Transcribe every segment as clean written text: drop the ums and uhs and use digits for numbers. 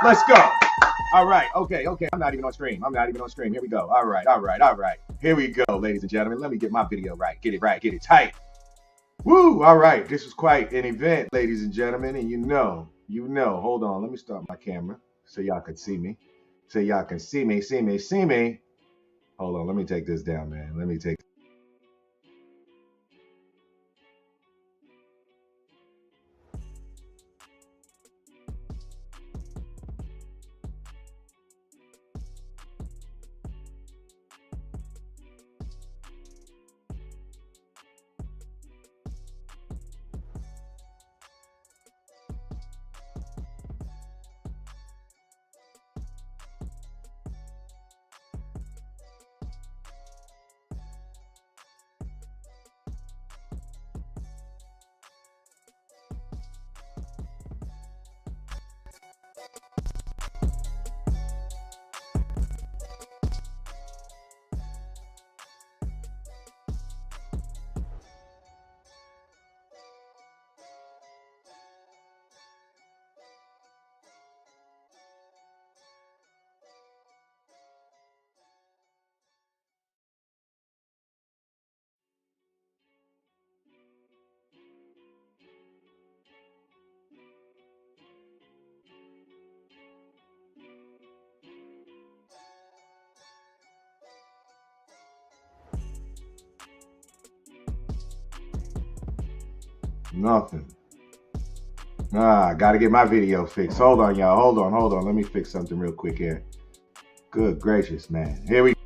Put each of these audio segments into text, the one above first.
Let's go. All right. Okay. I'm not even on stream. Here we go. All right. Here we go, ladies and gentlemen. Let me get my video right. Get it right. Get it tight. Woo. All right. This was quite an event, ladies and gentlemen. And you know. Hold on. Let me start my camera so y'all can see me. See me. Hold on. Let me take this down, man. Nothing. Gotta get my video fixed. Hold on, y'all. Hold on. Let me fix something real quick here. Good gracious, man. Here we go.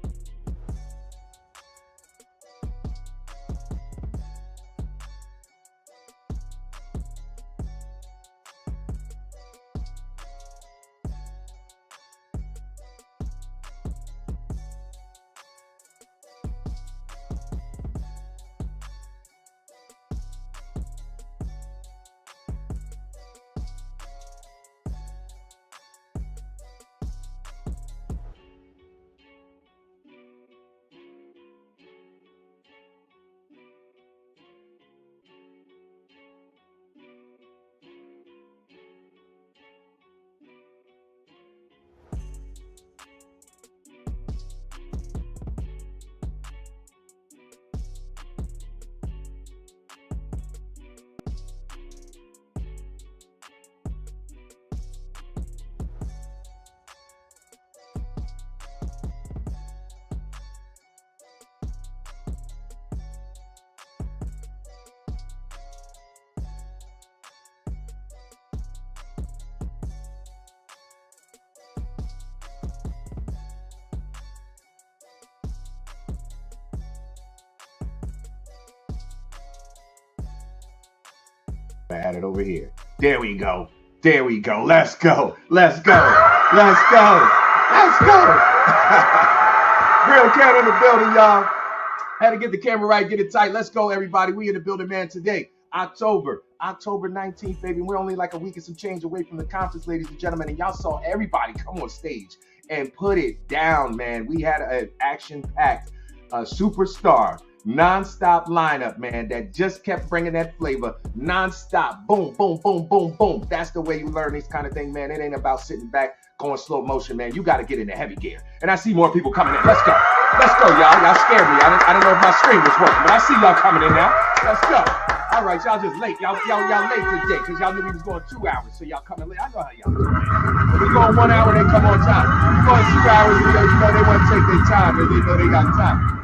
I had it over here. There we go. Let's go. Real Canna in the building, y'all. Had to get the camera right, get it tight. Let's go, everybody. We in the building, man. Today, October 19th, baby. We're only like a week and some change away from the conference, ladies and gentlemen. And y'all saw everybody come on stage and put it down, man. We had an action-packed superstar non-stop lineup, man, that just kept bringing that flavor non-stop. Boom. That's the way you learn this kind of thing, man. It ain't about sitting back going slow motion, man. You got to get into heavy gear. And I see more people coming in. Let's go, y'all scared me. I don't know if my screen was working, but I see y'all coming in now. Let's go. All right, y'all just late. Y'all late today because y'all knew we was going 2 hours, so y'all coming late. I know how y'all do, man. If we going 1 hour, they come on time. We going 2 hours, you know they want to take their time, and they know they got time.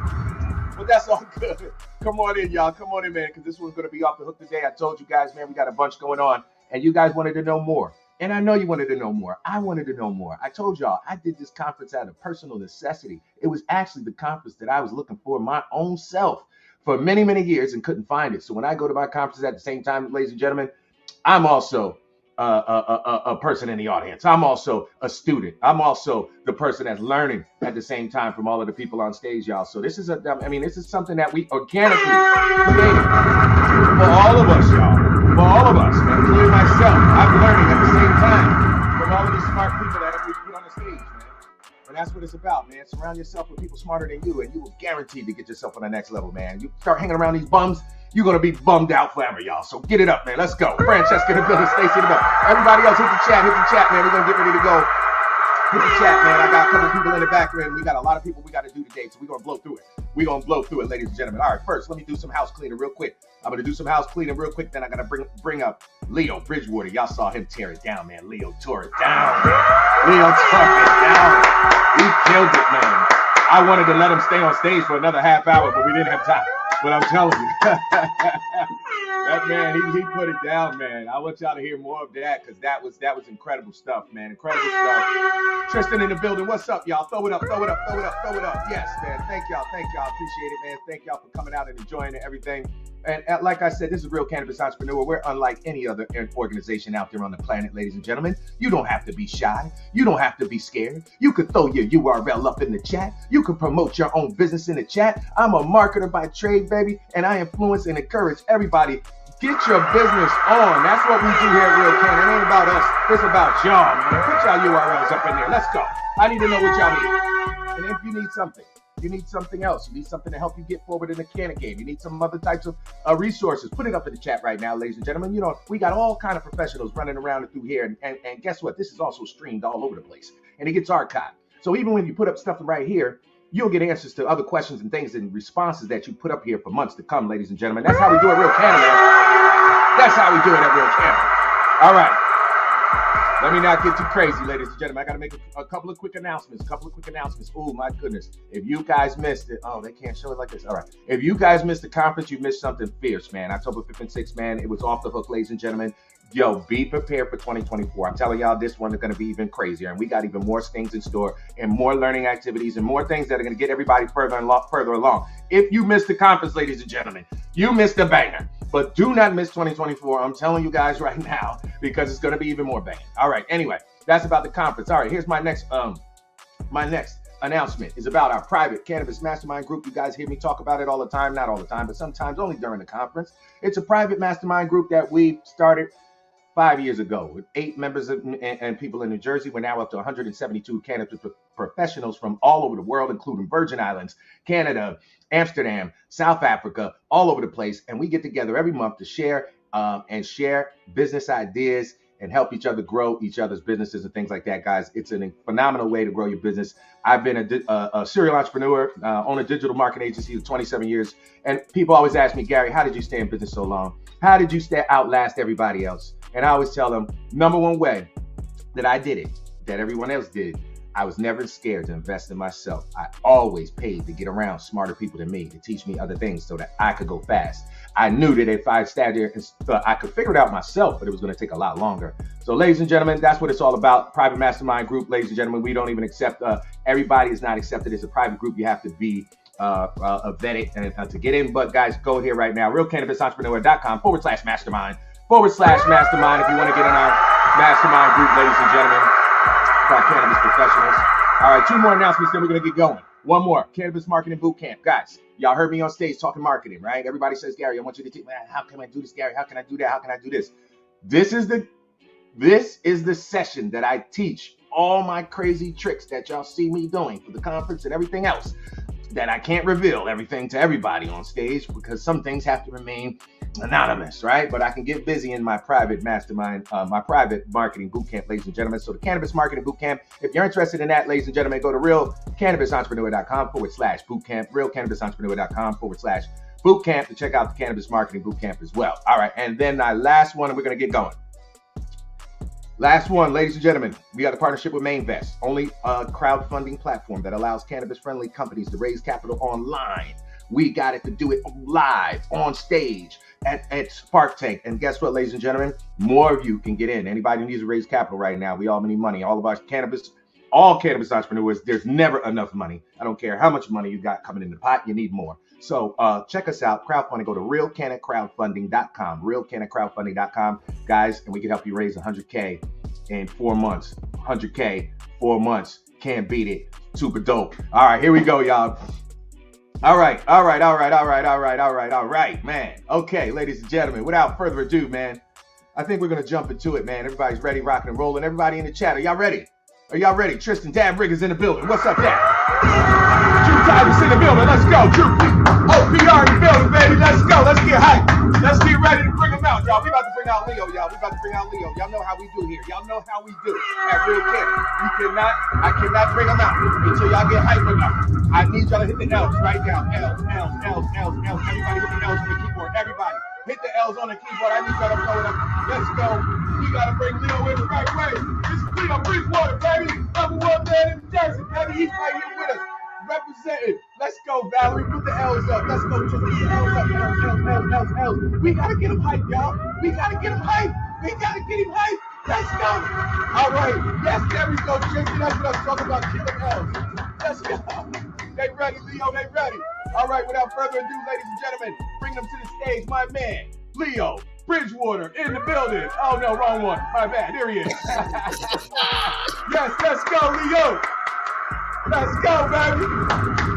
But that's all good. Come on in, y'all. Come on in, man, because this one's going to be off the hook today. I told you guys, man, we got a bunch going on, and you guys wanted to know more. And I know you wanted to know more. I wanted to know more. I told y'all I did this conference out of personal necessity. It was actually the conference that I was looking for my own self for many, many years and couldn't find it. So when I go to my conferences at the same time, ladies and gentlemen, I'm also a person in the audience. I'm also a student. I'm also the person that's learning at the same time from all of the people on stage, y'all. So this is this is something that we organically created for all of us, y'all. For all of us, man, including myself. I'm learning at the same time from all of these smart people that we put on the stage, man. And that's what it's about, man. Surround yourself with people smarter than you, and you will guarantee to get yourself on the next level, man. You start hanging around these bums, you're going to be bummed out forever, y'all. So get it up, man. Let's go. Francesca in the building, Stacy in the building. Everybody else, hit the chat, man. We're going to get ready to go. Hit the chat, man. I got a couple people in the background. We got a lot of people we got to do today, so we're going to blow through it. We're going to blow through it, ladies and gentlemen. All right, first, let me do some house cleaning real quick. I'm going to do some house cleaning real quick, then I got to bring up Leo Bridgewater. Y'all saw him tear it down, man. Leo tore it down, man. Leo tore it down. He killed it, man. I wanted to let him stay on stage for another half hour, but we didn't have time. But I'm telling you, that man, he put it down, man. I want y'all to hear more of that because that was incredible stuff, man. Incredible stuff. Tristan in the building. What's up, y'all? Throw it up. Yes, man. Thank y'all. Appreciate it, man. Thank y'all for coming out and enjoying it, everything. And like I said, this is Real Cannabis Entrepreneur. We're unlike any other organization out there on the planet, ladies and gentlemen. You don't have to be shy. You don't have to be scared. You could throw your URL up in the chat. You could promote your own business in the chat. I'm a marketer by trade, baby, and I influence and encourage everybody. Get your business on. That's what we do here at Real Canna. It ain't about us. It's about y'all, man. Put y'all URLs up in there. Let's go. I need to know what y'all need. And if you need something, you need something else. You need something to help you get forward in the Canna game. You need some other types of resources. Put it up in the chat right now, ladies and gentlemen. You know, we got all kind of professionals running around and through here. And guess what? This is also streamed all over the place. And it gets archived. So even when you put up stuff right here, you'll get answers to other questions and things and responses that you put up here for months to come, ladies and gentlemen. That's how we do it, Real Canna, man. That's how we do it at Real Canna. All right. Let me not get too crazy, ladies and gentlemen. I got to make a couple of quick announcements. Oh, my goodness. If you guys missed it, oh, they can't show it like this. All right. If you guys missed the conference, you missed something fierce, man. October 5th and 6th, man. It was off the hook, ladies and gentlemen. Yo, be prepared for 2024. I'm telling y'all, this one is going to be even crazier. And we got even more things in store and more learning activities and more things that are going to get everybody further along. If you missed the conference, ladies and gentlemen, you missed a banger. But do not miss 2024. I'm telling you guys right now, because it's going to be even more banging. All right. Anyway, that's about the conference. All right. Here's my next announcement is about our private cannabis mastermind group. You guys hear me talk about it all the time. Not all the time, but sometimes only during the conference. It's a private mastermind group that we started 5 years ago with 8 members and people in New Jersey. We're now up to 172 cannabis professionals from all over the world, including Virgin Islands, Canada, Amsterdam, South Africa, all over the place. And we get together every month to share business ideas and help each other grow each other's businesses and things like that, guys. It's a phenomenal way to grow your business. I've been a serial entrepreneur, own a digital marketing agency for 27 years. And people always ask me, Gary, how did you stay in business so long? How did you outlast everybody else? And I always tell them, number one way that I did it, that everyone else did, I was never scared to invest in myself. I always paid to get around smarter people than me to teach me other things so that I could go fast. I knew that if I sat there and I could figure it out myself, but it was going to take a lot longer. So, ladies and gentlemen, that's what it's all about. Private mastermind group, ladies and gentlemen. We don't even accept, everybody is not accepted as a private group. You have to be vetted and to get in. But guys, go here right now, realcannabisentrepreneur.com/mastermind /mastermind if you want to get in our mastermind group, ladies and gentlemen, for our cannabis professionals. All right, 2 more announcements, then we're going to get going. One more, Cannabis Marketing Bootcamp. Guys, y'all heard me on stage talking marketing, right? Everybody says, Gary, I want you to teach, man, how can I do this, Gary? How can I do that? How can I do this? This is the session that I teach all my crazy tricks that y'all see me doing for the conference and everything else, that I can't reveal everything to everybody on stage because some things have to remain anonymous, right? But I can get busy in my private mastermind, my private marketing bootcamp, ladies and gentlemen. So the Cannabis Marketing Bootcamp, if you're interested in that, ladies and gentlemen, go to realcannabisentrepreneur.com /bootcamp, realcannabisentrepreneur.com /bootcamp to check out the Cannabis Marketing Bootcamp as well. All right, and then our last one, and we're going to get going. Last one, ladies and gentlemen, we got a partnership with MainVest, only a crowdfunding platform that allows cannabis-friendly companies to raise capital online. We got it to do it live, on stage, at Spark Tank. And guess what, ladies and gentlemen? More of you can get in. Anybody who needs to raise capital right now, we all need money. All of our all cannabis entrepreneurs, there's never enough money. I don't care how much money you got coming in the pot, you need more. So check us out, crowdfunding. Go to realcannacrowdfunding.com, realcannacrowdfunding.com, guys, and we can help you raise 100K in 4 months. 100K, 4 months, can't beat it. Super dope. All right, here we go, y'all. All right, man. Okay, ladies and gentlemen, without further ado, man, I think we're gonna jump into it, man. Everybody's ready, rocking and rolling. Everybody in the chat, are y'all ready? Are y'all ready? Tristan Dab Riggers in the building. What's up, Dad? Drew Titus in the building. Let's go. Drew OPR in the building, baby. Let's go. Let's get hyped. Let's get ready to bring them out, y'all. We about to bring out Leo, y'all. We about to bring out Leo. Y'all know how we do here. Y'all know how we do at Real Canna. I cannot bring them out until y'all get hyped enough. I need y'all to hit the L's right now. L's. Everybody hit the L's on the keyboard. Everybody hit the L's on the keyboard. I need y'all to blow it up. Let's go. We got to bring Leo in the right way. This is Leo Bridgewater, baby. #1 man in Jersey, baby. He's right here with us. Represented. Let's go, Valerie. Put the L's up. Let's go. Just put the L's up. L's. We got to get him hyped, y'all. We got to get him hyped. Let's go. All right. Yes, there we go, Tristan. That's what I'm talking about. Killing L's. Let's go. They ready, Leo. They ready. All right. Without further ado, ladies and gentlemen, bring them to the stage. My man, Leo Bridgewater in the building. Oh, no, wrong one. My bad. Here he is. Yes, let's go, Leo. Let's go, baby.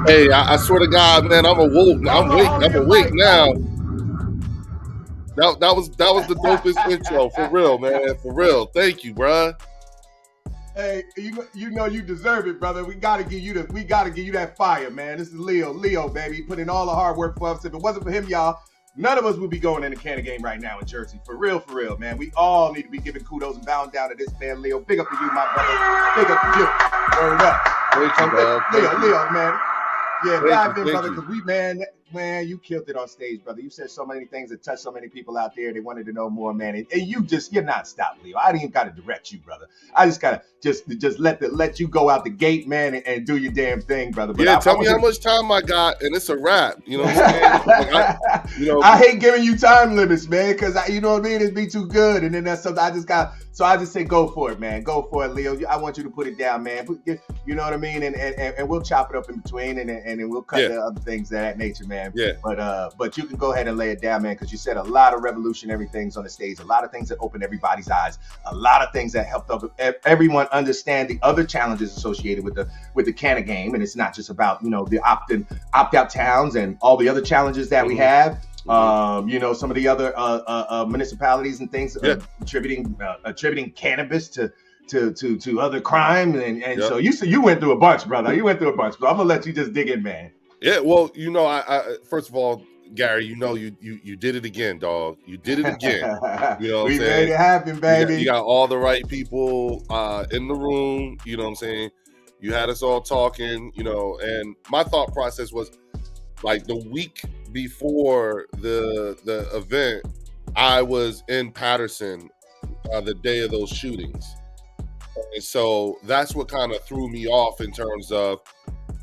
Hey, I swear to God, man, I'm awoke. I'm awake now. That was the dopest intro, for real, man. For real. Thank you, bruh. Hey, you know you deserve it, brother. We gotta give you that fire, man. This is Leo, baby. He put in all the hard work for us. If it wasn't for him, y'all, none of us would be going in the Canna game right now in Jersey. For real, man. We all need to be giving kudos and bowing down to this man, Leo. Big up to you, my brother. Big up to you. Word up. Thank you, man. Leo, man. Yeah, dive in, brother, because man, you killed it on stage, brother. You said so many things that touched so many people out there. They wanted to know more, man. And you're not stopped, Leo. I didn't even got to direct you, brother. I just gotta just let you go out the gate, man, and do your damn thing, brother. But yeah, tell me how much time I got, and it's a wrap. You know what I'm saying? I hate giving you time limits, man, because you know what I mean. It'd be too good, and then that's something I just say go for it, man. Go for it, Leo. I want you to put it down, man. You know what I mean? And we'll chop it up in between, and then we'll cut the other things of that nature, man. Yeah. But you can go ahead and lay it down, man, because you said a lot of revolutionary things on the stage, a lot of things that opened everybody's eyes, a lot of things that helped everyone understand the other challenges associated with the Canna game. And it's not just about, the opt-out towns and all the other challenges that we have. Some of the other municipalities and things attributing cannabis to other crime, and so you went through a bunch, brother. You went through a bunch, but I'm gonna let you just dig in, man. Yeah, well, I first of all, Gary, you did it again, dog. You did it again. You know what we I'm saying? Made it happen, baby. You got all the right people in the room. You know what I'm saying? You had us all talking. And my thought process was like the week before the event, I was in Patterson the day of those shootings. And so that's what kind of threw me off in terms of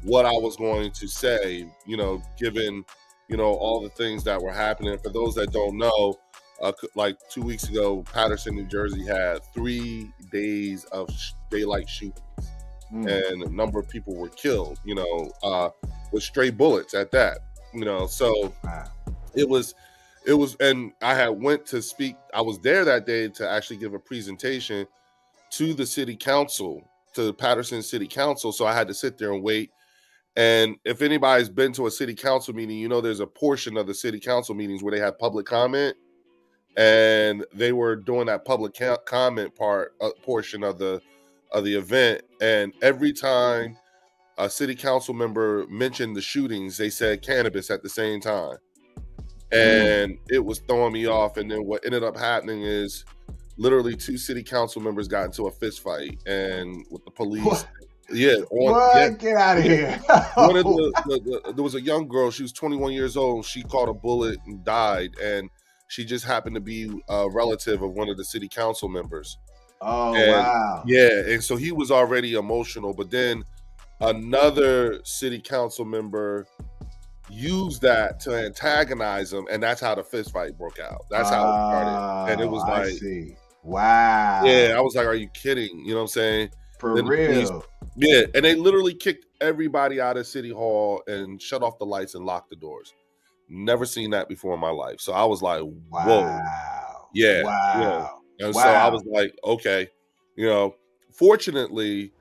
what I was going to say, given, all the things that were happening. For those that don't know, like 2 weeks ago, Patterson, New Jersey had 3 days of daylight shootings. And a number of people were killed, with stray bullets at that, so it was, and I had went to speak. I was there that day to actually give a presentation to the city council, to the Patterson City Council. So I had to sit there and wait. And if anybody's been to a city council meeting, there's a portion of the city council meetings where they have public comment, and they were doing that public comment portion of the event. And every time a city council member mentioned the shootings, they said cannabis at the same time. And it was throwing me off. And then what ended up happening is literally 2 city council members got into a fist fight and with the police. What? Get out of here. There was a young girl. She was 21 years old. She caught a bullet and died. And she just happened to be a relative of one of the city council members. Oh, wow. Yeah. And so he was already emotional. But then another city council member used that to antagonize him. And that's how the fist fight broke out. That's how it started. And it was like, I see. Wow. Yeah. I was like, are you kidding? You know what I'm saying? For real. Yeah, and they literally kicked everybody out of City Hall and shut off the lights and locked the doors. Never seen that before in my life. So I was like, whoa. Wow. Yeah. Wow. And so I was like, okay. Fortunately,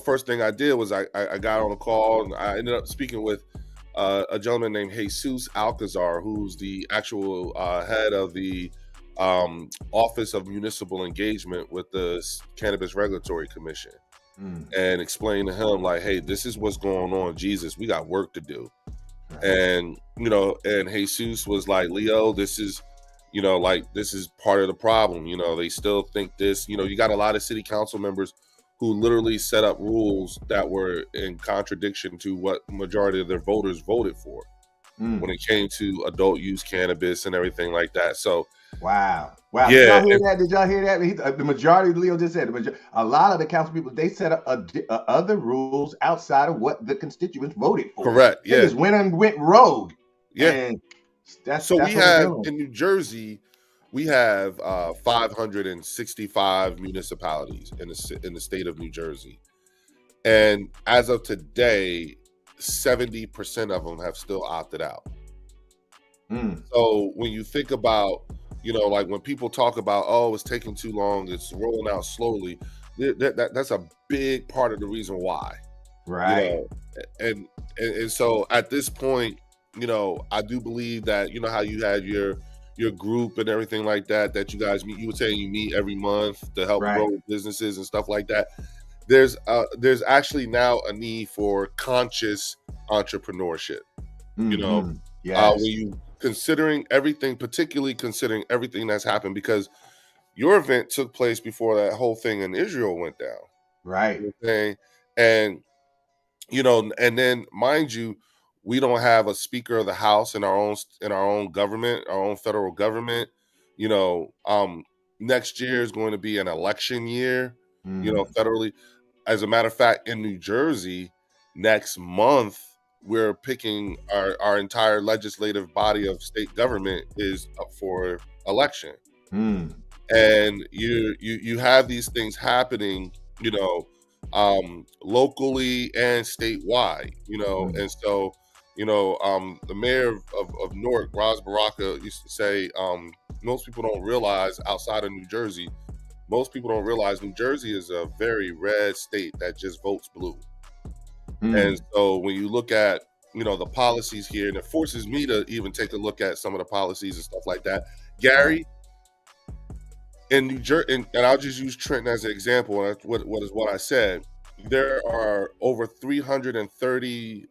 first thing I did was I got on a call, and I ended up speaking with a gentleman named Jesus Alcazar, who's the actual head of the Office of Municipal Engagement with the Cannabis Regulatory Commission. and explain to him like, hey, this is what's going on, Jesus, we got work to do. Right. And and Jesus was like, Leo, this is this is part of the problem. They still think this. You got a lot of city council members who literally set up rules that were in contradiction to what majority of their voters voted for when it came to adult use cannabis and everything like that. So wow. Yeah, Did y'all hear that? Did y'all hear that? The majority, Leo just said, a lot of the council people, they set up other rules outside of what the constituents voted for. Correct. They just went rogue. Yeah. And that's we have in New Jersey, we have 565 municipalities in the state of New Jersey, and as of today, 70% of them have still opted out. So when you think about, like when people talk about, oh, it's taking too long, it's rolling out slowly, that's a big part of the reason why. Right. And so at this point, I do believe that, how you had your group and everything like that you guys meet. You were saying you meet every month to help grow businesses and stuff like that. There's actually now a need for conscious entrepreneurship. When you particularly considering everything that's happened, because your event took place before that whole thing in Israel went down. Right. And and then mind you, we don't have a Speaker of the House in our own government, our own federal government. Next year is going to be an election year, federally. As a matter of fact, in New Jersey, next month, we're picking our entire legislative body of state government is up for election. And you have these things happening, locally and statewide, and so the mayor of Newark, Ras Baraka, used to say, most people don't realize outside of New Jersey, New Jersey is a very red state that just votes blue. And so when you look at, the policies here, and it forces me to even take a look at some of the policies and stuff like that. Gary, in New Jersey, and I'll just use Trenton as an example, and what I said, there are over 330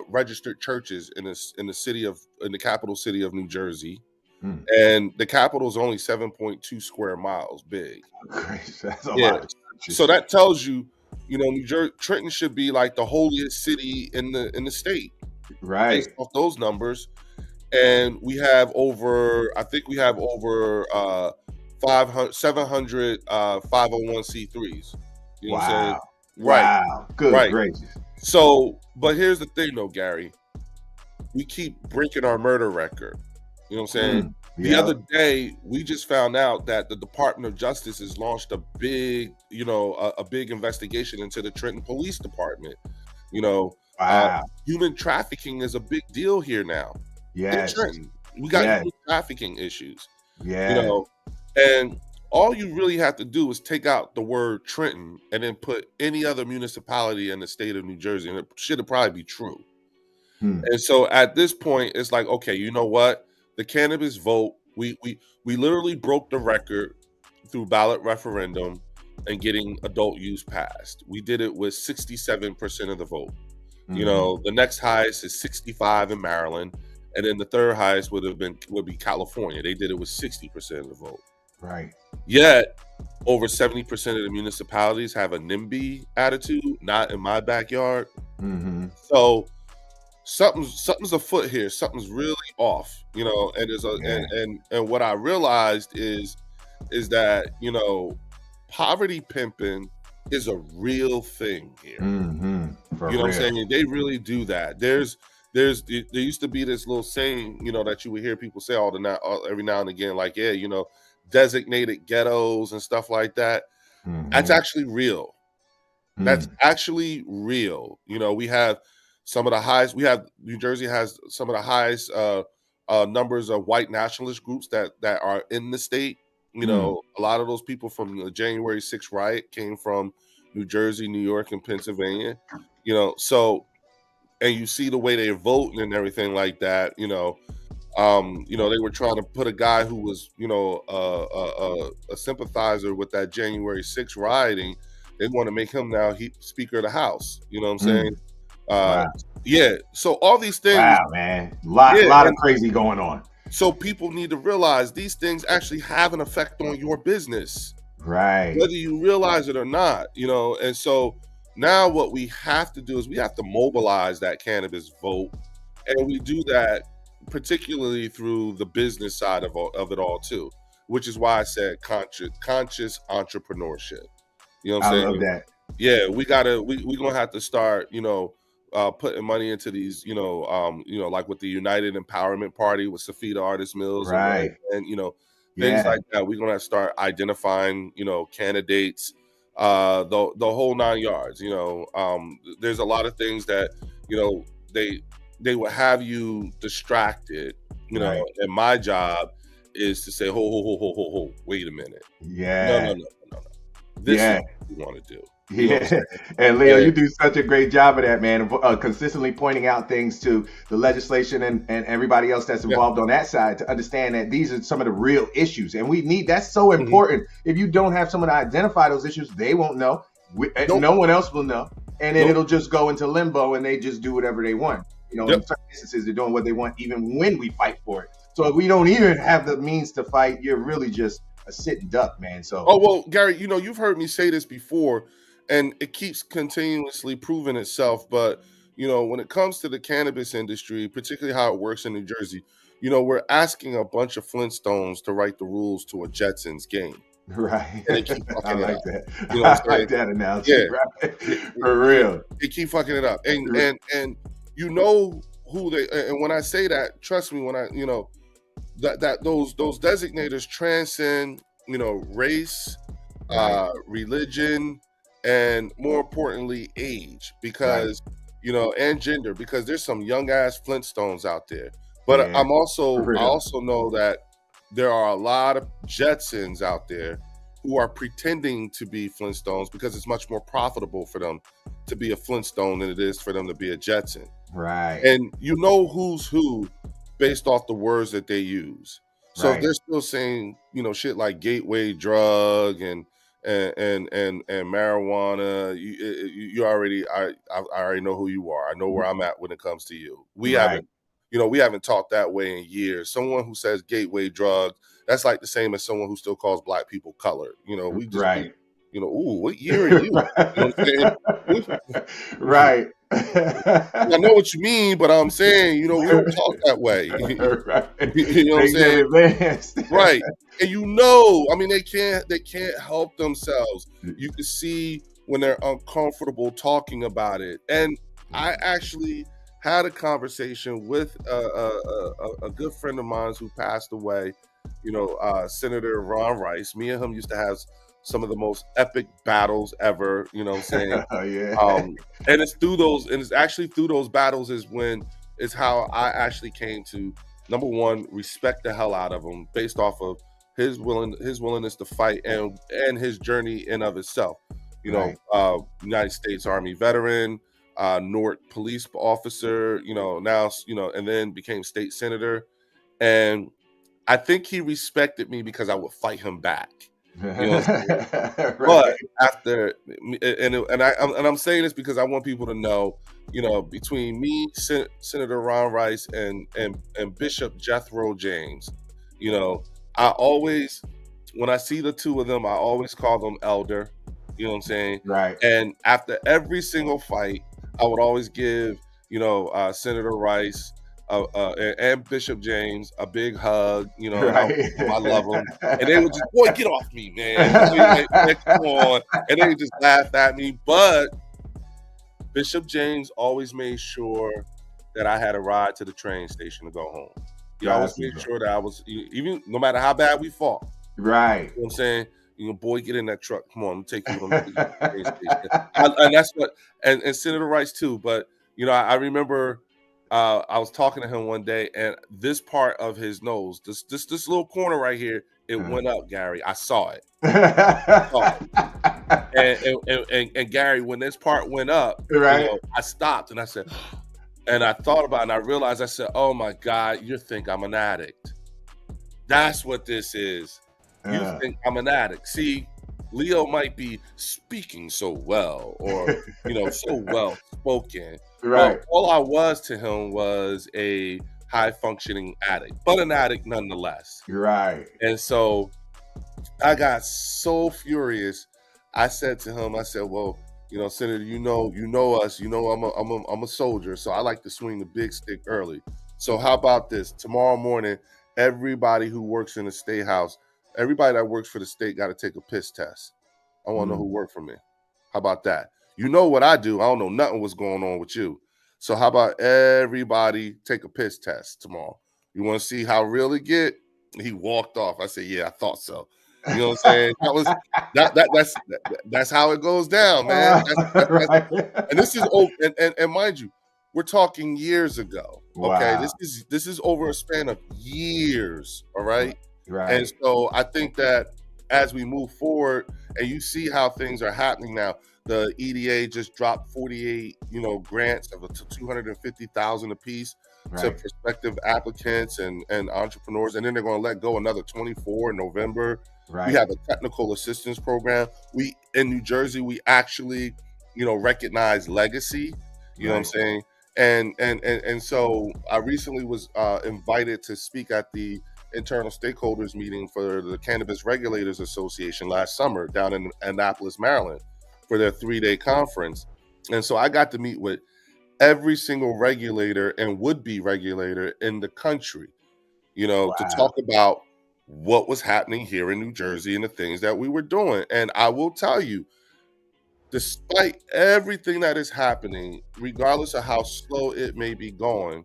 registered churches in the capital city of New Jersey, and the capital is only 7.2 square miles big. That's a lot. So that tells you, New Jersey, Trenton should be like the holiest city in the state, right? Based off those numbers, and we have over 700 501c3s. You know what I'm saying? Right. Wow. Good gracious. So, but here's the thing though, Gary. We keep breaking our murder record. You know what I'm saying? The other day, we just found out that the Department of Justice has launched a big, a big investigation into the Trenton Police Department. Human trafficking is a big deal here now. In Trenton. We got human trafficking issues. And all you really have to do is take out the word Trenton and then put any other municipality in the state of New Jersey, and it should probably be true. And so at this point, it's like, okay, you know what? The cannabis vote, we literally broke the record through ballot referendum and getting adult use passed. We did it with 67% of the vote. The next highest is 65 in Maryland, and then the third highest would be California. They did it with 60% of the vote. Right. Yet, over 70% of the municipalities have a NIMBY attitude, not in my backyard. So something's afoot here. Something's really off, and what I realized is that, poverty pimping is a real thing here. What I'm saying? They really do that. There used to be this little saying, that you would hear people say every now and again, like, designated ghettos and stuff like that. That's actually real. That's actually real. We have some of the highest. New Jersey has some of the highest numbers of white nationalist groups that are in the state. A lot of those people from the January 6th riot came from New Jersey, New York, and Pennsylvania. So, and you see the way they vote and everything like that. They were trying to put a guy who was, a sympathizer with that January 6th rioting. they want to make him now Speaker of the House. You know what I'm saying? Wow. Yeah. So all these things. Wow, man. Lot of crazy going on. So people need to realize these things actually have an effect on your business. Right. Whether you realize it or not, you know. And so now what we have to do is we have to mobilize that cannabis vote. And we do that particularly through the business side of it all too, which is why I said conscious entrepreneurship. You know what I'm saying? I love that. Yeah, we're gonna have to start, you know, putting money into these, you know, like with the United Empowerment Party with Safita Artist Mills, right, and you know, things like that. We're gonna have to start identifying, you know, candidates, the whole 9 yards. You know, there's a lot of things that, you know, they will have you distracted, you know, and my job is to say, ho, wait a minute. No. This is what we want to do. Yeah, and Leo, you do such a great job of that, man. Consistently pointing out things to the legislation and everybody else that's involved on that side to understand that these are some of the real issues, and that's so important. If you don't have someone to identify those issues, they won't know. No one else will know, and then it'll just go into limbo, and they just do whatever they want. You know, in certain instances, they're doing what they want, even when we fight for it. So if we don't even have the means to fight, you're really just a sitting duck, man. So, well, Gary, you know, you've heard me say this before. And it keeps continuously proving itself. But, you know, when it comes to the cannabis industry, particularly how it works in New Jersey, you know, we're asking a bunch of Flintstones to write the rules to a Jetsons game. Right. And they keep fucking I like it up. that. You know I like that analogy. Yeah. Right? For real. They keep fucking it up. And you know who they, and when I say that, trust me, when I, you know, that those designators transcend, you know, race, religion, and more importantly, age, because, you know, and gender, because there's some young ass Flintstones out there. But I also know that there are a lot of Jetsons out there who are pretending to be Flintstones because it's much more profitable for them to be a Flintstone than it is for them to be a Jetson. Right. And you know who's who based off the words that they use. So if they're still saying, you know, shit like gateway drug and marijuana, you already, I already know who you are. I know where I'm at when it comes to you. We haven't talked that way in years. Someone who says gateway drug, that's like the same as someone who still calls black people colored. You know, we just, you know, ooh, what year are you? You know what I'm saying? Right. I know what you mean, but I'm saying, you know, we don't talk that way. You know what I'm saying? Right. And you know, I mean, they can't help themselves. You can see when they're uncomfortable talking about it. And I actually had a conversation with a good friend of mine who passed away, you know, Senator Ron Rice. Me and him used to have some of the most epic battles ever, you know what I'm saying? And it's actually through those battles is how I actually came to, number one, respect the hell out of him based off of his willingness to fight and his journey in of itself. You know, United States Army veteran, Newark police officer, you know, now, you know, and then became state senator. And I think he respected me because I would fight him back. You know But after, and I'm saying this because I want people to know, you know, between me, Senator Ron Rice, and Bishop Jethro James, you know, I always, when I see the two of them, I always call them elder. You know what I'm saying? Right. And after every single fight, I would always give, you know, Senator Rice and Bishop James a big hug, you know, I love them. And they would just, boy, get off me, man. Come on. And they would just laugh at me. But Bishop James always made sure that I had a ride to the train station to go home. He always made sure that I was, even no matter how bad we fought. Right. You know what I'm saying? You know, boy, get in that truck. Come on, I'm take you to the train station. And that's what, and Senator Rice too. But, you know, I remember I was talking to him one day, and this part of his nose, this little corner right here, it went up, Gary. I saw it. And Gary, when this part went up, you know, I stopped and I said, and I thought about it, and I realized, I said, oh my God, you think I'm an addict. That's what this is. You think I'm an addict. See, Leo might be speaking so well, or so well spoken. Right. But all I was to him was a high functioning addict, but an addict nonetheless. Right. And so I got so furious. I said to him, I said, well, Senator, you know us, I'm a soldier, so I like to swing the big stick early. So how about this? Tomorrow morning, everybody who works in the state house, everybody that works for the state got to take a piss test. I want to know who worked for me. How about that? You know what I do. I don't know nothing what's going on with you. So how about everybody take a piss test tomorrow? You want to see how real it get? He walked off. I said, yeah, I thought so. You know what I'm saying? That's how it goes down, man. Right. And this is old, and mind you, we're talking years ago. Okay, Wow. this is over a span of years. All right. Right. And so I think that as we move forward, and you see how things are happening now, the EDA just dropped 48, grants of $250,000 a piece to prospective applicants and entrepreneurs, and then they're going to let go another 24 in November. Right. We have a technical assistance program. We in New Jersey, we actually, recognize legacy. You know what I'm saying? And so I recently was invited to speak at the internal stakeholders meeting for the Cannabis Regulators Association last summer down in Annapolis, Maryland, for their 3-day conference. And so I got to meet with every single regulator and would-be regulator in the country, to talk about what was happening here in New Jersey and the things that we were doing. And I will tell you, despite everything that is happening, regardless of how slow it may be going,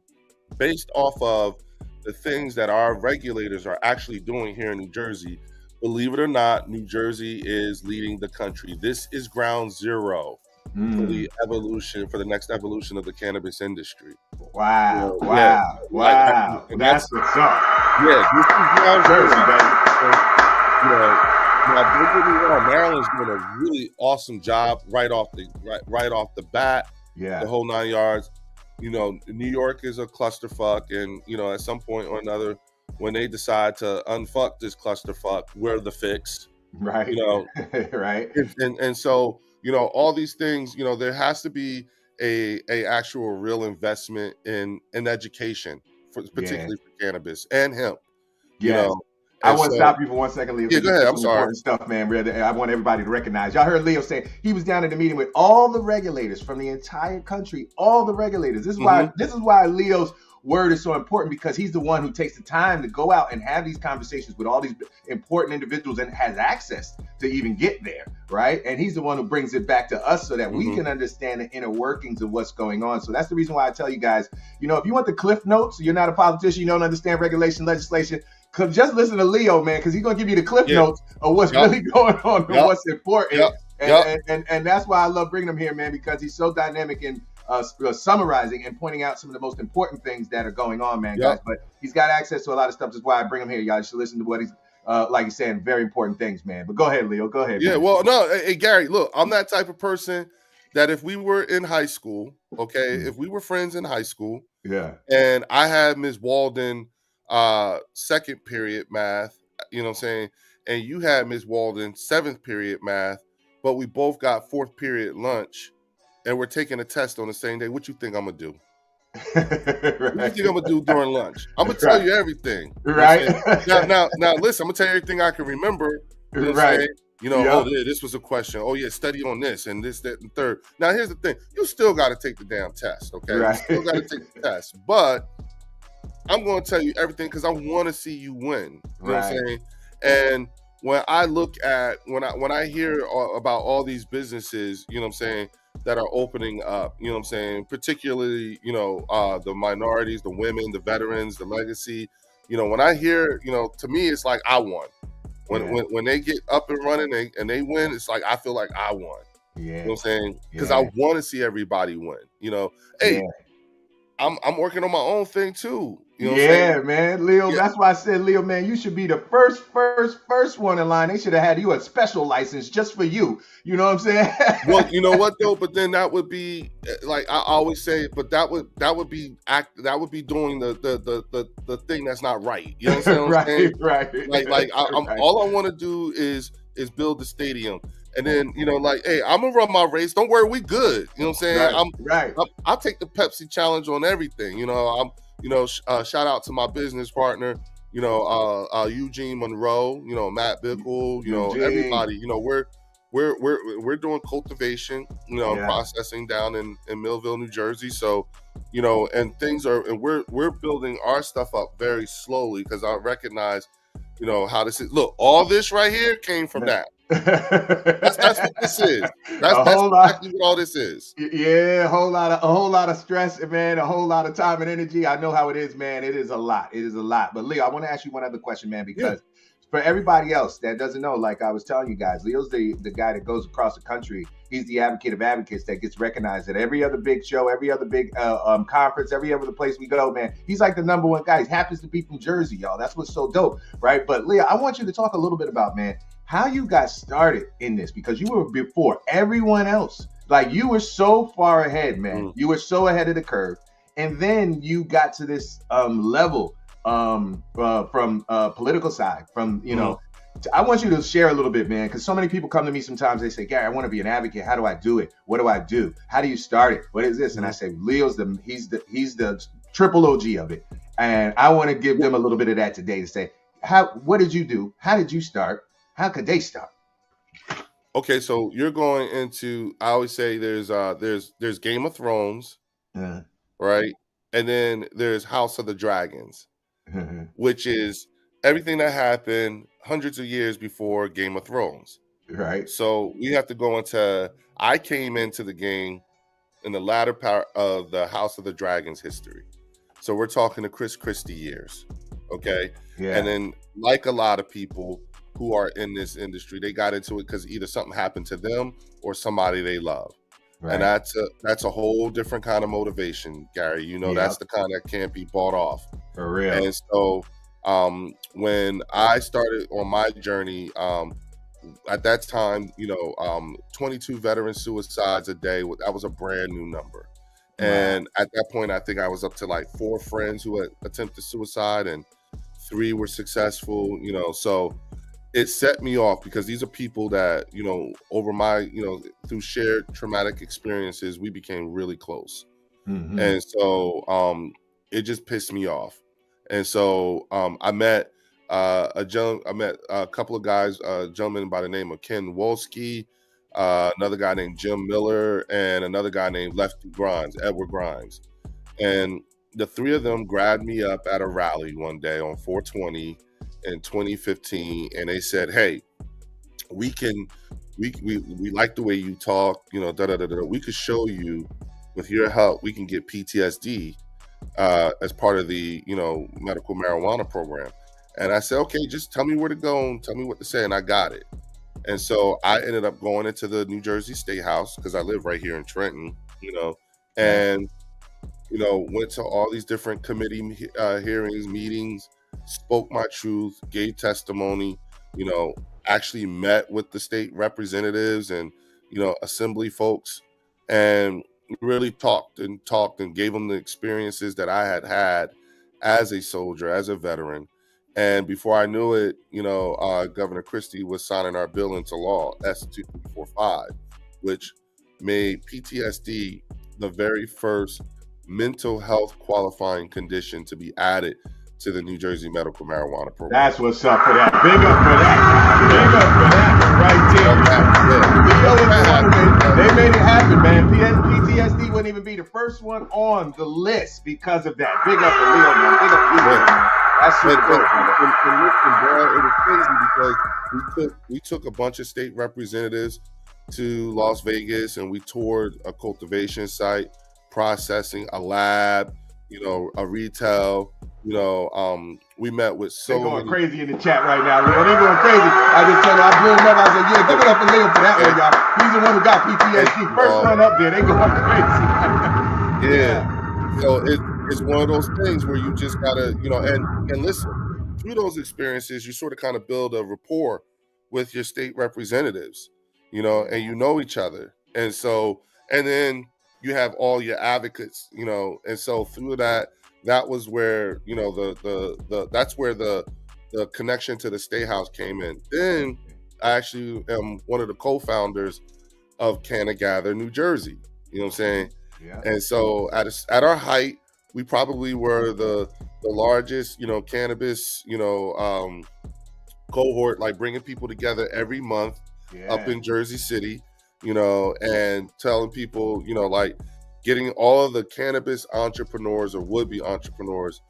based off of the things that our regulators are actually doing here in New Jersey, believe it or not, New Jersey is leading the country. This is ground zero for the evolution, for the next evolution of the cannabis industry. Wow. Wow. That's what's up. Yeah, this is ground zero, baby. Now, don't get me wrong, Maryland's doing a really awesome job right off the bat. Yeah. The whole 9 yards. New York is a clusterfuck, and at some point or another, when they decide to unfuck this clusterfuck, we're the fix. Right. Right. And so, all these things, there has to be a actual real investment in education, particularly for cannabis and hemp. Yes. I want to stop you for 1 second, Leo. Yeah, go ahead. I'm sorry. Important stuff, man. I want everybody to recognize. Y'all heard Leo say he was down at the meeting with all the regulators from the entire country. All the regulators. This is why Leo's word is so important, because he's the one who takes the time to go out and have these conversations with all these important individuals and has access to even get there, right? And he's the one who brings it back to us so that we can understand the inner workings of what's going on. So that's the reason why I tell you guys, if you want the cliff notes, you're not a politician, you don't understand regulation, legislation, just listen to Leo, man, because he's going to give you the cliff notes of what's really going on and what's important. And that's why I love bringing him here, man, because he's so dynamic in summarizing and pointing out some of the most important things that are going on, man, guys. But he's got access to a lot of stuff. That's why I bring him here. Y'all should listen to what he's, like he's saying, very important things, man. But go ahead, Leo. Go ahead. Yeah, man. well, no, hey, Gary, look, I'm that type of person that if we were in high school, if we were friends in high school, and I had Ms. Walden second period math, and you had Ms. Walden 7th period math, but we both got 4th period lunch, and we're taking a test on the same day, what you think I'm gonna do? What do you think I'm gonna do during lunch? I'm gonna tell you everything. Now, listen, I'm gonna tell you everything I can remember. Oh, yeah, this was a question. Oh, yeah, study on this and this, that, and third. Now, here's the thing. You still got to take the damn test, okay? You still got to take the test. But I'm going to tell you everything because I want to see you win. You know what I'm saying? And when I look at, when I hear about all these businesses, that are opening up, particularly, the minorities, the women, the veterans, the legacy, when I hear, to me, it's like I won. When they get up and running and they win, it's like I feel like I won. You know what I'm saying? Because I want to see everybody win. Hey, I'm working on my own thing too. You know what I'm saying? Man, Leo. That's why I said, Leo, man, you should be the first one in line. They should have had you a special license just for you. You know what I'm saying? Well, you know what though? But then that would be like I always say. But that would be doing the thing that's not right. You know what I'm saying? Right. Like all I want to do is is build the stadium. And then, you know, like, hey, I'm gonna run my race. Don't worry, we good. You know what I'm saying? Right. I'll take the Pepsi challenge on everything. You know, shout out to my business partner, you know, Eugene Monroe, you know, Matt Bickle, you know, everybody. You know, we're doing cultivation, you know, processing down in Millville, New Jersey. So, you know, and we're building our stuff up very slowly because I recognize, you know, how this is. Look, all this right here came from that. That's what this is. That's exactly what all this is. Yeah, a whole lot of stress, man, a whole lot of time and energy. I know how it is, man. It is a lot. But Leo, I want to ask you one other question, man, because for everybody else that doesn't know, like I was telling you guys, Leo's the guy that goes across the country. He's the advocate of advocates that gets recognized at every other big show, every other big conference, every other place we go, man. He's like the number one guy. He happens to be from Jersey, y'all. That's what's so dope, right? But Leo, I want you to talk a little bit about, man, how you got started in this, because you were before everyone else. Like, you were so far ahead, man. You were so ahead of the curve. And then you got to this level from political side, from, you know, I want you to share a little bit, man, because so many people come to me sometimes. They say, Gary, I want to be an advocate. How do I do it? What do I do? How do you start it? What is this? And I say, Leo's he's the triple OG of it. And I want to give them a little bit of that today to say, what did you do? How did you start? How could they start? Okay, so you're going into, I always say there's Game of Thrones, right? And then there's House of the Dragons, which is everything that happened hundreds of years before Game of Thrones. Right. So we have to go into, I came into the game in the latter part of the House of the Dragons history. So we're talking the Chris Christie years, okay? Yeah. And then, like a lot of people who are in this industry, they got into it because either something happened to them or somebody they love. Right. And that's a whole different kind of motivation, Gary. You know, that's the kind that can't be bought off. For real. And so when I started on my journey, at that time, you know, 22 veteran suicides a day, that was a brand new number. Wow. And at that point, I think I was up to like 4 friends who had attempted suicide and 3 were successful, you know, so it set me off because these are people that, you know, over my, you know, through shared traumatic experiences, we became really close. And so it just pissed me off. And so I met a couple of guys, a gentleman by the name of Ken Wolski, another guy named Jim Miller, and another guy named Edward Grimes. And the 3 of them grabbed me up at a rally one day on 420 in 2015, and they said, hey, we like the way you talk, you know, we could show you, with your help, we can get PTSD as part of the, you know, medical marijuana program. And I said, okay, just tell me where to go and tell me what to say, and I got it. And so I ended up going into the New Jersey State House because I live right here in Trenton, you know, and, you know, went to all these different committee hearings, meetings, spoke my truth, gave testimony, you know, actually met with the state representatives and, you know, assembly folks, and really talked and gave them the experiences that I had as a soldier, as a veteran. And before I knew it, you know, Governor Christie was signing our bill into law, S-2345, which made PTSD the very first mental health qualifying condition to be added to the New Jersey medical marijuana program. That's what's up for that. Big up for that. Big up for that right there. They made it happen, man. PTSD wouldn't even be the first one on the list because of that. Big up for Leo, man. Big up for Leo, man. That's super dope, it was crazy because we took a bunch of state representatives to Las Vegas, and we toured a cultivation site, processing, a lab, you know, a retail, you know, we met with They're going crazy in the chat right now, Leo. They're going crazy. I just told them, I blew them up. I said, yeah, give it up for Leo for that one, y'all. He's the one who got PTSD. First one up there. They going crazy. Yeah. So it's one of those things where you just gotta, you know, and listen, through those experiences, you sort of kind of build a rapport with your state representatives, you know, and you know each other. And so, and then you have all your advocates, you know, and so through that was where, you know, that's where the connection to the State House came in. Then I actually am one of the co-founders of Canna Gather, New Jersey. You know what I'm saying? Yeah. And so at our height, we probably were the largest, cannabis, cohort, like bringing people together every month up in Jersey City, and telling people, like getting all of the cannabis entrepreneurs or would-be entrepreneurs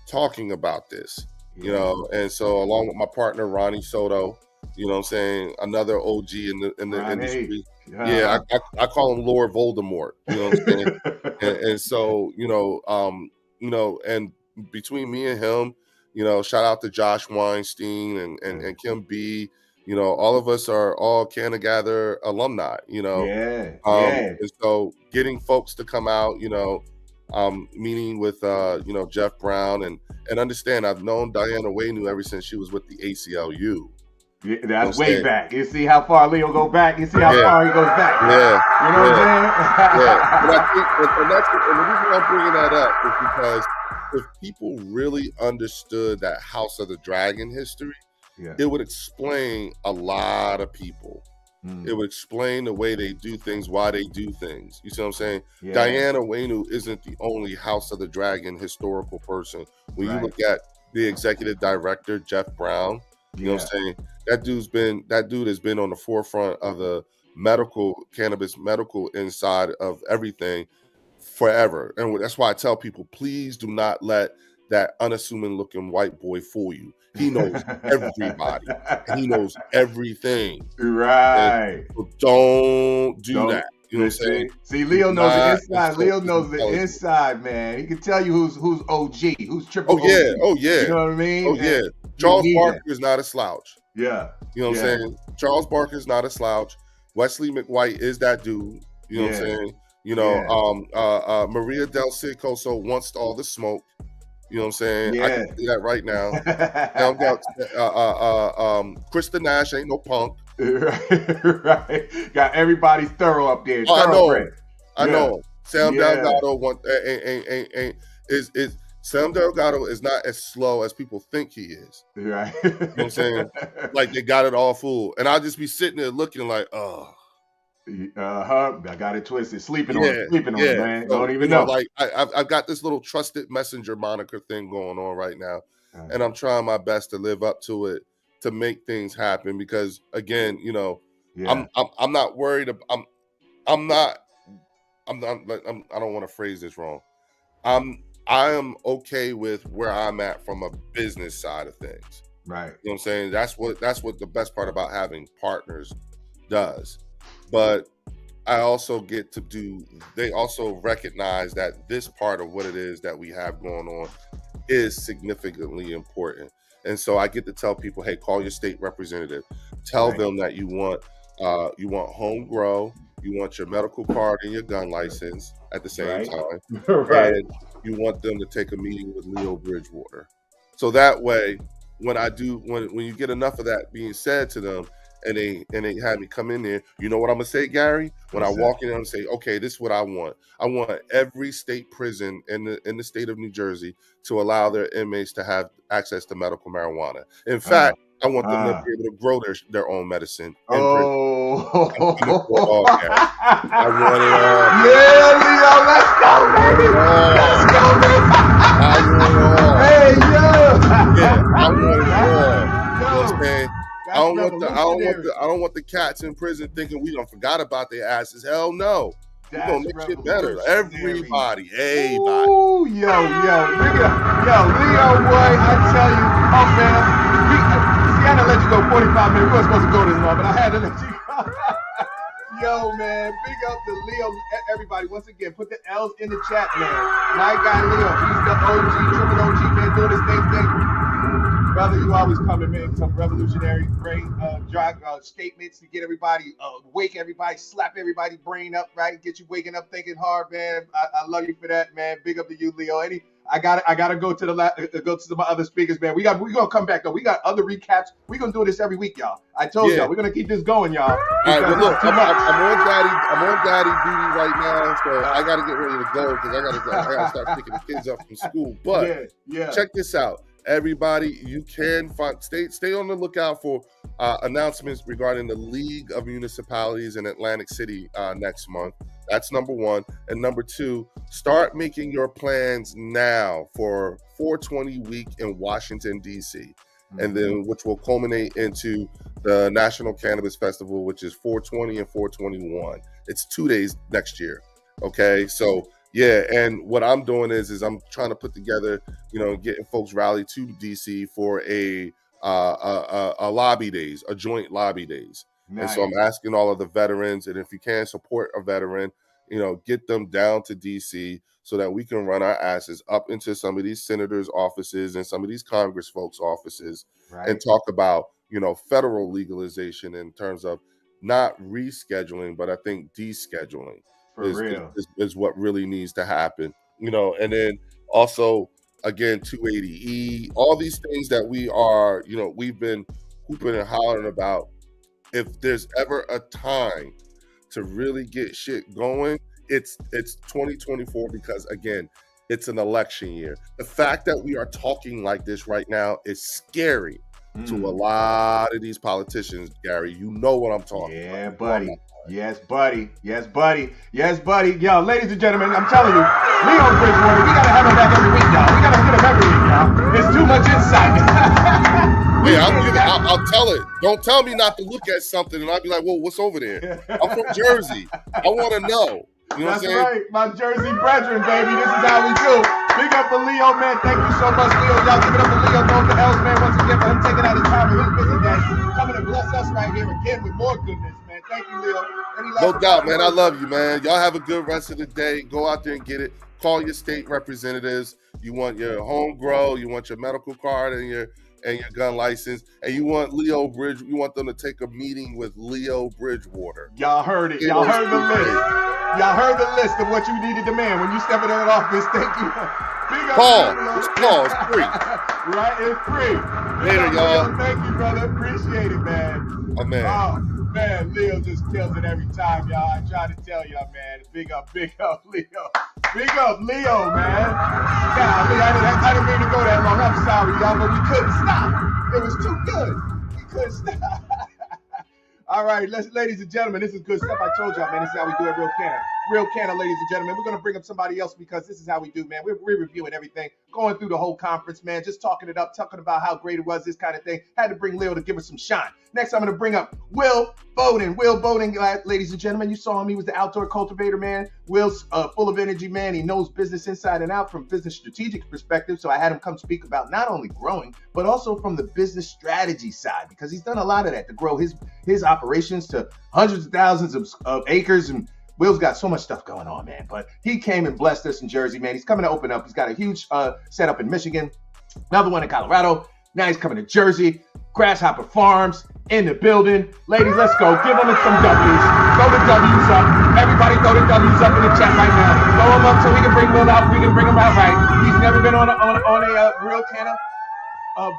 talking about this, and so along with my partner, Ronnie Soto, another OG in the industry. Yeah, I call him Lord Voldemort, you know what I'm saying? and so, and between me and him, shout out to Josh Weinstein and Kim B. All of us are all Canna Gather alumni. And so getting folks to come out, meeting with Jeff Brown and understand. I've known Diana Waynu ever since she was with the ACLU. Yeah, that's way back. You see how far Leo go back. You see how far he goes back. Yeah, you know what I'm saying. But I think, and the reason I'm bringing that up is because if people really understood that House of the Dragon history, it would explain a lot of people. It would explain the way they do things, why they do things. You see what I'm saying? Diana Waynu isn't the only House of the Dragon historical person. When you look at the executive director, Jeff Brown, you know what I'm saying? That dude has been on the forefront of the cannabis medical inside of everything forever. And that's why I tell people, please do not let that unassuming looking white boy fool you. He knows everybody and he knows everything. Right. So don't do that. You know what I'm saying? See, Leo knows the inside. Leo knows the inside, man. He can tell you who's OG, who's triple OG. Oh yeah. You know what I mean? Oh yeah. Charles Barker is not a slouch. Yeah. You know what I'm saying? Charles Barker is not a slouch. Wesley McWhite is that dude. You know what I'm saying? Maria Del Cicoso wants all the smoke. You know what I'm saying? I can see that right now. Krista Nash ain't no punk. Right. Got everybody thorough up there. I know. Sam Delgado Sam Delgado is not as slow as people think he is. Right. You know what I'm saying? Like they got it all fooled. And I'll just be sitting there looking like, oh. I got it twisted. Sleeping on it, man. So, don't even know. Like I've got this little trusted messenger moniker thing going on right now. And I'm trying my best to live up to it to make things happen because again, I'm not worried about I don't want to phrase this wrong. I am okay with where I'm at from a business side of things. Right. You know what I'm saying? That's what the best part about having partners does. But I also they also recognize that this part of what it is that we have going on is significantly important. And so I get to tell people, hey, call your state representative. Tell them that you want home grow, you want your medical card and your gun license at the same time. And you want them to take a meeting with Leo Bridgewater. So that way, when you get enough of that being said to them, and they had me come in there, you know what I'm gonna say, Gary? When I walk in there and say, okay, this is what I want. I want every state prison in the state of New Jersey to allow their inmates to have access to medical marijuana. In fact, I want them to be able to grow their own medicine. I want it all. Yeah, Leo, let's go, baby. Let's go, baby. I want it all. Hey, yo. Yeah, I want it all. You know what I'm saying? I don't want the cats in prison thinking we don't forgot about their asses. Hell no. We're gonna make shit better. Everybody. Ooh, yo, Leo, boy, I tell you, man, see, I done let you go 45 minutes. We weren't supposed to go this long, but I had to let you go. Yo, man, big up to Leo. Everybody, once again, put the L's in the chat, man. My guy Leo, he's the OG, triple OG, man, doing his thing. Brother, you always coming, man. Some revolutionary brain statements to get everybody, wake everybody, slap everybody brain up, right? Get you waking up thinking hard, man. I love you for that, man. Big up to you, Leo. I gotta go to my other speakers, man. We're gonna come back though. We got other recaps. We're gonna do this every week, y'all. I told y'all we're gonna keep this going, y'all. All right, well, look, I'm on daddy duty right now, so I gotta get ready to go because I gotta start picking the kids up from school. But check this out. Everybody, you can stay on the lookout for announcements regarding the League of Municipalities in Atlantic City next month. That's number one. And number two, start making your plans now for 420 week in Washington, D.C., and then which will culminate into the National Cannabis Festival, which is 420 and 421. It's 2 days next year. Okay, so yeah, and what I'm doing is I'm trying to put together, getting folks rallied to DC for a lobby days, a joint lobby days. Nice. And so I'm asking all of the veterans, and if you can support a veteran, get them down to DC so that we can run our asses up into some of these senators' offices and some of these Congress folks' offices, and talk about, federal legalization in terms of not rescheduling, but I think descheduling is what really needs to happen, and then also, again, 280E, all these things that we are, we've been hooping and hollering about. If there's ever a time to really get shit going, it's 2024, because again, it's an election year. The fact that we are talking like this right now is scary to a lot of these politicians, Gary. You know what I'm talking about. Yeah, buddy. Yes, buddy. Yes, buddy. Yes, buddy. Yo, ladies and gentlemen, I'm telling you, Leo Bridgewater, we gotta have him back every week, y'all. We gotta get him every week, y'all. It's too much insight. I'll tell it. Don't tell me not to look at something and I'll be like, well, what's over there? I'm from Jersey. I want to know. You know That's what I'm saying? Right. My Jersey brethren, baby. This is how we do. Big up for Leo, man. Thank you so much, Leo. Y'all give it up for Leo. Know the hells, man. Once again, for him taking out his time and his busy day, coming to bless us right here again with more goodness, man. Thank you, Leo. No doubt, man. I love you, man. Y'all have a good rest of the day. Go out there and get it. Call your state representatives. You want your home grow. You want your medical card and your gun license, and you want you want them to take a meeting with Leo Bridgewater. Y'all heard it. Y'all heard the list. Y'all heard the list of what you need to demand when you step into that office. Thank you. Call. It's free. Right, it's free. Later, y'all. Thank you, brother. Appreciate it, man. Oh, man. Oh, man, Leo just kills it every time, y'all. I try to tell y'all, man. Big up, Leo. Big up, Leo, man. I didn't mean to go that long. I'm sorry, y'all, but we couldn't stop. It was too good. We couldn't stop. All right, ladies and gentlemen, this is good stuff. I told y'all, man, this is how we do it, Real Canna. Real Canna, ladies and gentlemen. We're going to bring up somebody else because this is how we do, man. We're reviewing everything, going through the whole conference, man, just talking it up, talking about how great it was, this kind of thing. Had to bring Leo to give us some shine. Next, I'm going to bring up Will Bowden. Will Bowden, ladies and gentlemen, you saw him. He was the outdoor cultivator, man. Will's full of energy, man. He knows business inside and out from business strategic perspective. So I had him come speak about not only growing, but also from the business strategy side, because he's done a lot of that to grow his operations to hundreds of thousands of acres. And Will's got so much stuff going on, man. But he came and blessed us in Jersey, man. He's coming to open up. He's got a huge setup in Michigan, another one in Colorado. Now he's coming to Jersey. Grasshopper Farms in the building. Ladies, let's go. Give them some W's. Throw the W's up. Everybody throw the W's up in the chat right now. Throw them up so we can bring Will out. We can bring him out right. He's never been on a Real Canna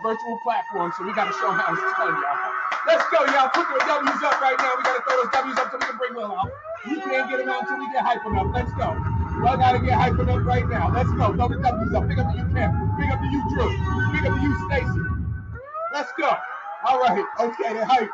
virtual platform, so we got to show him how it's done, y'all. Let's go, y'all. Put the W's up right now. We got to throw those W's up so we can bring Will out. We can't get him out until we get hyping up. Let's go. Well, I got to get hyping up right now. Let's go. Throw the W's up. Big up to you, Cam. Big up to you, Drew. Big up to you, Stacy. Let's go. All right. Okay, they hype.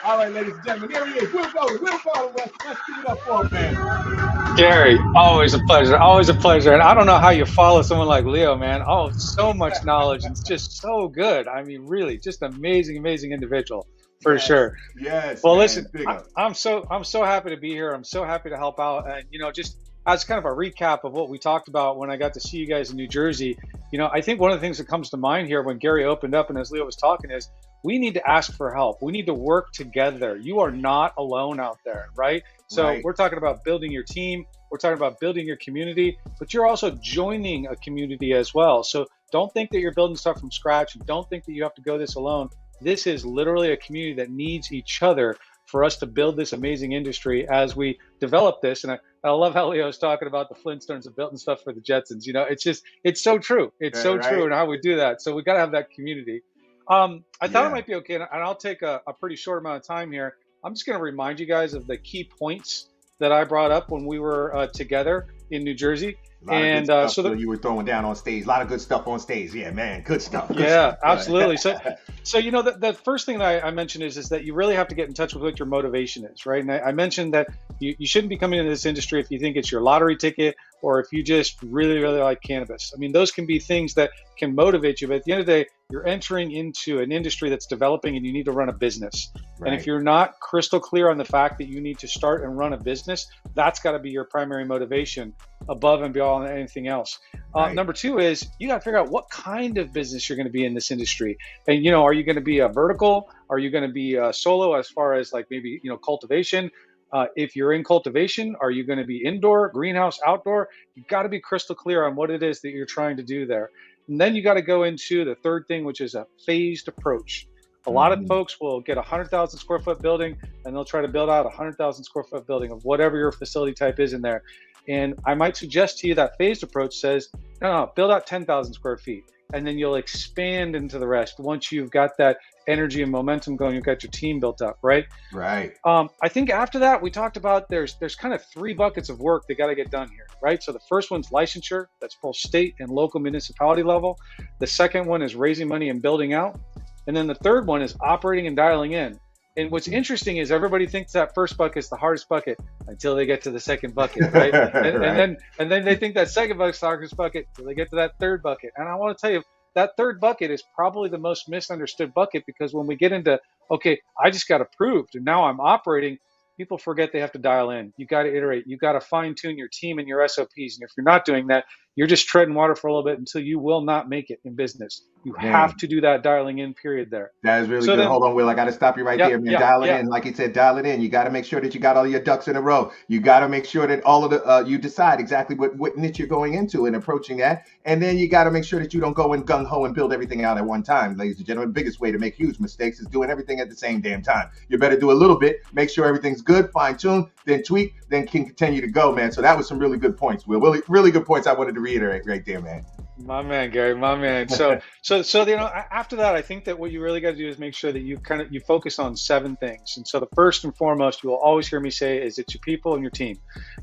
All right, ladies and gentlemen, here he is. Will Bowden. Let's give it up for him, man. Gary, always a pleasure. And I don't know how you follow someone like Leo, man. Oh, so much knowledge and it's just so good. I mean, really, just amazing individual for sure. Yes. Well, man, listen, I'm so happy to be here. I'm so happy to help out. And just as kind of a recap of what we talked about when I got to see you guys in New Jersey, I think one of the things that comes to mind here when Gary opened up and as Leo was talking is we need to ask for help. We need to work together. You are not alone out there, right? So We're talking about building your team. We're talking about building your community, but you're also joining a community as well. So don't think that you're building stuff from scratch. Don't think that you have to go this alone. This is literally a community that needs each other for us to build this amazing industry as we develop this. And I love how Leo's talking about the Flintstones and building stuff for the Jetsons. It's so true. It's so true and how we do that. So we got to have that community. I thought it might be okay, and I'll take a pretty short amount of time here. I'm just going to remind you guys of the key points that I brought up when we were together in New Jersey. A lot of good stuff. So you were throwing down on stage. A lot of good stuff on stage. Yeah, man. Good stuff. Good yeah, stuff. absolutely. So you know, the first thing that I mentioned is that you really have to get in touch with what your motivation is, right? And I mentioned that you shouldn't be coming into this industry if you think it's your lottery ticket or if you just really, really like cannabis. I mean, those can be things that can motivate you, but at the end of the day, you're entering into an industry that's developing and you need to run a business. Right. And if you're not crystal clear on the fact that you need to start and run a business, that's got to be your primary motivation above and beyond anything else. Right. Number two is you got to figure out what kind of business you're going to be in this industry. And, you know, are you going to be a vertical? Are you going to be a solo as far as like maybe, you know, cultivation? If you're in cultivation, are you going to be indoor, greenhouse, outdoor? You've got to be crystal clear on what it is that you're trying to do there. And then you got to go into the third thing, which is a phased approach. A lot of folks will get a 100,000 square foot building and they'll try to build out a 100,000 square foot building of whatever your facility type is in there. And I might suggest to you that phased approach says, no, build out 10,000 square feet. And then you'll expand into the rest once you've got that energy and momentum going, you've got your team built up, right? Right. I think after that, we talked about there's kind of 3 buckets of work that got to get done here, right? So the first one's licensure. That's both state and local municipality level. The second one is raising money and building out. And then the third one is operating and dialing in. And what's interesting is everybody thinks that first bucket is the hardest bucket until they get to the second bucket, right? And then they think that second bucket is the hardest bucket until they get to that third bucket. And I want to tell you, that third bucket is probably the most misunderstood bucket because when we get into, okay, I just got approved and now I'm operating, people forget they have to dial in. You got to iterate. You got to fine tune your team and your SOPs. And if you're not doing that, you're just treading water for a little bit until you will not make it in business. You have to do that dialing in period there. That is really good. Hold on, Will. I got to stop you right there, man. Dial it in. Like you said, dial it in. You got to make sure that you got all your ducks in a row. You got to make sure that all of the, you decide exactly what niche you're going into and approaching that. And then you got to make sure that you don't go in gung-ho and build everything out at one time. Ladies and gentlemen, the biggest way to make huge mistakes is doing everything at the same damn time. You better do a little bit, make sure everything's good, fine tune, then tweak, then can continue to go, man. So that was some really good points, Will. Really, really good points I wanted to reiterate right there, man. My man, Gary, my man. So you know, after that, I think that what you really got to do is make sure that you focus on 7 things. And so the first and foremost, you will always hear me say is it's your people and your team.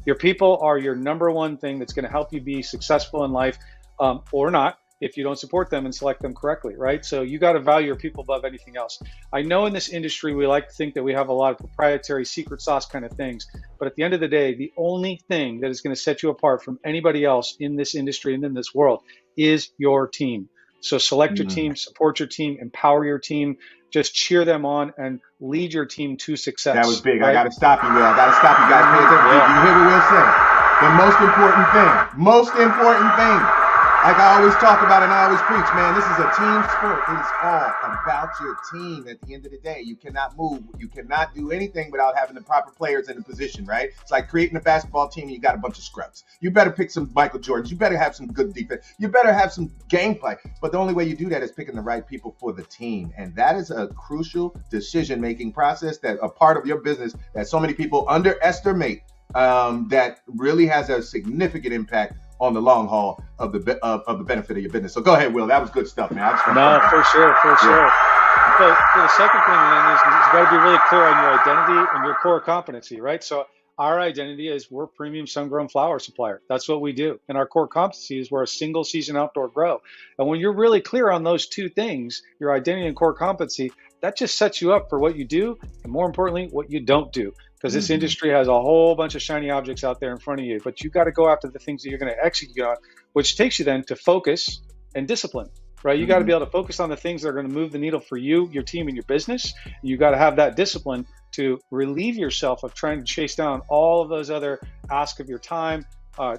Your people are your number one thing that's going to help you be successful in life, or not, if you don't support them and select them correctly, right? So you got to value your people above anything else. I know in this industry, we like to think that we have a lot of proprietary secret sauce kind of things, but at the end of the day, the only thing that is going to set you apart from anybody else in this industry and in this world is your team. So select your team, support your team, empower your team, just cheer them on and lead your team to success. That was big. Right? I got to stop you, Will. I got to stop you guys. Pay attention. You hear what Will said? The most important thing, like I always talk about and I always preach, man, this is a team sport. It is all about your team at the end of the day. You cannot move. You cannot do anything without having the proper players in the position, right? It's like creating a basketball team. You got a bunch of scrubs. You better pick some Michael Jordans. You better have some good defense. You better have some gameplay. But the only way you do that is picking the right people for the team. And that is a crucial decision-making process, that a part of your business that so many people underestimate, that really has a significant impact on the long haul of the benefit of your business. So go ahead, Will. That was good stuff, man. No, for sure. But the second thing then is you got to be really clear on your identity and your core competency, right? So our identity is we're premium sun-grown flower supplier. That's what we do. And our core competency is we're a single season outdoor grow. And when you're really clear on those 2 things, your identity and core competency, that just sets you up for what you do, and more importantly, what you don't do. Because this industry has a whole bunch of shiny objects out there in front of you, but you got to go after the things that you're going to execute on, which takes you then to focus and discipline, right? You got to be able to focus on the things that are going to move the needle for you, your team, and your business. You got to have that discipline to relieve yourself of trying to chase down all of those other ask of your time,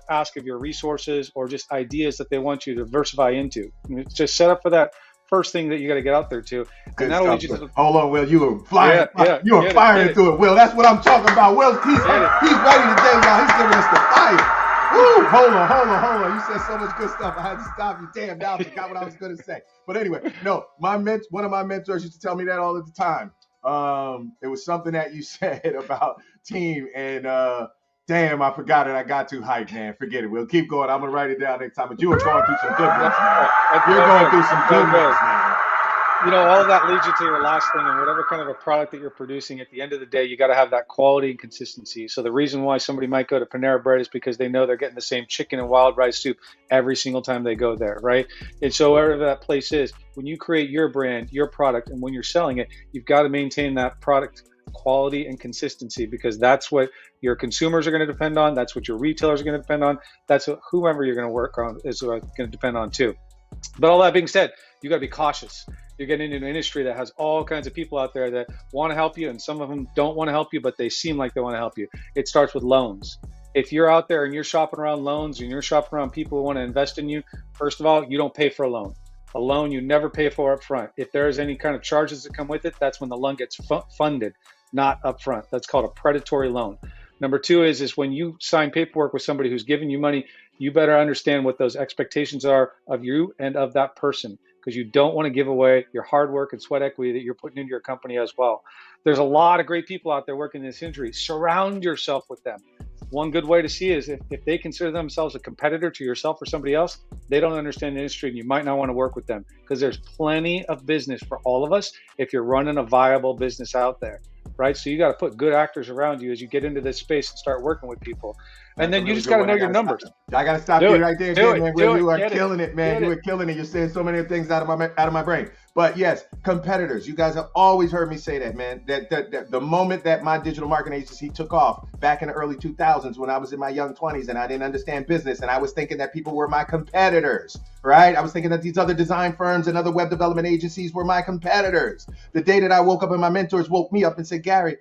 ask of your resources, or just ideas that they want you to diversify into. It's just set up for that first thing that you got to get out there to. And that'll lead you to hold on, Will. You were flying. You were firing through it, Will. That's what I'm talking about. Will, he's ready today, y'all. He's giving us the fire. Woo! Hold on. You said so much good stuff. I had to stop you. Damn, now I forgot what I was going to say. But anyway, no, one of my mentors used to tell me that all the time. It was something that you said about team, and damn, I forgot it. I got too hyped, man. Forget it. We'll keep going. I'm gonna write it down next time. But you were going through some good ones, man. You're going through some good ones, man. all of that leads you to your last thing, and whatever kind of a product that you're producing, at the end of the day, you got to have that quality and consistency. So the reason why somebody might go to Panera Bread is because they know they're getting the same chicken and wild rice soup every single time they go there, right? And so wherever that place is, when you create your brand, your product, and when you're selling it, you've got to maintain that product quality and consistency, because that's what your consumers are going to depend on. That's what your retailers are going to depend on. That's what whoever you're going to work on is going to depend on too. But all that being said, you got to be cautious. You're getting into an industry that has all kinds of people out there that want to help you, and some of them don't want to help you, but they seem like they want to help you. It starts with loans. If you're out there and you're shopping around loans and you're shopping around people who want to invest in you, first of all, you don't pay for a loan. A loan you never pay for up front. If there's any kind of charges that come with it, that's when the loan gets funded, not up front. That's called a predatory loan. Number two is when you sign paperwork with somebody who's giving you money, you better understand what those expectations are of you and of that person, because you don't want to give away your hard work and sweat equity that you're putting into your company as well. There's a lot of great people out there working in this industry. Surround yourself with them. One good way to see is if they consider themselves a competitor to yourself or somebody else, they don't understand the industry and you might not want to work with them, because there's plenty of business for all of us if you're running a viable business out there, right? So you got to put good actors around you as you get into this space and start working with people. And then you just got to know your numbers. I got to stop you right there, man. You are killing it, man. You are killing it. You're saying so many things out of my brain. But yes, competitors. You guys have always heard me say that, man. That the moment that my digital marketing agency took off back in the early 2000s, when I was in my young 20s and I didn't understand business, and I was thinking that people were my competitors, right? I was thinking that these other design firms and other web development agencies were my competitors. The day that I woke up and my mentors woke me up and said, Gary,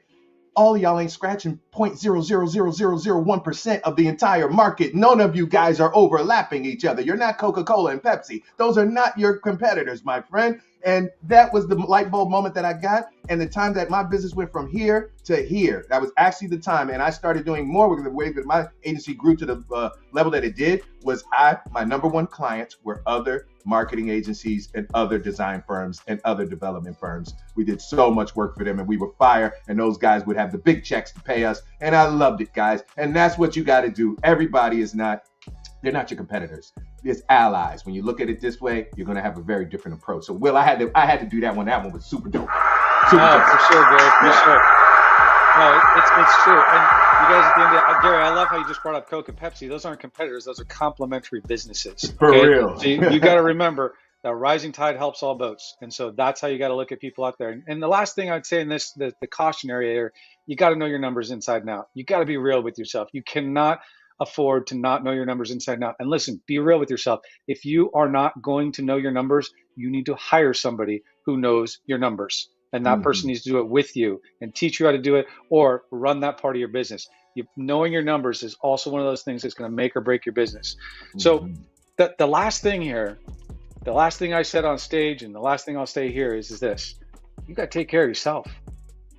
all of y'all ain't scratching 0.0000001% of the entire market. None of you guys are overlapping each other. You're not Coca-Cola and Pepsi. Those are not your competitors, my friend. And that was the light bulb moment that I got. And the time that my business went from here to here, that was actually the time. And I started doing more with the way that my agency grew to the level that it did was my number one clients were other marketing agencies and other design firms and other development firms. We did so much work for them and we were fire, and those guys would have the big checks to pay us. And I loved it, guys. And that's what you got to do. Everybody is not, they're not your competitors. It's allies. When you look at it this way, you're going to have a very different approach. So Will, I had to do that one. That one was super dope. Super dope. For sure, Gary. For sure. No, it's true. And you guys, at the end of Gary, I love how you just brought up Coke and Pepsi. Those aren't competitors. Those are complementary businesses. For real. So you got to remember that rising tide helps all boats. And so that's how you got to look at people out there. And the last thing I'd say in this, the cautionary area, you got to know your numbers inside and out. You got to be real with yourself. You cannot afford to not know your numbers inside and out. And listen, be real with yourself. If you are not going to know your numbers, you need to hire somebody who knows your numbers. And that person needs to do it with you and teach you how to do it, or run that part of your business. Knowing your numbers is also one of those things that's going to make or break your business. So the last thing here, the last thing I said on stage and the last thing I'll say here is this. You got to take care of yourself.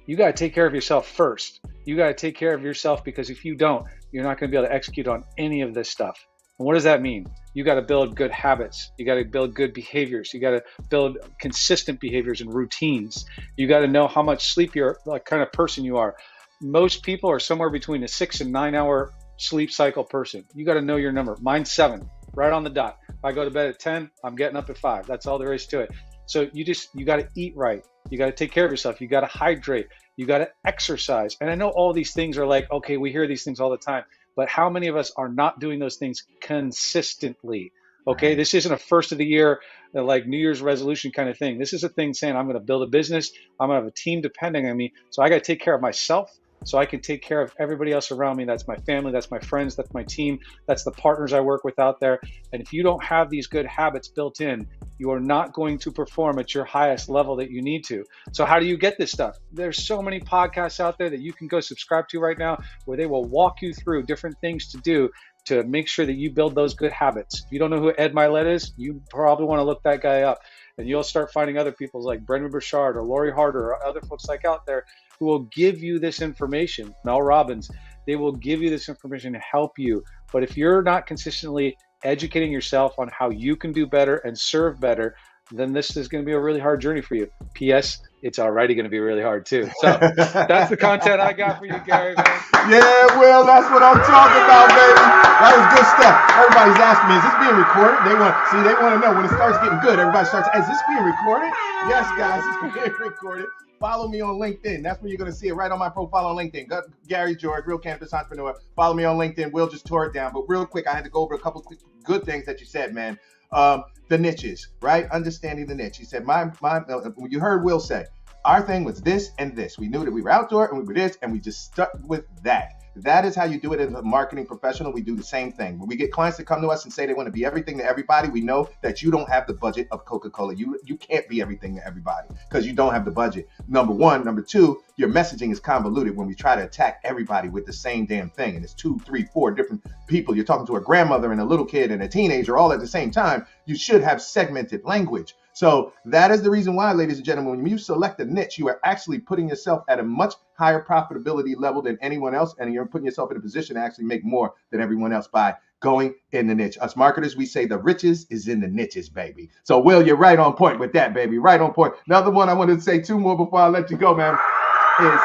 You got to take care of yourself first. You got to take care of yourself, because if you don't, you're not going to be able to execute on any of this stuff. And what does that mean? You got to build good habits. You got to build good behaviors. You got to build consistent behaviors and routines. You got to know how much sleep you're, like kind of person you are. Most people are somewhere between a 6 and 9 hour sleep cycle person. You got to know your number. Mine's 7, right on the dot. If I go to bed at 10, I'm getting up at 5. That's all there is to it. So you got to eat right. You got to take care of yourself. You got to hydrate. You got to exercise. And I know all these things are like, okay, we hear these things all the time, but how many of us are not doing those things consistently? Okay. This isn't a first of the year, like New Year's resolution kind of thing. This is a thing saying, I'm going to build a business. I'm going to have a team depending on me. So I got to take care of myself, so I can take care of everybody else around me. That's my family, that's my friends, that's my team, that's the partners I work with out there. And if you don't have these good habits built in, you are not going to perform at your highest level that you need to. So how do you get this stuff? There's so many podcasts out there that you can go subscribe to right now, where they will walk you through different things to do to make sure that you build those good habits. If you don't know who Ed Milet is, you probably want to look that guy up, and you'll start finding other people like Brendan Burchard or Lori Harder or other folks like out there who will give you this information. Mel Robbins, they will give you this information to help you. But if you're not consistently educating yourself on how you can do better and serve better, then this is going to be a really hard journey for you. P.S. it's already going to be really hard too. So that's the content I got for you, Gary, man. Yeah, Will, that's what I'm talking about, baby. That was good stuff. Everybody's asking me, is this being recorded? They want to know when it starts getting good. Everybody starts, is this being recorded? Yes, guys, it's being recorded. Follow me on LinkedIn. That's where you're going to see it, right on my profile on LinkedIn. Gary George, Real Cannabis Entrepreneur. Follow me on LinkedIn. Will just tore it down. But real quick, I had to go over a couple quick good things that you said, man. The niches, right? Understanding the niche. He said, you heard Will say, our thing was this and this. We knew that we were outdoor and we were this, and we just stuck with that. That is how you do it as a marketing professional. We do the same thing. When we get clients that come to us and say they want to be everything to everybody, we know that you don't have the budget of Coca-Cola. You can't be everything to everybody because you don't have the budget. Number one. Number two, your messaging is convoluted when we try to attack everybody with the same damn thing. And it's 2, 3, 4 different people. You're talking to a grandmother and a little kid and a teenager all at the same time. You should have segmented language. So that is the reason why, ladies and gentlemen, when you select a niche, you are actually putting yourself at a much higher profitability level than anyone else, and you're putting yourself in a position to actually make more than everyone else by going in the niche. Us marketers, we say the riches is in the niches, baby. So, Will, you're right on point with that, baby. Right on point. Another one I wanted to say 2 more before I let you go, man, is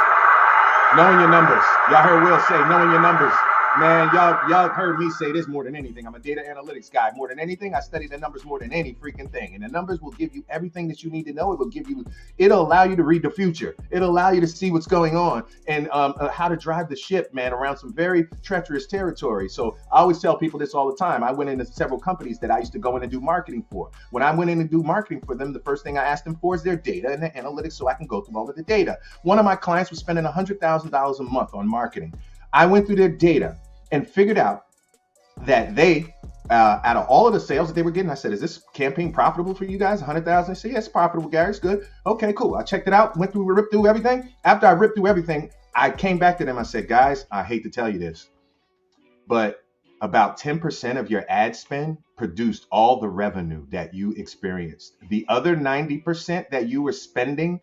knowing your numbers. Y'all heard Will say knowing your numbers. Man, y'all heard me say this more than anything. I'm a data analytics guy. More than anything, I study the numbers more than any freaking thing. And the numbers will give you everything that you need to know. It'll allow you to read the future. It'll allow you to see what's going on and how to drive the ship, man, around some very treacherous territory. So I always tell people this all the time. I went into several companies that I used to go in and do marketing for. When I went in and do marketing for them, the first thing I asked them for is their data and their analytics so I can go through all of the data. One of my clients was spending $100,000 a month on marketing. I went through their data and figured out that they, out of all of the sales that they were getting, I said, is this campaign profitable for you guys? 100,000? I said, yeah, it's profitable, Gary. It's good. Okay, cool. I checked it out, ripped through everything. After I ripped through everything, I came back to them. I said, guys, I hate to tell you this, but about 10% of your ad spend produced all the revenue that you experienced. The other 90% that you were spending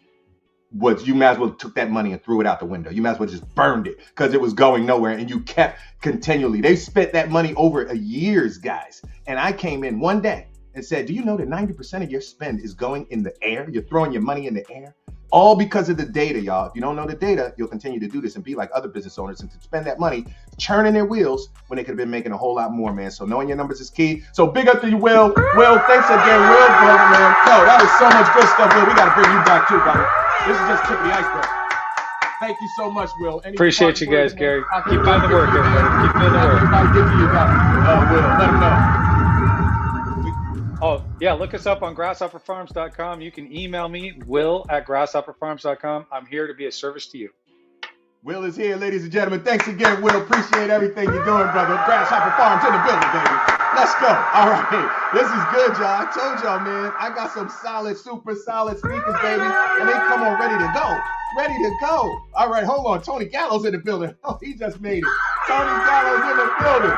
was, you might as well took that money and threw it out the window. You might as well just burned it because it was going nowhere, and you kept continually. They spent that money over years, guys. And I came in one day and said, do you know that 90% of your spend is going in the air? You're throwing your money in the air. All because of the data, y'all. If you don't know the data, you'll continue to do this and be like other business owners and to spend that money churning their wheels when they could have been making a whole lot more, man. So knowing your numbers is key. So big up to you, Will. Will, thanks again, Will, brother, man. Yo, that was so much good stuff, Will. We got to bring you back too, brother. This is just tip of the iceberg. Thank you so much, Will. Appreciate you guys, Gary. Keep doing the work, everybody. Keep doing the work. Everybody get to you guys. Will, let them know. Oh, yeah, look us up on grasshopperfarms.com. You can email me, will@grasshopperfarms.com. I'm here to be a service to you. Will is here, ladies and gentlemen. Thanks again, Will. Appreciate everything you're doing, brother. Grasshopper Farms in the building, baby. Let's go. All right. This is good, y'all. I told y'all, man. I got some solid, super solid speakers, baby. And they come on ready to go. Ready to go. All right, hold on. Tony Gallo's in the building. Oh, he just made it. Tony Gallo's in the building.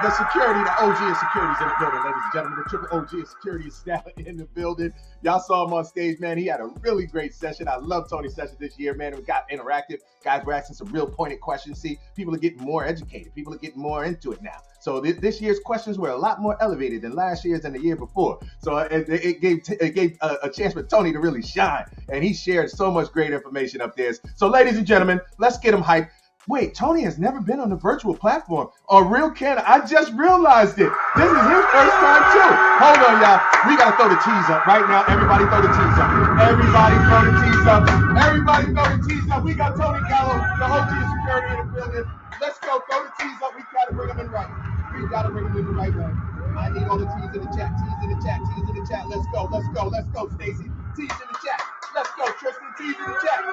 The security, the OG of security is in the building, ladies and gentlemen. The triple OG of security is now in the building. Y'all saw him on stage, man. He had a really great session. I love Tony's session this year, man. We got interactive. Guys were asking some real pointed questions. See, people are getting more educated. People are getting more into it now. So this year's questions were a lot more elevated than last year's and the year before. So it gave a chance for Tony to really shine. And he shared so much great information up there. So ladies and gentlemen, let's get him hyped. Wait, Tony has never been on the virtual platform on Real Canna. I just realized it. This is his first time too. Hold on, y'all. We gotta throw the tees up right now. Everybody throw the tees up. Everybody throw the tees up. Everybody throw the tees up. We got Tony Gallo, the OG of security in the building. Let's go. Throw the tees up. We gotta bring them in right. We gotta bring them in the right way. I need all the tees in the chat. Tees in the chat. Tees in the chat. Let's go. Let's go. Let's go, Stacy. Tees in the chat. Let's go, Tristan. Tees in the chat.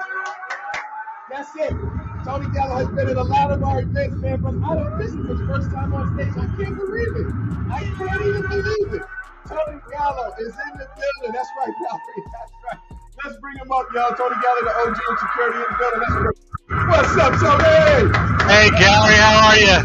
That's it. Tony Gallo has been at a lot of our events, man, but this is his first time on stage. I can't believe it. I can't even believe it. Tony Gallo is in the building. That's right, Valerie. That's right. Let's bring him up, y'all. Tony Gallo, the OG of security in the building. What's up, Tony? Hey, Gary, how are you?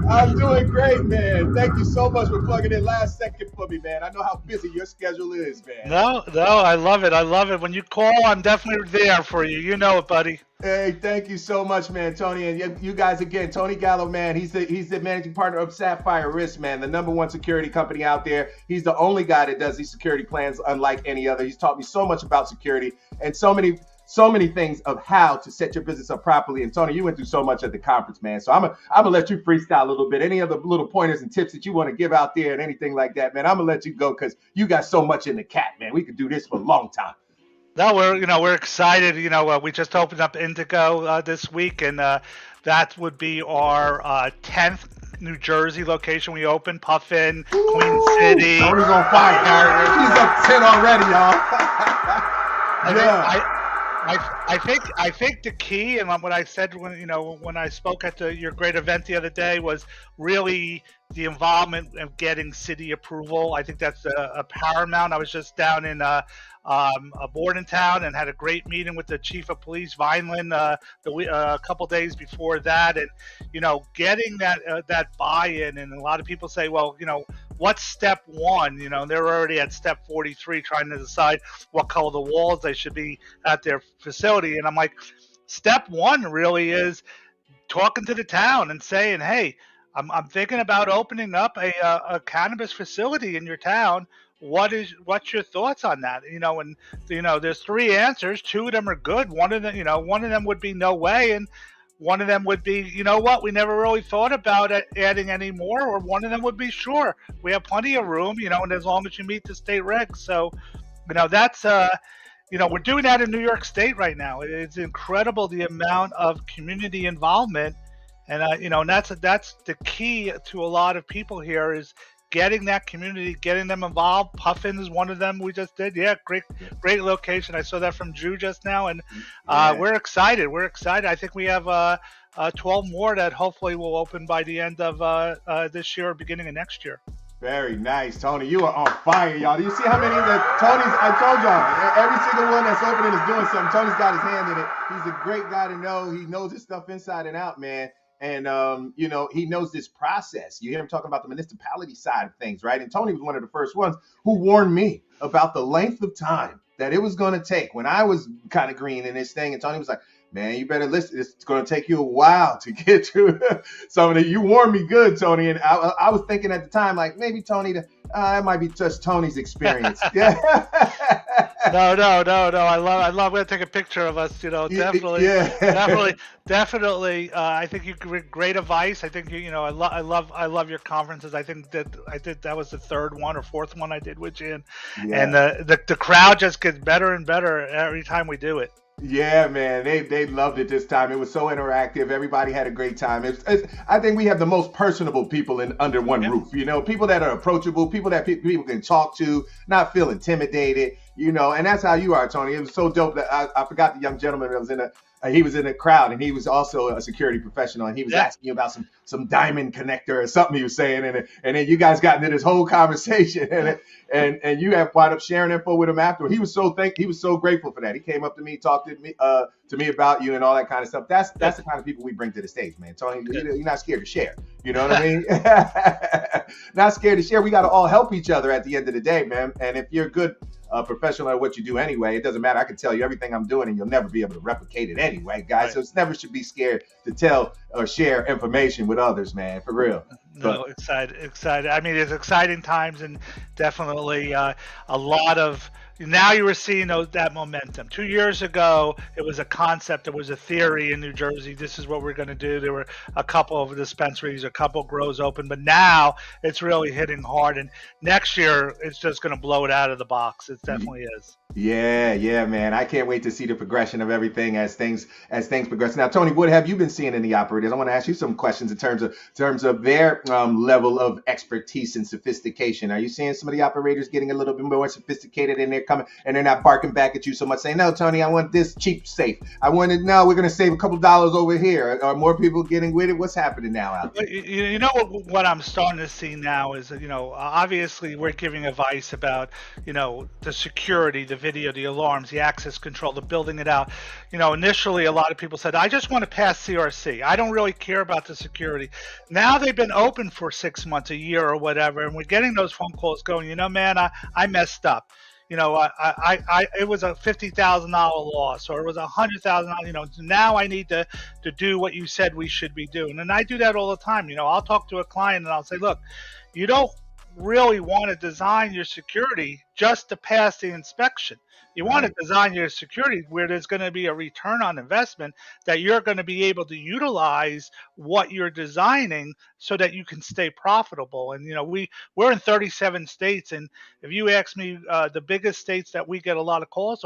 I'm doing great, man. Thank you so much for plugging in last second for me, man. I know how busy your schedule is, man. No, I love it. I love it. When you call, I'm definitely there for you. You know it, buddy. Hey, thank you so much, man, Tony. And you guys again, Tony Gallo, man, he's the managing partner of Sapphire Risk, man, the #1 security company out there. He's the only guy that does these security plans unlike any other. He's taught me so much about security and so many things of how to set your business up properly. And Tony, you went through so much at the conference, man. So I'm gonna let you freestyle a little bit. Any other little pointers and tips that you want to give out there and anything like that, man, I'm gonna let you go because you got so much in the cat, man. We could do this for a long time. No, we're excited. We just opened up Indigo this week, and that would be our 10th New Jersey location we opened. Puffin, Queen City. Tony's on fire. He's up 10 already, y'all. I think the key, and what I said when I spoke at your great event the other day, was really the involvement of getting city approval. I think that's a paramount. I was just down in Bordentown and had a great meeting with the chief of police, Vineland, a couple days before that, and getting that buy-in. And a lot of people say, well, what's step one? They're already at step 43 trying to decide what color the walls they should be at their facility. And I'm like, step one really is talking to the town and saying, hey, I'm thinking about opening up a cannabis facility in your town. What's your thoughts on that? And there's 3 answers. 2 of them are good. One of them would be no way, and one of them would be, we never really thought about adding any more, or one of them would be, sure, we have plenty of room, and as long as you meet the state regs. So, that's we're doing that in New York State right now. It's incredible the amount of community involvement, and that's the key to a lot of people here is getting that community, getting them involved. Puffin is one of them we just did. Yeah, great location. I saw that from Drew just now, and we're excited. I think we have 12 more that hopefully will open by the end of this year or beginning of next year. Very nice, Tony. You are on fire, y'all. Do you see how many of the Tony's? I told y'all, every single one that's opening is doing something. Tony's got his hand in it. He's a great guy to know. He knows his stuff inside and out, man. And, he knows this process. You hear him talking about the municipality side of things, right? And Tony was one of the first ones who warned me about the length of time that it was going to take when I was kind of green in this thing. And Tony was like, man, you better listen. It's going to take you a while to get to some of it. You warned me good, Tony. And I was thinking at the time, like, maybe Tony, it might be just Tony's experience. No. I love. We're gonna take a picture of us. Definitely. Yeah. Definitely. I think you give great advice. I think I love your conferences. I think that was the 3rd one or 4th one I did with you, and the crowd just gets better and better every time we do it. Yeah, man, they loved it this time. It was so interactive. Everybody had a great time. I think we have the most personable people under one roof. People that are approachable, people that people can talk to, not feel intimidated. And that's how you are, Tony. It was so dope that I forgot the young gentleman that was he was in the crowd, and he was also a security professional, and he was asking you about some diamond connector or something he was saying, and then you guys got into this whole conversation, and you have wound up sharing info with him after. He was so grateful for that. He came up to me, talked to me about you and all that kind of stuff. That's the kind of people we bring to the stage, man. Tony, you're not scared to share. You know what I mean? Not scared to share. We got to all help each other at the end of the day, man. And if you're good professional at what you do anyway, it doesn't matter. I can tell you everything I'm doing, and you'll never be able to replicate it anyway, guys. Right. So it's never should be scared to tell or share information with others, man, for real. No, excited. I mean, it's exciting times, and definitely a lot of. Now you were seeing that momentum. 2 years ago, it was a concept. It was a theory in New Jersey. This is what we're going to do. There were a couple of dispensaries, a couple grows open, but now it's really hitting hard. And next year, it's just going to blow it out of the box. It definitely is. Yeah, man. I can't wait to see the progression of everything as things progress. Now, Tony, what have you been seeing in the operators? I want to ask you some questions in terms of their level of expertise and sophistication. Are you seeing some of the operators getting a little bit more sophisticated, and they're coming and they're not barking back at you so much, saying, "No, Tony, I want this cheap safe. I want it. No, we're going to save a couple dollars over here." Are more people getting with it? What's happening now out there? What I'm starting to see now is, obviously we're giving advice about, the security, the video, the alarms, the access control, the building it out. Initially a lot of people said, I just want to pass CRC. I don't really care about the security. Now they've been open for 6 months, a year or whatever, and we're getting those phone calls going, man, I messed up. It was a $50,000 loss, or it was $100,000. Now I need to do what you said we should be doing, and I do that all the time. I'll talk to a client and I'll say, look, you don't really want to design your security just to pass the inspection. You want to design your security where there's going to be a return on investment, that you're going to be able to utilize what you're designing so that you can stay profitable. And, we're in 37 states. And if you ask me, the biggest states that we get a lot of calls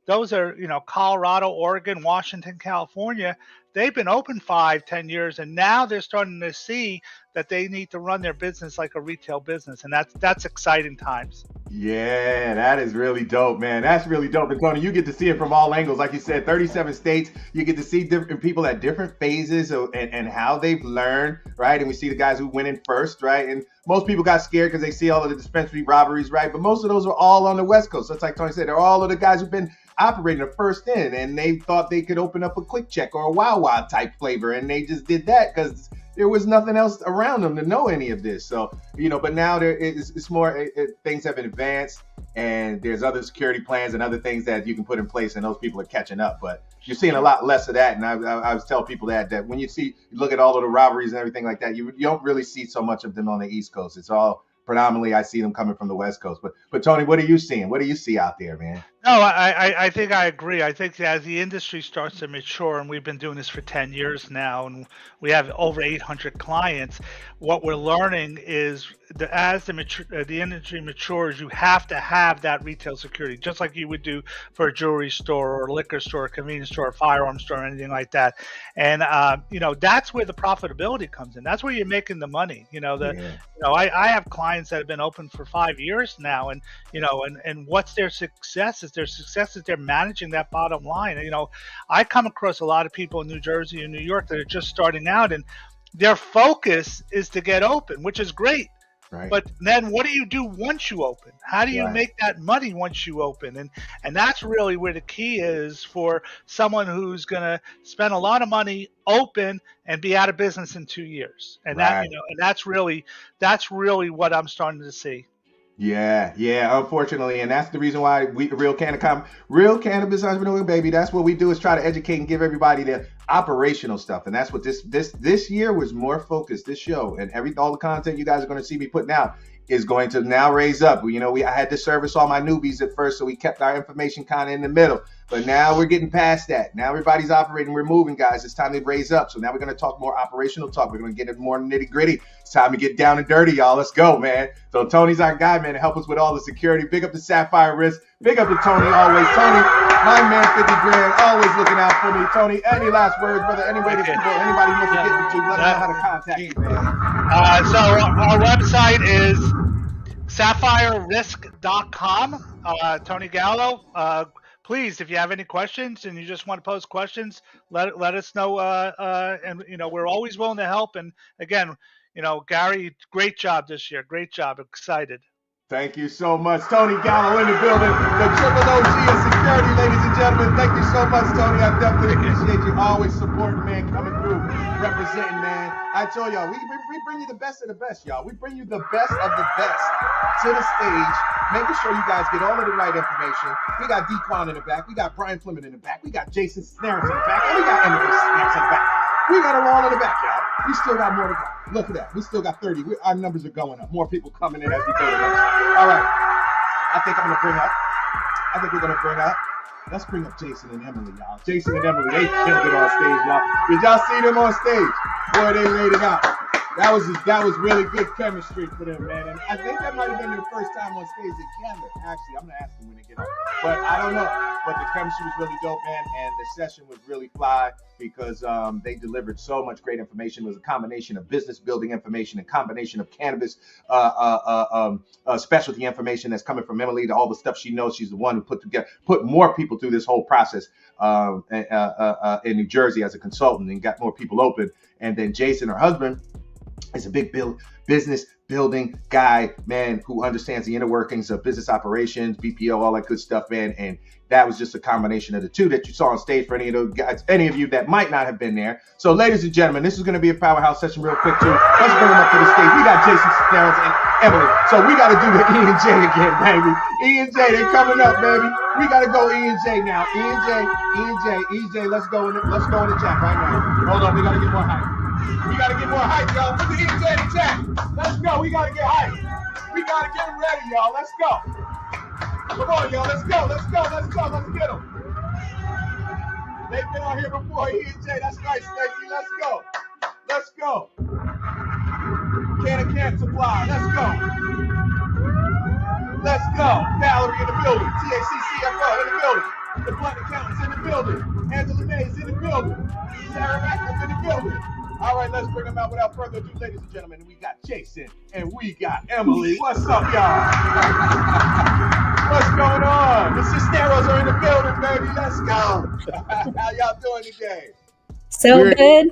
those are, Colorado, Oregon, Washington, California. They've been open 5-10 years, and now they're starting to see that they need to run their business like a retail business, and that's exciting times. Yeah, that is really dope, man. That's really dope. And Tony, you get to see it from all angles. Like you said, 37 states, you get to see different people at different phases and how they've learned, right? And we see the guys who went in first, right? And most people got scared because they see all of the dispensary robberies, right? But most of those are all on the West Coast. So it's like Tony said, they're all of the guys who've been operating the first in, and they thought they could open up a Quick Check or a Wow Wow type flavor, and they just did that because there was nothing else around them to know any of this. So, but now it's more, things have advanced, and there's other security plans and other things that you can put in place, and those people are catching up. But you're seeing a lot less of that. And I was telling people that when you look at all of the robberies and everything like that, you don't really see so much of them on the East Coast. It's all predominantly, I see them coming from the West Coast. But Tony, what are you seeing? What do you see out there, man? No, I think I agree. I think as the industry starts to mature, and we've been doing this for 10 years now, and we have over 800 clients, what we're learning is that as the industry matures, you have to have that retail security, just like you would do for a jewelry store or a liquor store, a convenience store, a firearm store, anything like that. And, that's where the profitability comes in. That's where you're making the money. I have clients that have been open for 5 years now, and, and what's their success is they're managing that bottom line. I come across a lot of people in New Jersey and New York that are just starting out, and their focus is to get open, which is great. Right. But then what do you do once you open? How do you make that money once you open? And that's really where the key is for someone who's going to spend a lot of money, open, and be out of business in 2 years. And that, and that's really what I'm starting to see. Yeah, unfortunately, and that's the reason why Real Cannabis Entrepreneur, baby. That's what we do, is try to educate and give everybody the operational stuff, and that's what this year was more focused. This show and all the content you guys are going to see me putting out is going to now raise up. I had to service all my newbies at first, so we kept our information kind of in the middle. But now we're getting past that. Now everybody's operating. We're moving, guys. It's time to raise up. So now we're going to talk more operational talk. We're going to get it more nitty gritty. It's time to get down and dirty, y'all. Let's go, man. So Tony's our guy, man, to help us with all the security. Big up the Sapphire Wrist. Big up to Tony always. Tony, my man, 50 grand, always looking out for me. Tony, any last words, brother? Any way to people, anybody wants to get with you, let them know how to contact you, man. So our website is sapphirerisk.com. Tony Gallo, please, if you have any questions and you just want to pose questions, let us know. And we're always willing to help. And again, Gary, great job this year. Great job. Excited. Thank you so much. Tony Gallo in the building. The triple OG of security, ladies and gentlemen. Thank you so much, Tony. I definitely appreciate you always supporting, man, coming through, representing, man. I told y'all, we bring you the best of the best, y'all. We bring you the best of the best to the stage, making sure you guys get all of the right information. We got Dequan in the back. We got Brian Fleming in the back. We got Jason Snares in the back. And we got Emily Snares in the back. We got them all in the back, y'all. We still got more to go. Look at that. We still got 30. Our numbers are going up. More people coming in as we go. All right. I think we're going to bring up. Let's bring up Jason and Emily, y'all. Jason and Emily, they killed it on stage, y'all. Did y'all see them on stage? Boy, they laid it out. That was really good chemistry for them, man. And I think that might have been their first time on stage together. Actually, I'm going to ask them when they get on. But I don't know. But the chemistry was really dope, man. And the session was really fly because they delivered so much great information. It was a combination of business building information, a combination of cannabis specialty information that's coming from Emily, to all the stuff she knows. She's the one who put more people through this whole process in New Jersey as a consultant and got more people open. And then Jason, her husband, is a big business building guy, man, who understands the inner workings of business operations, BPO, all that good stuff, man. And that was just a combination of the two that you saw on stage for any of those guys, any of you that might not have been there. So, ladies and gentlemen, this is going to be a powerhouse session real quick, too. Let's bring them up to the stage. We got Jason Cisneros and Emily. So we got to do the E and J again, baby. E and J, they coming up, baby. We got to go E and J now. E and J, let's go in the chat right now. Hold on, we got to get more hype. We got to get more hype, y'all. Put the E and J in the chat. Let's go. We got to get hype. We got to get ready, y'all. Let's go. Come on, y'all. Let's go. Let's get them. They've been on here before, E and J. That's right, Stacey. Let's go. Canna Supply. Let's go. Valerie in the building. TAC CFO in the building. The Blunt Accountant's in the building. Angela Mays in the building. Sarah Ratcliffe in the building. All right, let's bring them out without further ado, ladies and gentlemen. We got Jason and we got Emily. What's up, y'all? What's going on? The Cisneros are in the building, baby. Let's go. How y'all doing today? So good.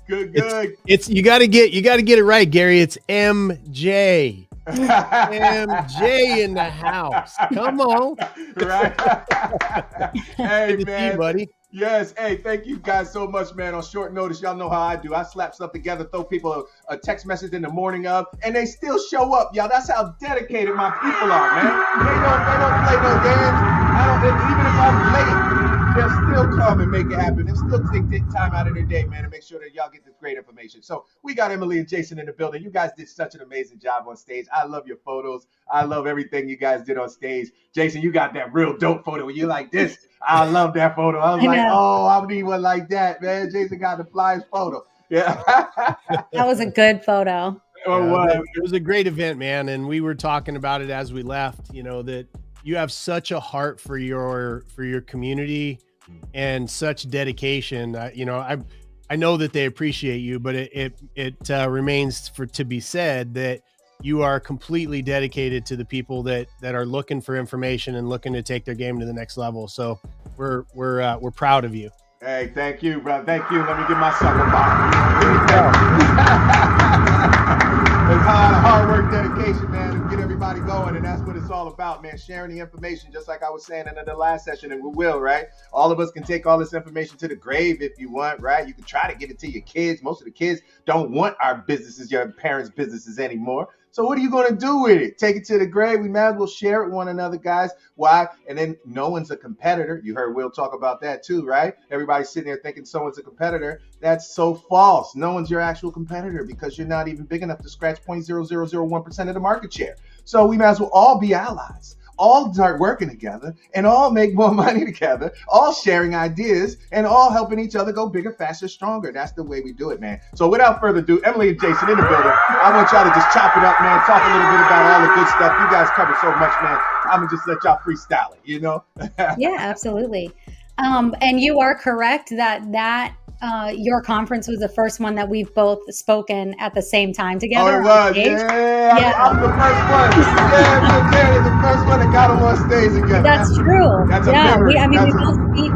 Good. It's you got to get it right, Gary. It's MJ. MJ in the house. Come on. Right. Hey, man. Buddy. Yes. Hey, thank you guys so much, man. On short notice, y'all know how I do. I slap stuff together, throw people a text message in the morning of, and they still show up, y'all. That's how dedicated my people are, man. They don't play no games. Even if I'm late, they'll still come and make it happen. They'll still take time out of their day, man, to make sure that y'all get this great information. So we got Emily and Jason in the building. You guys did such an amazing job on stage. I love your photos. I love everything you guys did on stage. Jason, you got that real dope photo where you like this. I love that photo. I was like, oh, I need one like that, man. Jason got the flyest photo. Yeah. That was a good photo. It was a great event, man. And we were talking about it as we left, that you have such a heart for your community and such dedication. I know that they appreciate you, but it remains to be said that you are completely dedicated to the people that are looking for information and looking to take their game to the next level. So we're proud of you. Hey, thank you, bro. Thank you. Let me get myself a bottle. It's hard work, dedication, man, to get everybody going, and that's what it's all about, man. Sharing the information, just like I was saying in the last session, and we will, right? All of us can take all this information to the grave if you want, right? You can try to give it to your kids. Most of the kids don't want our businesses, your parents' businesses anymore. So what are you going to do with it? Take it to the grave? We might as well share it with one another, guys. Why? And then no one's a competitor. You heard Will talk about that too, right? Everybody's sitting there thinking someone's a competitor. That's so false. No one's your actual competitor because you're not even big enough to scratch 0.0001% of the market share. So we might as well all be allies. All start working together and all make more money together, all sharing ideas and all helping each other go bigger, faster, stronger. That's the way we do it, man. So without further ado, Emily and Jason in the building. I want y'all to just chop it up, man. Talk a little bit about all the good stuff. You guys cover so much, man. I'm going to just let y'all freestyle it, Yeah, absolutely. And you are correct that your conference was the first one that we've both spoken at the same time together. Oh, it was. Yeah. I'm the first one. Yeah, the first one that got them on stage together. That's true. That's a memory. We both speak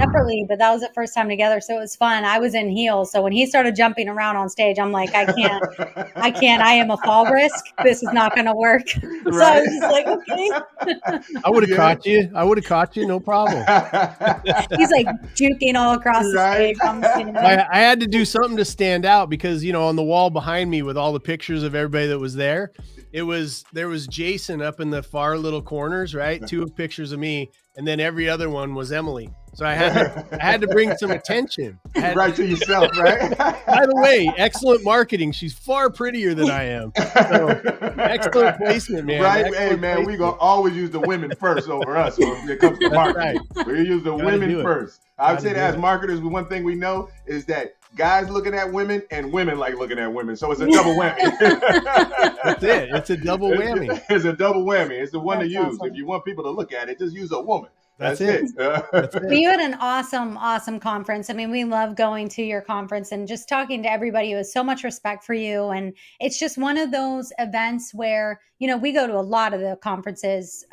separately, but that was the first time together. So it was fun. I was in heels. So when he started jumping around on stage, I'm like, I can't. I am a fall risk. This is not going to work. Right. So I was just like, okay. I would have caught you. No problem. He's like juking all across the stage. I had to do something to stand out because, on the wall behind me with all the pictures of everybody that was there, there was Jason up in the far little corners, right? 2 pictures of me. And then every other one was Emily. So I had to bring some attention. Right to yourself, right? By the way, excellent marketing. She's far prettier than I am. So, excellent placement, man. Right? Excellent hey, man, placement. we going to always use the women first over us when it comes to marketing. Right. We use the women first. I would say that as marketers, one thing we know is that guys looking at women and women like looking at women. So it's a double whammy. That's it. It's a double whammy. It's a double whammy. It's the one That's to use. awesome. If you want people to look at it, just use a woman. That's it. But you had an awesome conference. I mean, we love going to your conference and just talking to everybody. It was so much respect for you. And it's just one of those events where, we go to a lot of the conferences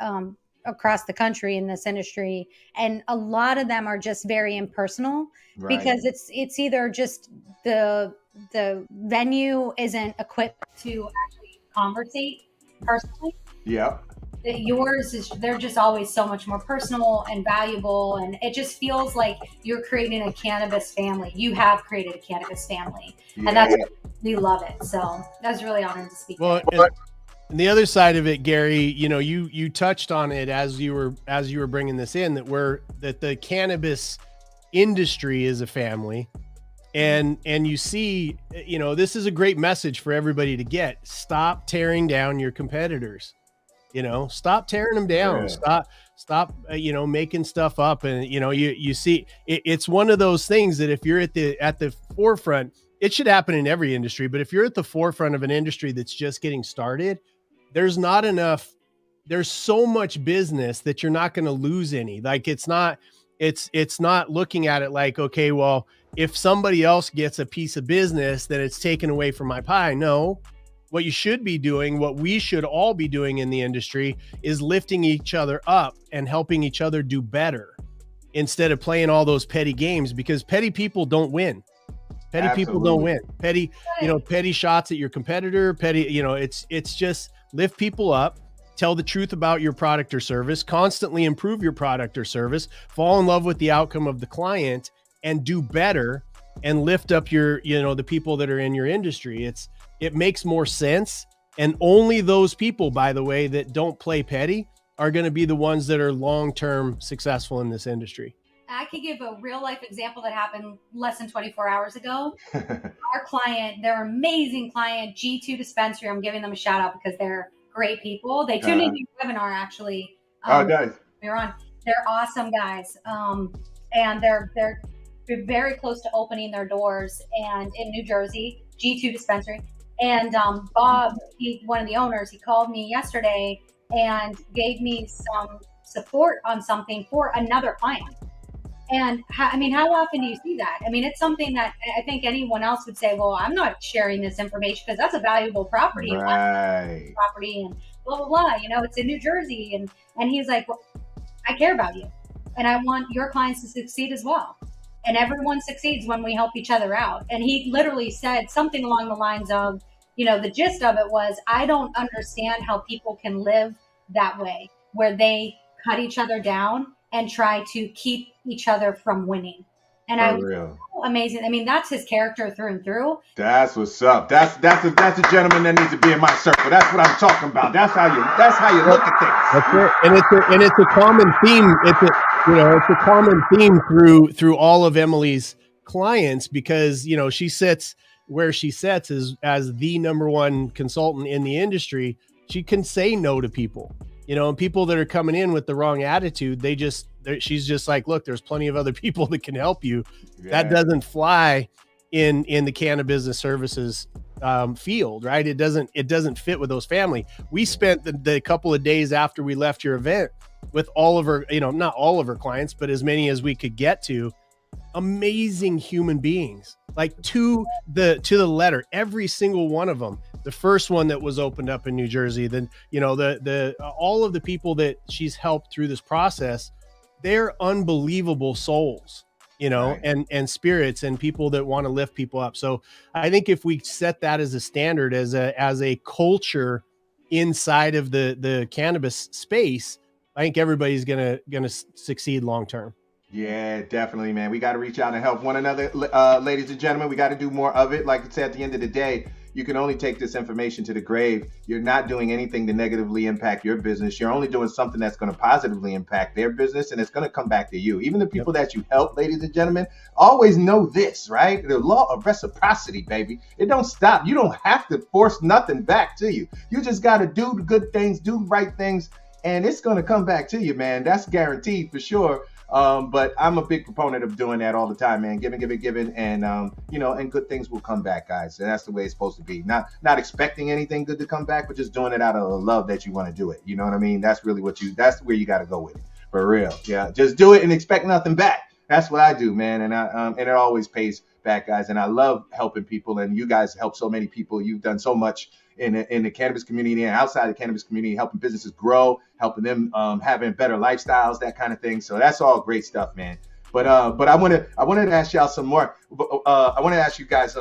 across the country in this industry. And a lot of them are just very impersonal because it's either just the the venue isn't equipped to actually conversate personally. Yeah. Yours is, they're just always so much more personal and valuable, and it just feels like you're creating a cannabis family. You have created a cannabis family, and that's, we love it. So that's really honored to speak. Well, and the other side of it, Gary, you know, you touched on it as you were bringing this in, that the cannabis industry is a family. And you see, you know, this is a great message for everybody to get. Stop tearing down your competitors. You know, stop tearing them down. Yeah. Stop, you know, making stuff up. And, you know, you see, it's one of those things that if you're at the forefront, it should happen in every industry. But if you're at the forefront of an industry that's just getting started, there's so much business that you're not going to lose any. Like, it's not looking at it like, okay, well, if somebody else gets a piece of business, then it's taken away from my pie. No. What you should be doing, what we should all be doing in the industry, is lifting each other up and helping each other do better instead of playing all those petty games, because petty people don't win. Petty people don't win. Petty, you know, petty shots at your competitor, petty, you know, it's just lift people up, tell the truth about your product or service, constantly improve your product or service, fall in love with the outcome of the client and do better and lift up your, you know, the people that are in your industry. It makes more sense. And only those people, by the way, that don't play petty are going to be the ones that are long-term successful in this industry. I could give a real life example that happened less than 24 hours ago. Our client, their amazing client, G2 Dispensary. I'm giving them a shout out because they're great people. They tuned into your webinar actually. Guys. You're on. They're awesome guys. And they're very close to opening their doors and in New Jersey, G2 Dispensary. And Bob, one of the owners, he called me yesterday and gave me some support on something for another client. And I mean, how often do you see that? I mean, it's something that I think anyone else would say, well, I'm not sharing this information because that's a valuable property. Right. Property and blah, blah, blah. You know, it's in New Jersey. And he's like, well, I care about you. And I want your clients to succeed as well. And everyone succeeds when we help each other out. And he literally said something along the lines of, you know, the gist of it was, I don't understand how people can live that way, where they cut each other down and try to keep each other from winning. And amazing. I mean, that's his character through and through. That's what's up. That's a gentleman that needs to be in my circle. That's what I'm talking about. That's how you look at things. That's it. And it's a common theme. It's a common theme through all of Emily's clients, because, you know, she sits where she sits as the number one consultant in the industry. She can say no to people, you know, and people that are coming in with the wrong attitude, she's just like, look, there's plenty of other people that can help you. Yeah. That doesn't fly in the cannabis business services field, right? It doesn't fit with those family. We spent the couple of days after we left your event with all of her, you know, not all of her clients, but as many as we could get to. Amazing human beings, like to the letter, every single one of them. The first one that was opened up in New Jersey, then, you know, the all of the people that she's helped through this process, they're unbelievable souls, you know, right. and spirits and people that want to lift people up. So I think if we set that as a standard, as a culture inside of the cannabis space, I think everybody's gonna succeed long term. Yeah, definitely, man. We got to reach out and help one another, ladies and gentlemen. We got to do more of it. Like I said, at the end of the day, you can only take this information to the grave. You're not doing anything to negatively impact your business. You're only doing something that's going to positively impact their business, and it's going to come back to you. Even the people that you help, ladies and gentlemen, always know this, right? The law of reciprocity, baby. It don't stop. You don't have to force nothing back to you. You just got to do the good things, do the right things, and it's going to come back to you, man. That's guaranteed for sure. But I'm a big proponent of doing that all the time, man. Giving, and you know, and good things will come back, guys. And that's the way it's supposed to be. Not expecting anything good to come back, but just doing it out of the love that you want to do it. You know what I mean? That's really that's where you got to go with it, for real. Yeah, just do it and expect nothing back. That's what I do, man. And and it always pays back, guys. And I love helping people, and you guys help so many people. You've done so much in the cannabis community and outside the cannabis community, helping businesses grow, helping them having better lifestyles, that kind of thing. So that's all great stuff, man. But I wanted to ask y'all some more. I want to ask you guys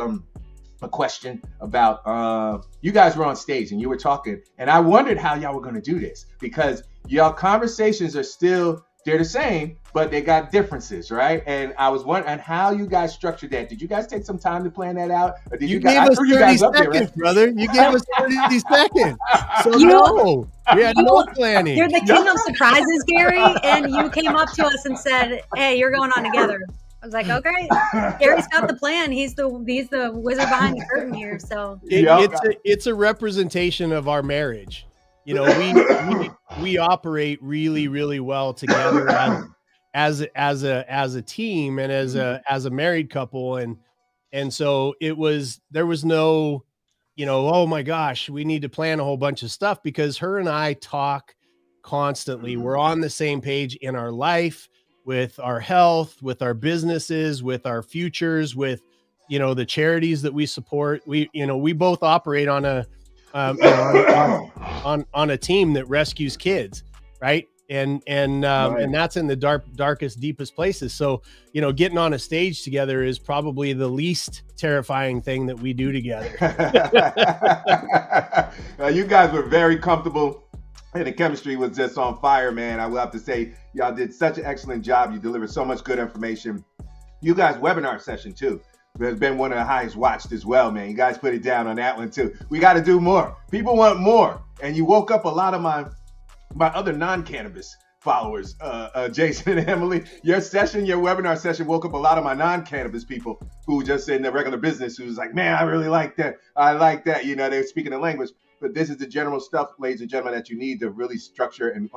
a question about you guys were on stage and you were talking, and I wondered how y'all were going to do this, because y'all conversations are still, they're the same, but they got differences, right? And I was wondering how you guys structured that. Did you guys take some time to plan that out, or did you gave guys? us 30 seconds, brother. You gave us 30 seconds. So no, we had no planning. You're the king of surprises, Gary, and you came up to us and said, "Hey, you're going on together." I was like, "Okay." Gary's got the plan. He's the wizard behind the curtain here. So it's a representation of our marriage. You know, we operate really, really well together as a team and as a married couple, and so there was no, you know, oh my gosh, we need to plan a whole bunch of stuff, because her and I talk constantly. We're on the same page in our life, with our health, with our businesses, with our futures, with, you know, the charities that we support. We both operate on a on a team that rescues kids, right? And that's in the darkest, deepest places. So, you know, getting on a stage together is probably the least terrifying thing that we do together. You guys were very comfortable, and the chemistry was just on fire, man. I will have to say, y'all did such an excellent job. You delivered so much good information. You guys' webinar session too has been one of the highest watched as well, man. You guys put it down on that one too. We got to do more. People want more, and you woke up a lot of my other non-cannabis followers, Jason and Emily. Your webinar session woke up a lot of my non-cannabis people who just in their regular business, who was like, man, I really like that. I like that. You know, they were speaking the language. But this is the general stuff, ladies and gentlemen, that you need to really structure and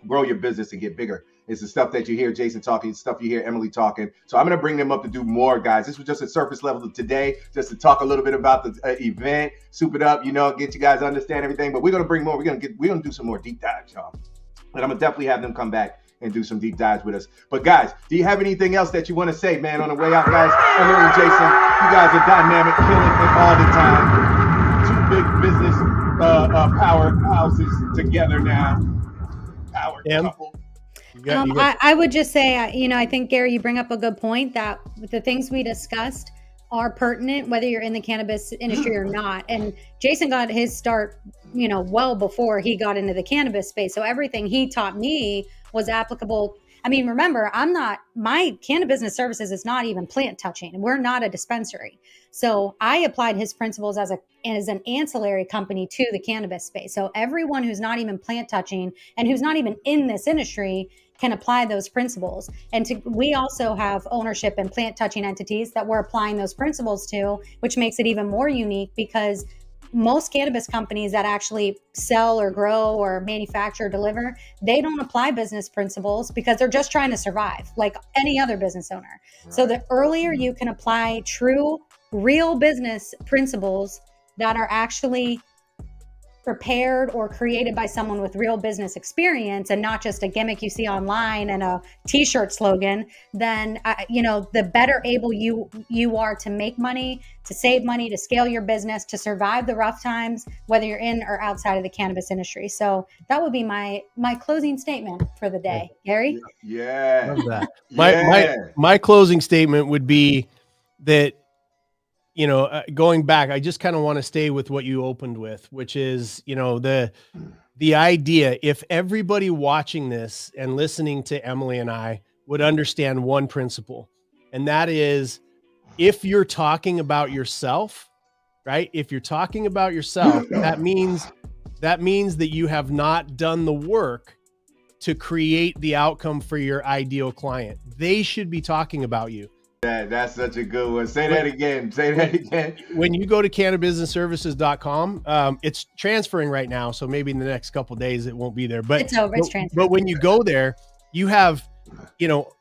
grow your business and get bigger. It's the stuff that you hear Jason talking, stuff you hear Emily talking. So I'm going to bring them up to do more, guys. This was just a surface level today, just to talk a little bit about the event, soup it up, you know, get you guys to understand everything. But we're going to bring more. We're going to do some more deep dives, y'all. And I'm going to definitely have them come back and do some deep dives with us. But guys, do you have anything else that you want to say, man, on the way out, guys? Emily and Jason, you guys are dynamic, killing it all the time. Two big business powerhouses together now. Power couple. I would just say, you know, I think, Gary, you bring up a good point that the things we discussed are pertinent, whether you're in the cannabis industry or not. And Jason got his start, you know, well before he got into the cannabis space. So everything he taught me was applicable. I mean, remember, my Cannabusiness Services is not even plant touching. We're not a dispensary. So I applied his principles as an ancillary company to the cannabis space. So everyone who's not even plant touching and who's not even in this industry can apply those principles. And we also have ownership in plant touching entities that we're applying those principles to, which makes it even more unique, because most cannabis companies that actually sell or grow or manufacture or deliver, they don't apply business principles because they're just trying to survive like any other business owner. Right. So the earlier you can apply true, real business principles that are actually prepared or created by someone with real business experience and not just a gimmick you see online and a t-shirt slogan, then you know, the better able you are to make money, to save money, to scale your business, to survive the rough times, whether you're in or outside of the cannabis industry. So that would be my closing statement for the day. Gary? Yeah. Love that. My closing statement would be that, you know, going back, I just kind of want to stay with what you opened with, which is, you know, the idea, if everybody watching this and listening to Emily and I would understand one principle, and that is, if you're talking about yourself, right? If you're talking about yourself, that means that you have not done the work to create the outcome for your ideal client. They should be talking about you. That's such a good one. Say that again. When you go to cannabisservices.com, it's transferring right now, so maybe in the next couple of days it won't be there. But it's over. It's transferring. But when you go there, you have, you know,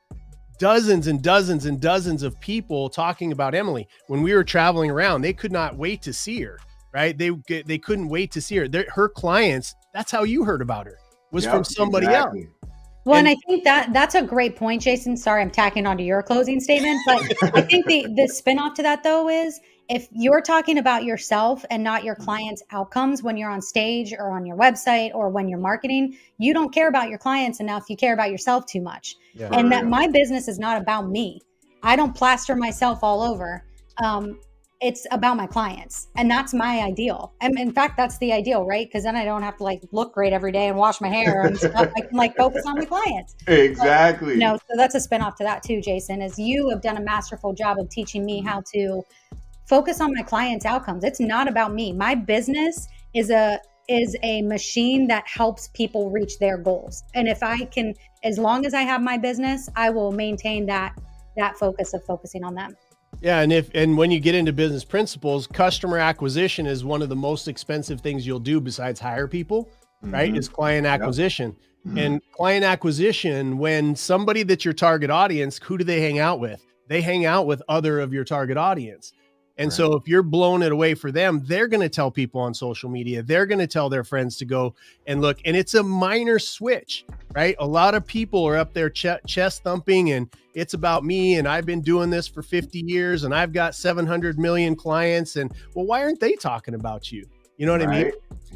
dozens and dozens and dozens of people talking about Emily. When we were traveling around, they could not wait to see her. Right? They couldn't wait to see her. her clients. That's how you heard about her. Was from somebody else. Well, and I think that's a great point, Jason. Sorry, I'm tacking onto your closing statement, but I think the spinoff to that, though, is if you're talking about yourself and not your clients' outcomes when you're on stage or on your website or when you're marketing, you don't care about your clients enough. You care about yourself too much. Yeah. And that my business is not about me. I don't plaster myself all over. it's about my clients, and that's my ideal. And in fact, that's the ideal, right? Because then I don't have to like look great every day and wash my hair and stuff. I can like focus on my clients. Exactly. So that's a spin-off to that too, Jason, is you have done a masterful job of teaching me how to focus on my clients' outcomes. It's not about me. My business is a machine that helps people reach their goals. And if I can, as long as I have my business, I will maintain that focus of focusing on them. Yeah. And when you get into business principles, customer acquisition is one of the most expensive things you'll do besides hire people, right? Is client acquisition. Yep. And client acquisition, when somebody that's your target audience, who do they hang out with? They hang out with other of your target audience. And so if you're blowing it away for them, they're going to tell people on social media, they're going to tell their friends to go and look. And it's a minor switch, right? A lot of people are up there chest thumping and it's about me. And I've been doing this for 50 years and I've got 700 million clients. And well, why aren't they talking about you? You know what I mean?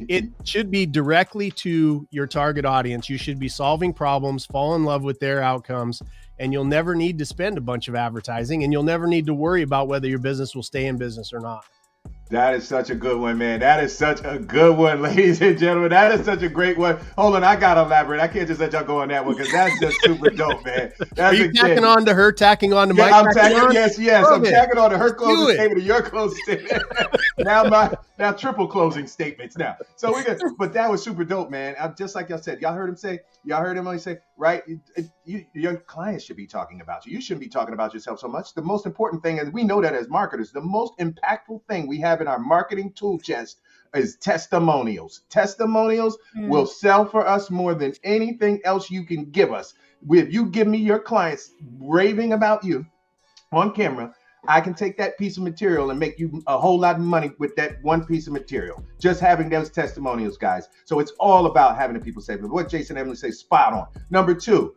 It should be directly to your target audience. You should be solving problems, fall in love with their outcomes, and you'll never need to spend a bunch of advertising, and you'll never need to worry about whether your business will stay in business or not. That is such a good one, man. That is such a good one, ladies and gentlemen. That is such a great one. Hold on, I got to elaborate. I can't just let y'all go on that one because that's just super dope, man. That's Are you tacking on to her, tacking on to Mike? I'm tacking, yes. I'm tacking on to her closing statement to your closing statement. now triple closing statements now. So but that was super dope, man. Just like y'all said, y'all heard him only say, right? Your clients should be talking about you. You shouldn't be talking about yourself so much. The most important thing, and we know that as marketers, the most impactful thing we have in our marketing tool chest is testimonials. Testimonials will sell for us more than anything else you can give us. If you give me your clients raving about you on camera, I can take that piece of material and make you a whole lot of money with that one piece of material. Just having those testimonials, guys. So it's all about having the people say, but what Jason and Emily say, spot on. Number 2,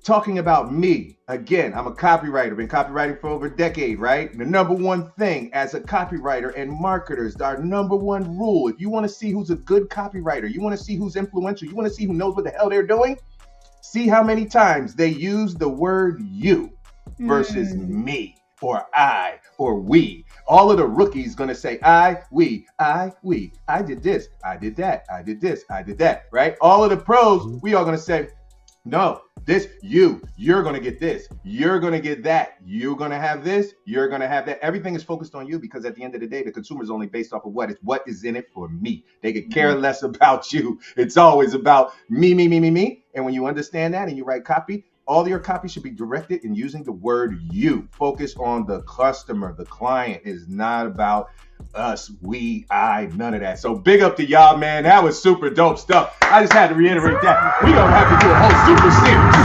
talking about me. Again, I'm a copywriter, been copywriting for over a decade, right? The number one thing as a copywriter and marketers, our number one rule, if you want to see who's a good copywriter, you want to see who's influential, you want to see who knows what the hell they're doing, see how many times they use the word you versus me. Or I, or we. All of the rookies gonna say I, we. I did this, I did that, I did this, I did that, right? All of the pros, we are gonna say, no, this, you're gonna get this, you're gonna get that, you're gonna have this, you're gonna have that. Everything is focused on you because at the end of the day, the consumer is only based off of what is in it for me. They could care less about you. It's always about me. And when you understand that and you write copy, all your copy should be directed in using the word you. Focus on the customer. The client is not about us, we, I, none of that. So big up to y'all, man. That was super dope stuff. I just had to reiterate that. We're going to have to do a whole super series.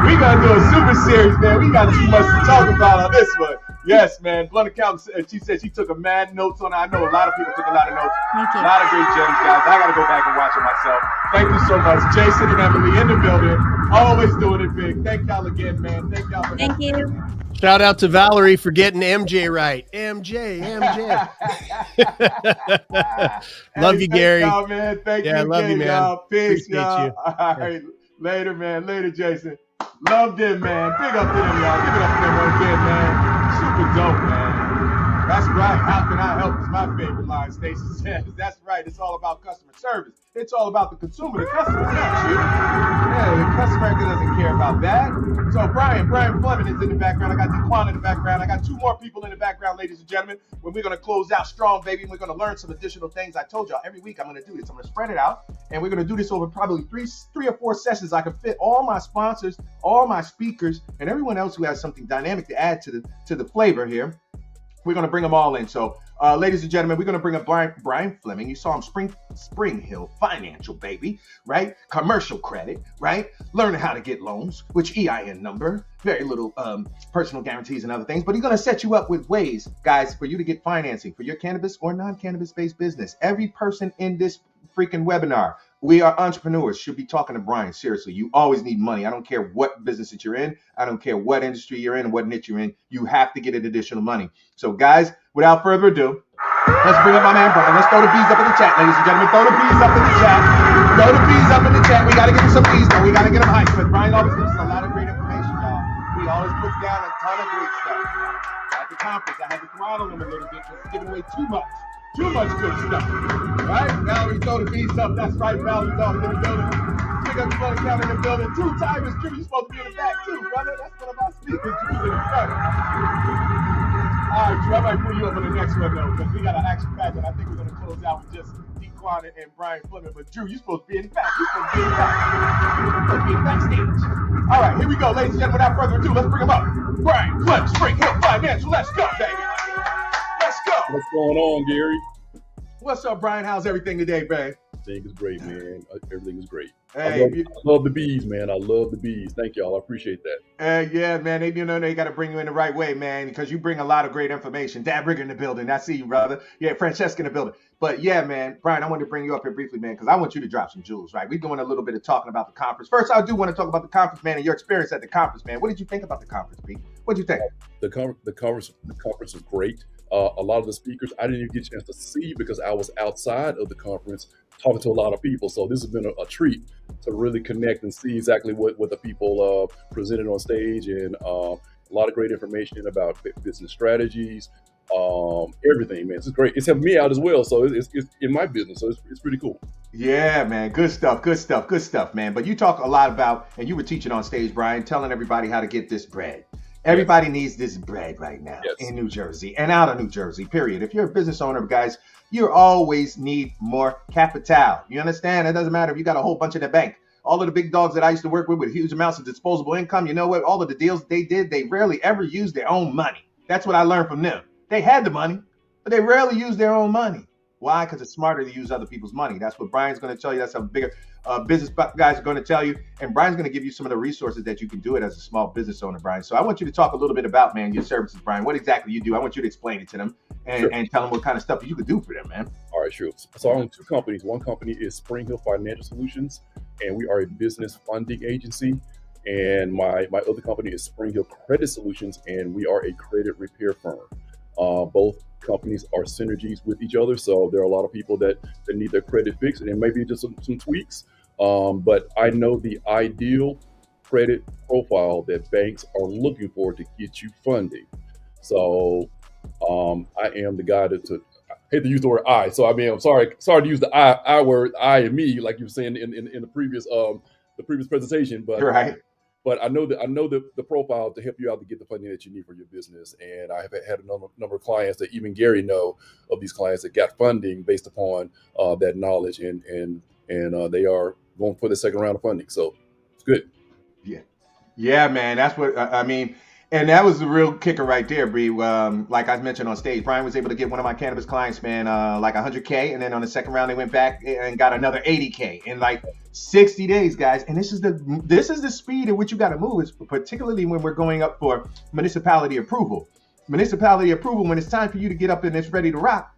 We're going to do a super series, man. We got too much to talk about on this one. Yes, man. Blunt Accountant, she said she took a mad notes on it. I know a lot of people took a lot of notes. Thank you. A lot of great gems, guys. I got to go back and watch it myself. Thank you so much. Jason and Emily in the building. Always doing it big. Thank y'all again, man. Thank y'all for Thank you. Shout out to Valerie for getting MJ right. MJ. Love you, Gary. Thank y'all, man. Thank you. Love again, you, man. Y'all. Peace, Appreciate y'all. you. All right. Later, man. Later, Jason. Loved it, man. Big up to them, y'all. Give it up to them again, man. Super dope, man. That's right. How can I help is my favorite line, Stacey says. That's right. It's all about customer service. It's all about the consumer. The customer, not you. Yeah, the customer doesn't care about that. So Brian Fleming is in the background. I got DeQuan in the background. I got 2 more people in the background, ladies and gentlemen. When we're going to close out strong, baby, and we're going to learn some additional things. I told y'all every week I'm going to do this. I'm going to spread it out, and we're going to do this over probably three or four sessions. I can fit all my sponsors, all my speakers, and everyone else who has something dynamic to add to the flavor here. We're going to bring them all in. So, ladies and gentlemen, we're going to bring up Brian Fleming. You saw him Spring Hill Financial, baby, right? Commercial credit, right? Learning how to get loans, which EIN number, very little personal guarantees and other things. But he's going to set you up with ways, guys, for you to get financing for your cannabis or non-cannabis based business. Every person in this freaking webinar, we are entrepreneurs, should be talking to Brian. Seriously, you always need money. I don't care what business that you're in. I don't care what industry you're in and what niche you're in. You have to get an additional money. So guys, without further ado, let's bring up my man Brian. Let's throw the bees up in the chat, ladies and gentlemen. Throw the bees up in the chat. Throw the bees up in the chat. We got to get him some bees, though. We got to get him hyped because Brian always gives us a lot of great information, y'all. We always puts down a ton of great stuff. At the conference, I had to throttle him a little bit because he's giving away too much good stuff. Right? Valerie's all the beast up. That's right, Valerie's all in the building. Pick up the phone account in the building. 2 timers, Drew. You're supposed to be in the back too, brother. That's one of our speakers. Drew's in the front. All right, Drew, I might pull you up on the next one though, because we got an action pack, and I think we're gonna close out with just Dequan and Brian Fleming. But Drew, you're supposed to be in the back. You're supposed to be in the back. You're supposed to be in the backstage. All right, here we go, ladies and gentlemen. Without further ado, let's bring him up. Brian Fleming, Spring Hill Financial. Let's go, baby. Let's go. What's going on, Gary? What's up, Brian? How's everything today, man? Everything is great, man. Everything is great. Hey, I love the bees, man. I love the bees. Thank y'all. I appreciate that. Yeah, man. They got to bring you in the right way, man, because you bring a lot of great information. Dad Rigger in the building. I see you, brother. Yeah, Francesca in the building. But yeah, man, Brian, I wanted to bring you up here briefly, man, because I want you to drop some jewels, right? We're doing a little bit of talking about the conference. First, I do want to talk about the conference, man, and your experience at the conference, man. What did you think about the conference, Pete? What did you think? The conference was great. A lot of the speakers I didn't even get a chance to see because I was outside of the conference talking to a lot of people. So this has been a treat to really connect and see exactly what the people presented on stage, and a lot of great information about business strategies, everything, man. It's great. It's helped me out as well. So it's in my business. So it's pretty cool. Yeah, man. Good stuff, man. But you talk a lot about, and you were teaching on stage, Brian, telling everybody how to get this bread. Everybody needs this bread right now in New Jersey and out of New Jersey, period. If you're a business owner, guys, you always need more capital. You understand? It doesn't matter if you got a whole bunch in the bank. All of the big dogs that I used to work with huge amounts of disposable income, you know what? All of the deals they did, they rarely ever used their own money. That's what I learned from them. They had the money, but they rarely used their own money. Why? Because it's smarter to use other people's money. That's what Brian's going to tell you. That's how bigger business guys are going to tell you. And Brian's going to give you some of the resources that you can do it as a small business owner, Brian. So I want you to talk a little bit about, man, your services, Brian. What exactly you do? I want you to explain it to them and tell them what kind of stuff you could do for them, man. All right, sure. So I own 2 companies. One company is Spring Hill Financial Solutions, and we are a business funding agency. And my other company is Spring Hill Credit Solutions, and we are a credit repair firm. Both companies are synergies with each other, so there are a lot of people that need their credit fixed, and maybe just some tweaks. But I know the ideal credit profile that banks are looking for to get you funding. So I am the guy to I hate to use the word I. So I mean, I'm sorry to use the I word, I and me, like you were saying in the previous presentation. But right. But I know the profile to help you out to get the funding that you need for your business. And I have had a number of clients that even Gary know of, these clients that got funding based upon that knowledge, and they are going for the second round of funding. So it's good. Yeah, man. That's what I mean. And that was the real kicker right there, Bree. Like I mentioned on stage, Brian was able to get one of my cannabis clients, man, like $100K. And then on the second round, they went back and got another $80K in like 60 days, guys. And this is the speed at which you got to move, is particularly when we're going up for municipality approval. Municipality approval, when it's time for you to get up and it's ready to rock,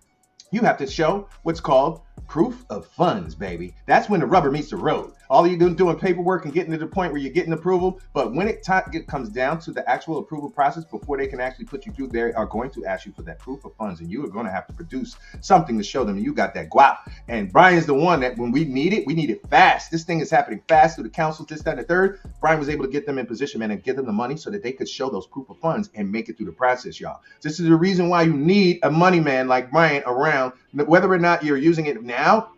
you have to show what's called proof of funds, baby. That's when the rubber meets the road. All you're doing paperwork and getting to the point where you're getting approval. But when it comes down to the actual approval process, before they can actually put you through, they are going to ask you for that proof of funds. And you are going to have to produce something to show them you got that guap. And Brian's the one that when we need it fast. This thing is happening fast through the council, this, that, and the third. Brian was able to get them in position, man, and get them the money so that they could show those proof of funds and make it through the process, y'all. This is the reason why you need a money man like Brian around, whether or not you're using it now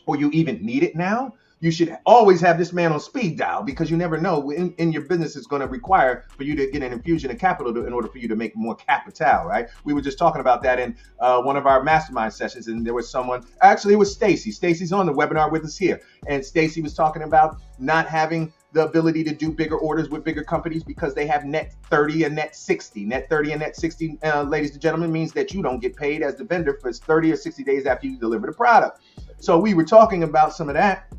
or you even need it now. You should always have this man on speed dial, because you never know in your business it's going to require for you to get an infusion of capital in order for you to make more capital, right? We were just talking about that in one of our mastermind sessions, and there was someone, actually it was Stacy. Stacy's on the webinar with us here. And Stacy was talking about not having the ability to do bigger orders with bigger companies because they have net 30 and net 60. Net 30 and net 60, ladies and gentlemen, means that you don't get paid as the vendor for 30 or 60 days after you deliver the product. So we were talking about some of that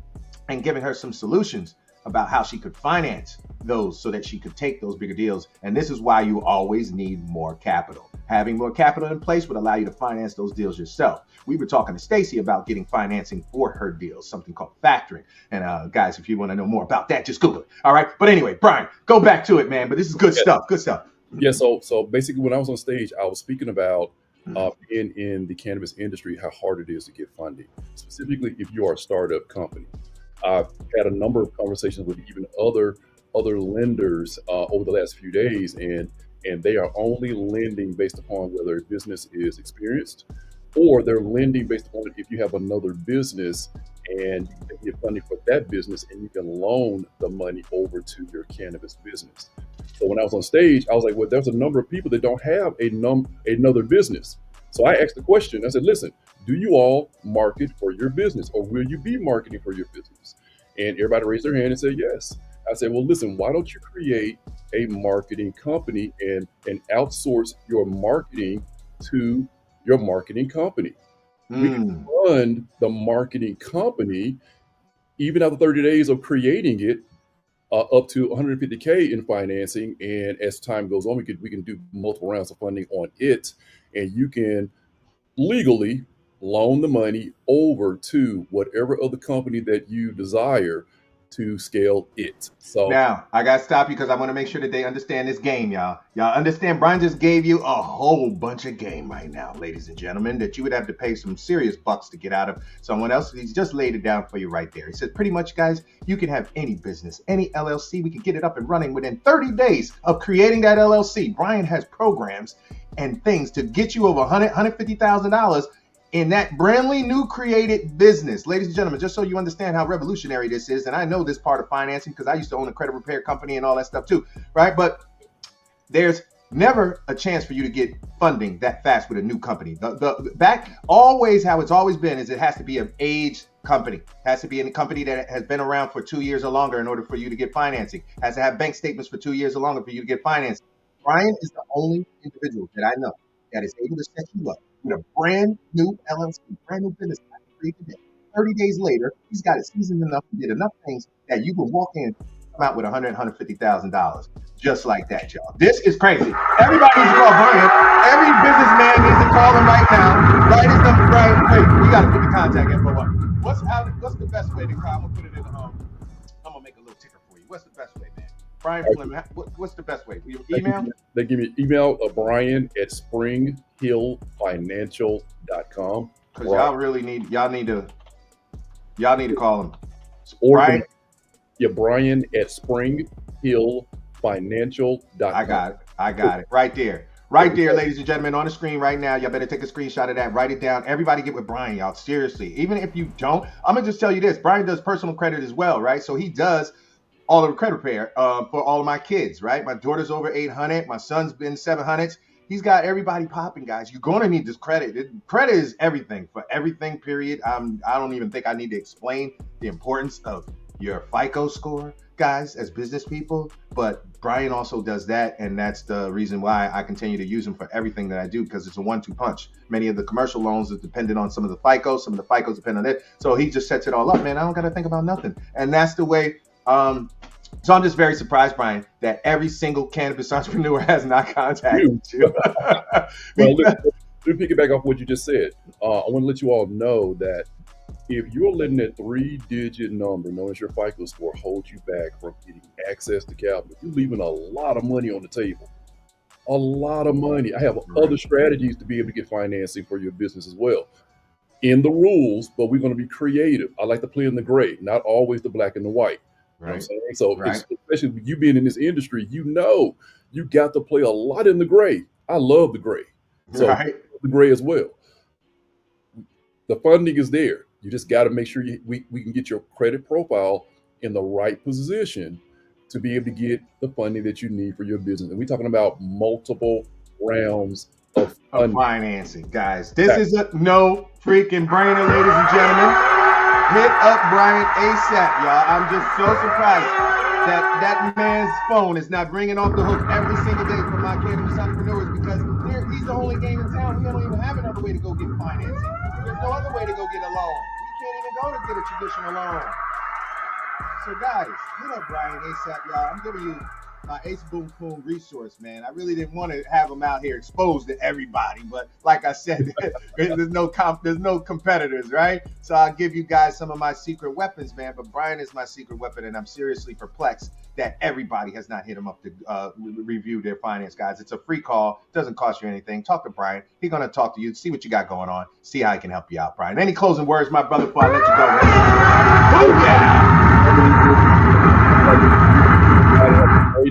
and giving her some solutions about how she could finance those so that she could take those bigger deals. And this is why you always need more capital. Having more capital in place would allow you to finance those deals yourself. We were talking to Stacy about getting financing for her deals, something called factoring. And guys, if you want to know more about that, just Google it. All right. But anyway, Brian, go back to it, man. But this is good stuff. Good stuff. Yeah. So basically, when I was on stage, I was speaking about in the cannabis industry, how hard it is to get funding, specifically if you are a startup company. I've had a number of conversations with even other other lenders over the last few days, and they are only lending based upon whether a business is experienced, or they're lending based upon if you have another business and you can get funding for that business and you can loan the money over to your cannabis business. So when I was on stage, I was like, well, there's a number of people that don't have another business. So I asked the question, I said, listen, do you all market for your business, or will you be marketing for your business? And everybody raised their hand and said yes. I said, well, listen, why don't you create a marketing company and outsource your marketing to your marketing company? We can fund the marketing company even after 30 days of creating it, up to 150K in financing. And as time goes on, we can do multiple rounds of funding on it, and you can legally loan the money over to whatever other company that you desire to scale it. So now I gotta stop you because I want to make sure that they understand this game, y'all. Y'all understand? Brian just gave you a whole bunch of game right now, ladies and gentlemen, that you would have to pay some serious bucks to get out of someone else. He's just laid it down for you right there. He said, pretty much, guys, you can have any business, any LLC. We can get it up and running within 30 days of creating that LLC. Brian has programs and things to get you over $150,000 in that brandly new created business. Ladies and gentlemen, just so you understand how revolutionary this is, and I know this part of financing because I used to own a credit repair company and all that stuff too, right? But there's never a chance for you to get funding that fast with a new company. Always how it's always been is it has to be an aged company. It has to be a company that has been around for 2 years or longer in order for you to get financing. It has to have bank statements for 2 years or longer for you to get financing. Brian is the only individual that I know that is able to set you up with a brand new LLC, brand new business. 30 days later, he's got it seasoned enough, he did enough things that you can walk in, come out with $150,000. Just like that, y'all. This is crazy. Everybody needs to call Brian. Every businessman needs to call him right now. Write his number, Brian. Wait, we got to put the contact info up. What's the best way to call? I'm going to put it in, I'm going to make a little ticker for you. What's the best way, man? Brian Fleming, what's the best way? Your email? They give me email, Brian at springhillfinancial.com. Because y'all really need to call him. Or Brian? Yeah, Brian at springhillfinancial.com. I got it. Right there. Right there, ladies and gentlemen, on the screen right now. Y'all better take a screenshot of that. Write it down. Everybody get with Brian, y'all. Seriously. Even if you don't, I'm going to just tell you this. Brian does personal credit as well, right? So he does all of the credit repair for all of my kids, right? My daughter's over 800. My son's been 700. He's got everybody popping, guys. You're going to need this credit. Credit is everything for everything, period. I don't even think I need to explain the importance of your FICO score, guys, as business people. But Brian also does that, and that's the reason why I continue to use him for everything that I do, because it's a 1-2 punch. Many of the commercial loans are dependent on some of the FICO. Some of the FICOs depend on it. So he just sets it all up, man. I don't got to think about nothing. And that's the way. So I'm just very surprised, Brian, that every single cannabis entrepreneur has not contacted you. Well, let me pick it back off what you just said. I want to let you all know that if you're letting that 3-digit number, known as your FICO score, hold you back from getting access to capital, you're leaving a lot of money on the table. A lot of money. I have other strategies to be able to get financing for your business as well. In the rules, but we're going to be creative. I like to play in the gray, not always the black and the white. You know what I'm saying? So especially with you being in this industry, you got to play a lot in the gray. I love the gray. So the gray as well. The funding is there. You just got to make sure we can get your credit profile in the right position to be able to get the funding that you need for your business. And we're talking about multiple rounds of financing, guys. This is a no freaking brainer, ladies and gentlemen. Hit up Brian ASAP, y'all. I'm just so surprised that man's phone is not ringing off the hook every single day for my cannabis entrepreneurs, because he's the only game in town. We don't even have another way to go get financing. There's no other way to go get a loan. We can't even go to get a traditional loan. So guys, hit up Brian ASAP, y'all. I'm giving you my Ace Boom Boom resource, man. I really didn't want to have him out here exposed to everybody, but like I said, there's no competitors, right? So I'll give you guys some of my secret weapons, man. But Brian is my secret weapon, and I'm seriously perplexed that everybody has not hit him up to review their finance, guys. It's a free call. It doesn't cost you anything. Talk to Brian. He's gonna talk to you, see what you got going on, see how he can help you out, Brian. Any closing words, my brother, before I let you go, man? Oh yeah.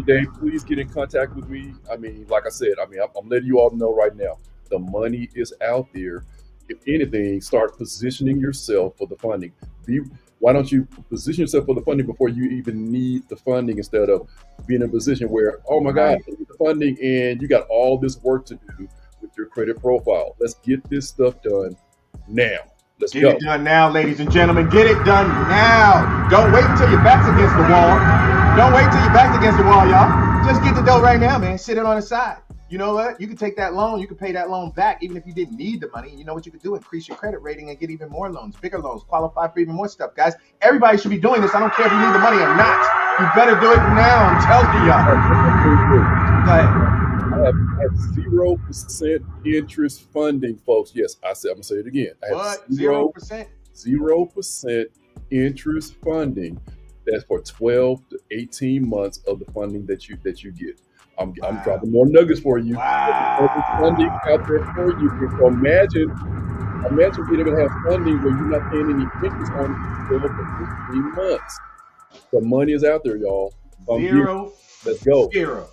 day, please get in contact with me. I mean, like I said, I'm letting you all know right now, the money is out there. If anything, start positioning yourself for the funding. Why don't you position yourself for the funding before you even need the funding, instead of being in a position where, oh my God, I need the funding and you got all this work to do with your credit profile. Let's get this stuff done now. Let's Get go. it done now, ladies and gentlemen. Get it done now. Don't wait until your back's against the wall. Don't wait till your back's against the wall, y'all. Just get the dough right now, man. Sit it on the side. You know what? You can take that loan. You can pay that loan back even if you didn't need the money. You know what you could do? Increase your credit rating and get even more loans, bigger loans, qualify for even more stuff, guys. Everybody should be doing this. I don't care if you need the money or not. You better do it now. I'm telling y'all. Go ahead. I have 0% interest funding, folks. Yes, I'm gonna say it again. I have What? 0%? 0% interest funding. That's for 12 to 18 months of the funding that you get. I'm dropping more nuggets for you. Wow. Funding out there for you. So imagine being able to have funding where you're not paying any interest on it for 15 months. The money is out there, y'all. Zero. Let's go. Zero.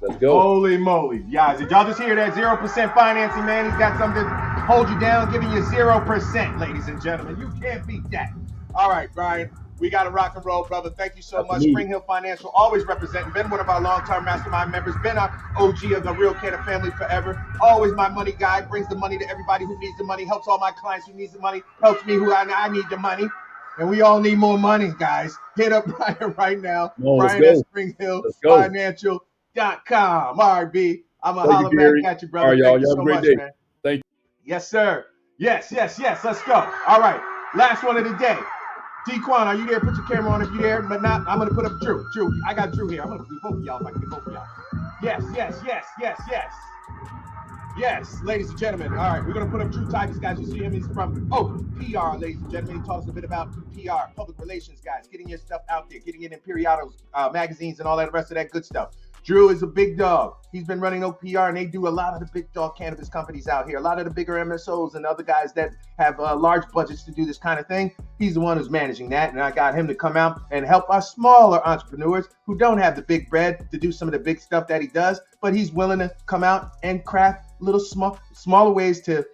Let's go. Holy moly. Guys, did y'all just hear that? 0% financing, man. He's got something to hold you down, giving you 0%, ladies and gentlemen. You can't beat that. All right, Brian. We got to rock and roll, brother. Thank you so much. Spring Hill Financial, always representing. Been one of our long-term mastermind members. Been our OG of the Real Canna family forever. Always my money guy. Brings the money to everybody who needs the money. Helps all my clients who needs the money. Helps me who I need the money. And we all need more money, guys. Hit up Brian right now. Brian at SpringHillFinancial.com. All right, B. I'm going to holler back at you, brother. All right, y'all. Thank you so so much, day. Man. Thank you. Yes, sir. Yes. Let's go. All right. Last one of the day. D-Quan, are you there? Put your camera on if you're there. But not, I'm going to put up Drew. I got Drew here. I'm going to do both of y'all if I can get both of y'all. Yes, ladies and gentlemen. All right, we're going to put up Drew Titus, guys. You see him. He's from PR, ladies and gentlemen. He taught us a bit about PR, public relations, guys. Getting your stuff out there, getting it in periodicals, magazines, and all that rest of that good stuff. Drew is a big dog. He's been running PR, and they do a lot of the big dog cannabis companies out here, a lot of the bigger MSOs and other guys that have large budgets to do this kind of thing. He's the one who's managing that, and I got him to come out and help our smaller entrepreneurs who don't have the big bread to do some of the big stuff that he does, but he's willing to come out and craft little smaller ways to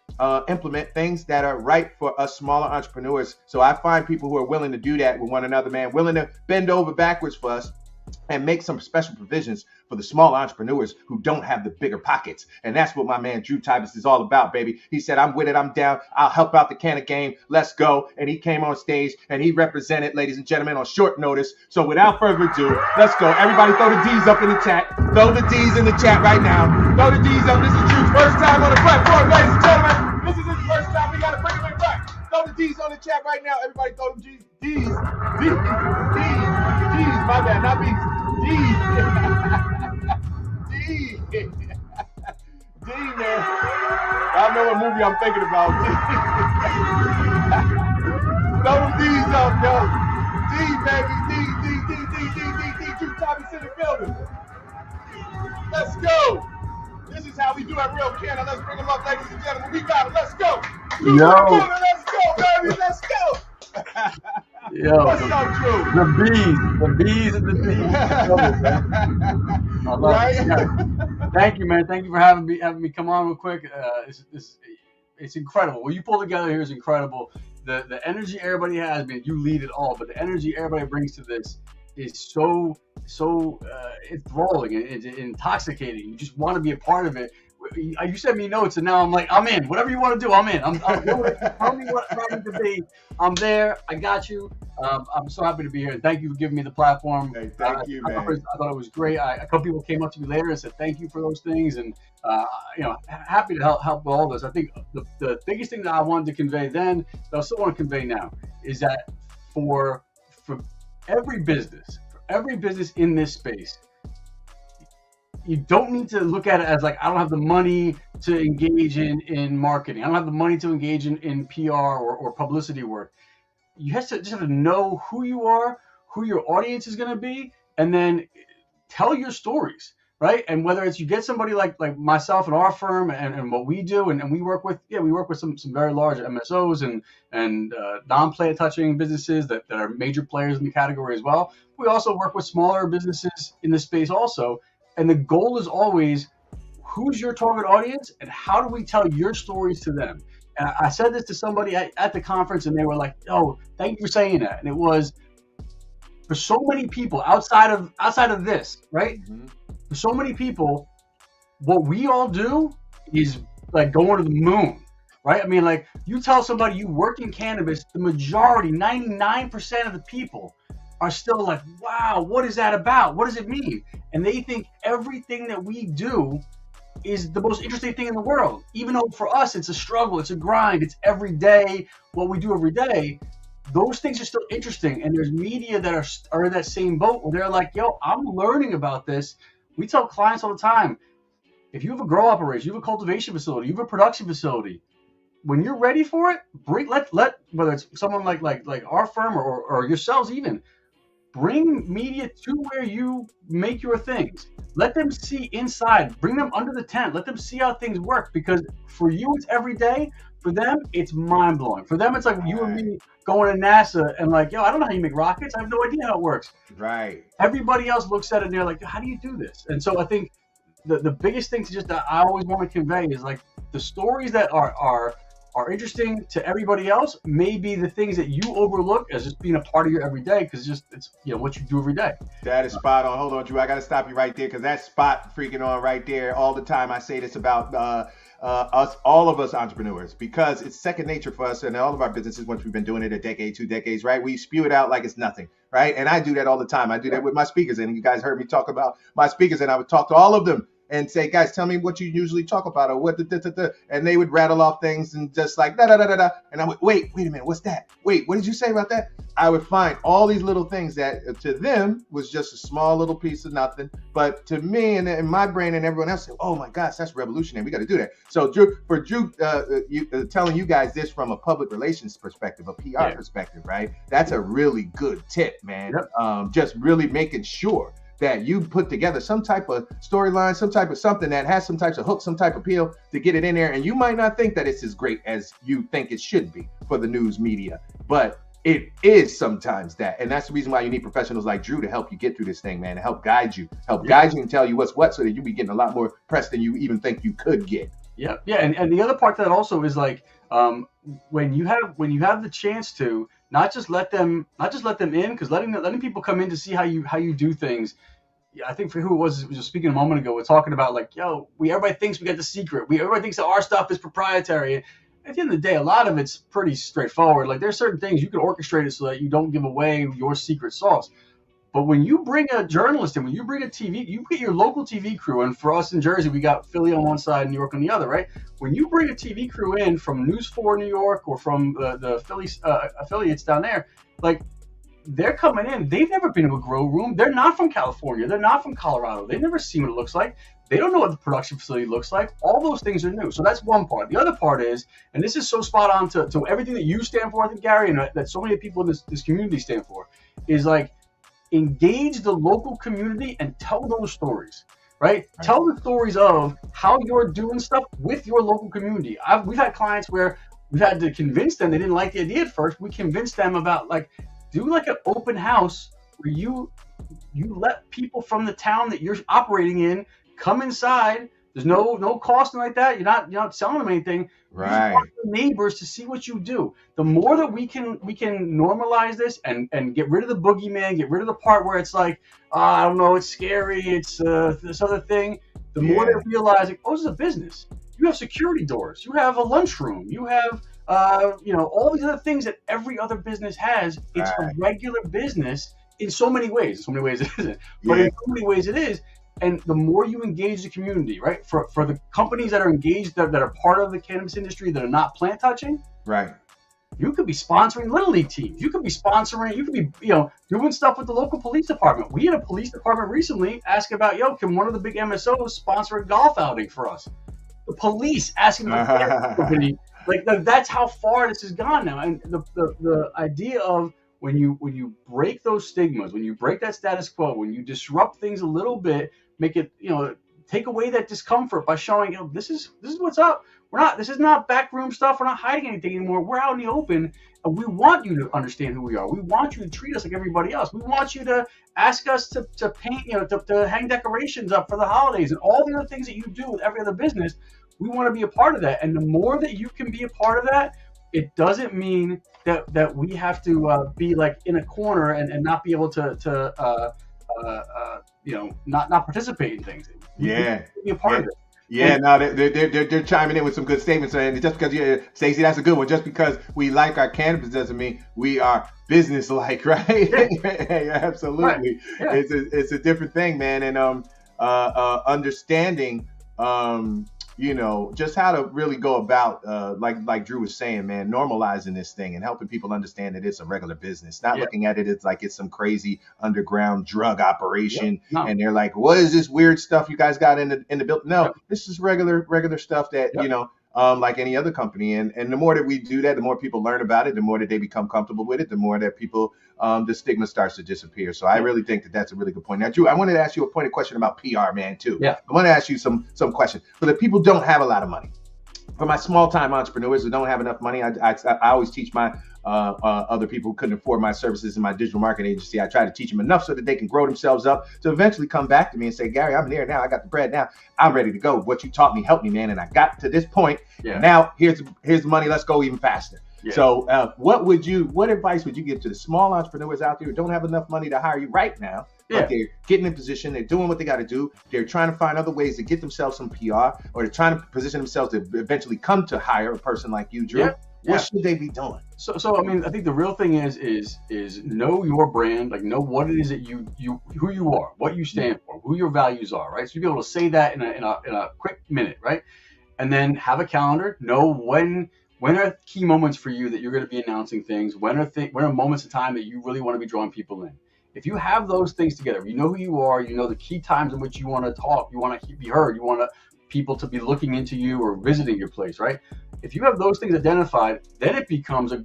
implement things that are right for us smaller entrepreneurs. So I find people who are willing to do that with one another, man, willing to bend over backwards for us and make some special provisions for the small entrepreneurs who don't have the bigger pockets. And that's what my man Drew Titus is all about, baby. He said, I'm with it, I'm down, I'll help out the Canna game, let's go. And he came on stage and he represented, ladies and gentlemen, on short notice. So without further ado, let's go. Everybody throw the D's up in the chat. Throw the D's in the chat right now. Throw the D's up. This is Drew's first time on the platform, ladies and gentlemen. This is his first time. We got to bring him in back. Throw the D's on the chat right now. Everybody throw them D's. D's, my bad, not B's. D, man. I know what movie I'm thinking about. Throw them D's up, yo. D, baby. D. Drew Titus in the building. Let's go. This is how we do at Real Canna. Let's bring them up, ladies and gentlemen. We got it. Let's go. Let's go, baby. Let's go. Yo, what's up, Drew? The bees and the bees. I love it. Yeah. Thank you, man. Thank you for having me come on real quick. It's incredible. What you pull together here is incredible. The energy everybody has, man. You lead it all, but the energy everybody brings to this is so enthralling and it's intoxicating. You just want to be a part of it. You sent me notes, and now I'm like, I'm in. Whatever you want to do, I'm in. Tell me what I need to be. I'm there. I got you. I'm so happy to be here. Thank you for giving me the platform. Hey, thank you, man. I thought it was great. A couple people came up to me later and said thank you for those things, and happy to help with all this. I think the biggest thing that I wanted to convey then, that I still want to convey now, is that for every business in this space, you don't need to look at it as like, I don't have the money to engage in marketing. I don't have the money to engage in PR or publicity work. You just have to know who you are, who your audience is going to be, and then tell your stories, right? And whether it's you get somebody like myself and our firm and what we do, and we work with some very large MSOs and non-plant touching businesses that are major players in the category as well. we also work with smaller businesses in this space also. And the goal is always, who's your target audience and how do we tell your stories to them? And I said this to somebody at the conference, and they were like, "Oh, thank you for saying that." And it was, for so many people outside of this, right? Mm-hmm. For so many people, what we all do is like going to the moon, right? I mean, like, you tell somebody you work in cannabis, the majority, 99% of the people are still like, wow, what is that about? What does it mean? And they think everything that we do is the most interesting thing in the world. Even though for us, it's a struggle, it's a grind, it's every day, what we do every day. Those things are still interesting. And there's media that are in that same boat where they're like, yo, I'm learning about this. We tell clients all the time, if you have a grow operation, you have a cultivation facility, you have a production facility, when you're ready for it, let whether it's someone like our firm or yourselves even, bring media to where you make your things. Let them see inside. Bring them under the tent. Let them see how things work. Because for you, it's every day. For them, it's mind blowing. For them, it's like you and me going to NASA and like, yo, I don't know how you make rockets. I have no idea how it works. Right. Everybody else looks at it and they're like, how do you do this? And so I think the biggest thing that I always want to convey is like the stories that are interesting to everybody else may be the things that you overlook as just being a part of your everyday, because it's what you do every day. That is spot on. Hold on, Drew. I got to stop you right there because that spot freaking on right there all the time. I say this about all of us entrepreneurs, because it's second nature for us and all of our businesses. Once we've been doing it a decade, 2 decades, right? We spew it out like it's nothing, right? And I do that all the time. I do that with my speakers, and you guys heard me talk about my speakers, and I would talk to all of them and say, guys, tell me what you usually talk about, or what, and they would rattle off things and just like, da, da, da, da, da. And I would, wait a minute, what's that? Wait, what did you say about that? I would find all these little things that to them was just a small little piece of nothing. But to me and in my brain and everyone else, oh my gosh, that's revolutionary. We got to do that. So Drew, telling you guys this from a public relations perspective, a PR perspective, right? That's a really good tip, man. Yep. Just really making sure that you put together some type of storyline, some type of something that has some types of hook, some type of appeal to get it in there. And you might not think that it's as great as you think it should be for the news media, but it is sometimes that. And that's the reason why you need professionals like Drew to help you get through this thing, man, to help guide you and tell you what's what, so that you be getting a lot more press than you even think you could get. Yeah. Yeah. And the other part to that also is like, when you have the chance to not just let them in, because letting people come in to see how you do things. Yeah, I think for who it was just speaking a moment ago, we're talking about like, yo, everybody thinks we got the secret. Everybody thinks that our stuff is proprietary. And at the end of the day, a lot of it's pretty straightforward. Like there's certain things you can orchestrate it so that you don't give away your secret sauce. But when you bring a journalist in, when you bring a TV, you get your local TV crew. And for us in Jersey, we got Philly on one side, New York on the other, right? When you bring a TV crew in from News 4 New York or from the Philly affiliates down there, like they're coming in. They've never been to a grow room. They're not from California. They're not from Colorado. They've never seen what it looks like. They don't know what the production facility looks like. All those things are new. So that's one part. The other part is, and this is so spot on to everything that you stand for, I think, Gary, and that so many people in this community stand for, is like, engage the local community and tell those stories, right? Tell the stories of how you're doing stuff with your local community. We've had clients where we've had to convince them, they didn't like the idea at first. We convinced them about like, do like an open house where you let people from the town that you're operating in come inside. There's no cost like that. You're not selling them anything. Right. You want the neighbors to see what you do. The more that we can normalize this and get rid of the boogeyman, get rid of the part where it's like, I don't know, it's scary, it's this other thing. The more they realize, like, oh, this is a business. You have security doors. You have a lunchroom. You have all these other things that every other business has. It's a regular business in so many ways. In so many ways it isn't, but in so many ways it is. And the more you engage the community, right? For the companies that are engaged, that are part of the cannabis industry, that are not plant touching, right? You could be sponsoring little league teams. You could be doing stuff with the local police department. We had a police department recently ask about, can one of the big MSOs sponsor a golf outing for us? The police asking the company, like that's how far this has gone now. And the idea of when you break those stigmas, when you break that status quo, when you disrupt things a little bit, make it, take away that discomfort by showing, this is what's up. This is not backroom stuff. We're not hiding anything anymore. We're out in the open, and we want you to understand who we are. We want you to treat us like everybody else. We want you to ask us to paint, to hang decorations up for the holidays and all the other things that you do with every other business. We want to be a part of that. And the more that you can be a part of that, it doesn't mean that we have to be like in a corner and not be able to not participate in things. Yeah. Be a part of it. Yeah, no, they're chiming in with some good statements, and just because Stacey, that's a good one. Just because we like our cannabis doesn't mean we are business-like, right? Yeah, absolutely. Right. Yeah. It's a different thing, man, and understanding, just how to really go about, like Drew was saying, man, normalizing this thing and helping people understand that it's a regular business, not looking at it as like it's some crazy underground drug operation. No. And they're like, what is this weird stuff you guys got in the building? No, this is regular stuff that, like any other company. And the more that we do that, the more people learn about it, the more that they become comfortable with it, the more that people, the stigma starts to disappear. So I really think that that's a really good point. Now, Drew, I wanted to ask you a pointed question about PR, man, too. Yeah. I want to ask you some questions. For the people who don't have a lot of money, for my small time entrepreneurs who don't have enough money, I always teach my other people who couldn't afford my services in my digital marketing agency. I try to teach them enough so that they can grow themselves up to eventually come back to me and say, Gary, I'm there now. I got the bread now. I'm ready to go. What you taught me helped me, man. And I got to this point. Yeah. Now here's the money. Let's go even faster. Yeah. So what advice would you give to the small entrepreneurs out there who don't have enough money to hire you right now? Yeah. But they're getting in position, they're doing what they got to do, they're trying to find other ways to get themselves some PR, or they're trying to position themselves to eventually come to hire a person like you, Drew. Yeah. What should they be doing? So I mean, I think the real thing is know your brand, like know what it is that you who you are, what you stand for, who your values are, right? So you be able to say that in a quick minute, right? And then have a calendar, know when are key moments for you that you're going to be announcing things, when are moments of time that you really want to be drawing people in. If you have those things together, you know who you are, you know the key times in which you want to talk, you want to be heard, you want people to be looking into you or visiting your place, right? If you have those things identified, then it becomes a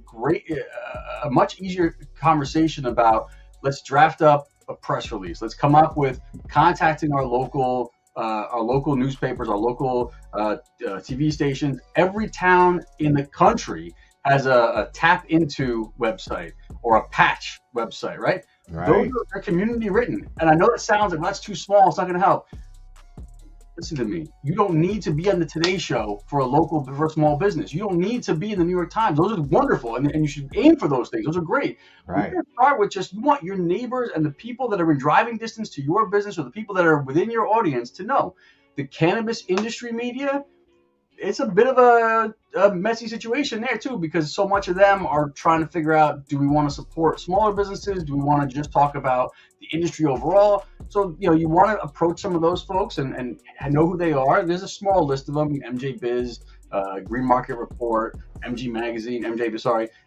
much easier conversation about, let's draft up a press release. Let's come up with contacting our local newspapers, our local TV stations. Every town in the country has a tap into website or a patch website, right? Those are community written. And I know it sounds like that's too small, it's not going to help. Listen to me. You don't need to be on the Today Show for a small business. You don't need to be in the New York Times. Those are wonderful, and you should aim for those things. Those are great. Right. You start with you want your neighbors and the people that are in driving distance to your business, or the people that are within your audience, to know the cannabis industry media. It's a bit of a messy situation there too, because so much of them are trying to figure out, do we want to support smaller businesses? Do we want to just talk about the industry overall? So, you want to approach some of those folks and know who they are. There's a small list of them: MJ Biz, Green Market Report, MG Magazine, handful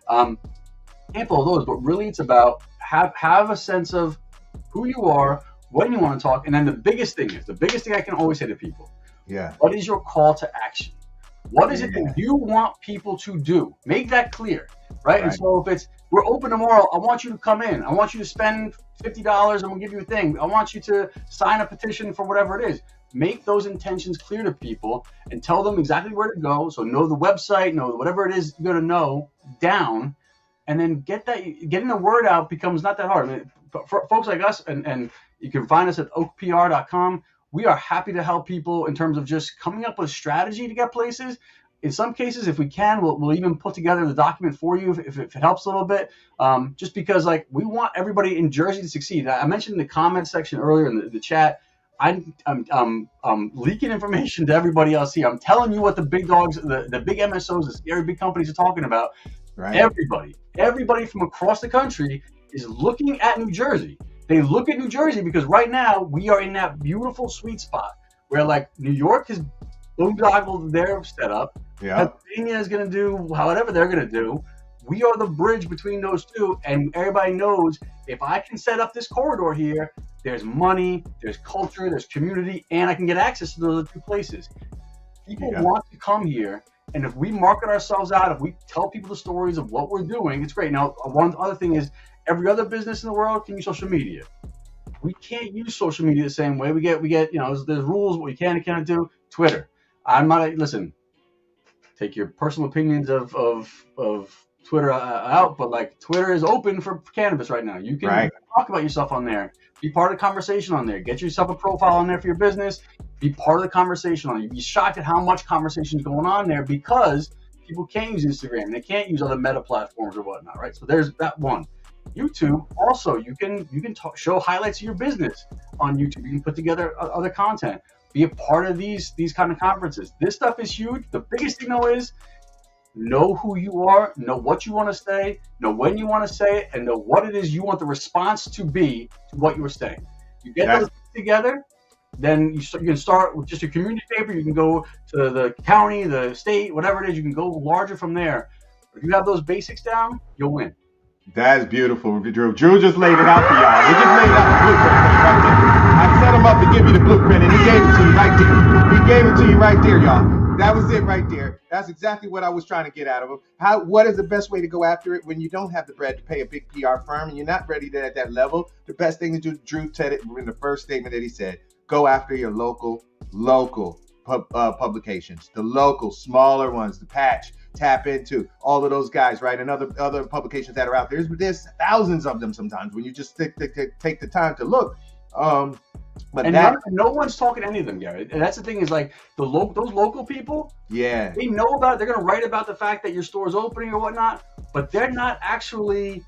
of those. But really, it's about have a sense of who you are, when you want to talk, and then the biggest thing I can always say to people: what is your call to action? What is it that you want people to do? Make that clear, right? And so if it's, we're open tomorrow, I want you to come in. I want you to spend $50 and we'll give you a thing. I want you to sign a petition for whatever it is. Make those intentions clear to people and tell them exactly where to go. So know the website, know whatever it is you're going to know down, and then getting the word out becomes not that hard. I mean, for folks like us, and you can find us at oakpr.com. We are happy to help people in terms of just coming up with a strategy to get places. In some cases, if we can, we'll even put together the document for you if it helps a little bit. Just because we want everybody in Jersey to succeed. I mentioned in the comment section earlier in the chat, I'm leaking information to everybody else here. I'm telling you what the big dogs, the big MSOs, the scary big companies are talking about. Right. Everybody from across the country is looking at New Jersey. They look at New Jersey because right now we are in that beautiful sweet spot where New York has boondoggled their setup. Yeah. Pennsylvania is going to do whatever they're going to do. We are the bridge between those two, and everybody knows if I can set up this corridor here, there's money, there's culture, there's community, and I can get access to those other two places. People want to come here, and if we market ourselves out, if we tell people the stories of what we're doing, it's great. Now, one other thing is, every other business in the world can use social media. We can't use social media the same way. We get there's rules what we can and cannot do. Twitter. I'm not listen. Take your personal opinions of Twitter out, but like Twitter is open for cannabis right now. You can talk about yourself on there. Be part of the conversation on there. Get yourself a profile on there for your business. Be part of the conversation on it. You'd be shocked at how much conversation is going on there because people can't use Instagram. They can't use other meta platforms or whatnot, right? So there's that one. YouTube also, you can show highlights of your business on YouTube. You can put together other content. Be a part of these kind of conferences. This stuff is huge. The biggest thing though is know who you are, know what you want to say, know when you want to say it, and know what it is you want the response to be to what you were saying. You get those together, then you can start with just your community paper. You can go to the county, the state, whatever it is. You can go larger from there. If you have those basics down, you'll win. That's beautiful, Drew. Drew just laid it out for y'all. He just laid out the blueprint right there. I set him up to give you the blueprint, and he gave it to you right there. He gave it to you right there, y'all. That was it right there. That's exactly what I was trying to get out of him. What is the best way to go after it when you don't have the bread to pay a big PR firm and you're not ready to at that level? The best thing to do, Drew said it in the first statement that he said, go after your local publications, the local smaller ones, the Patch. Tap into all of those guys, right? And other publications that are out there. There's thousands of them sometimes when you just take the time to look. But no one's talking to any of them, Gary. And that's the thing is like those local people. Yeah, they know about it. They're gonna write about the fact that your store's opening or whatnot, but they're not actually.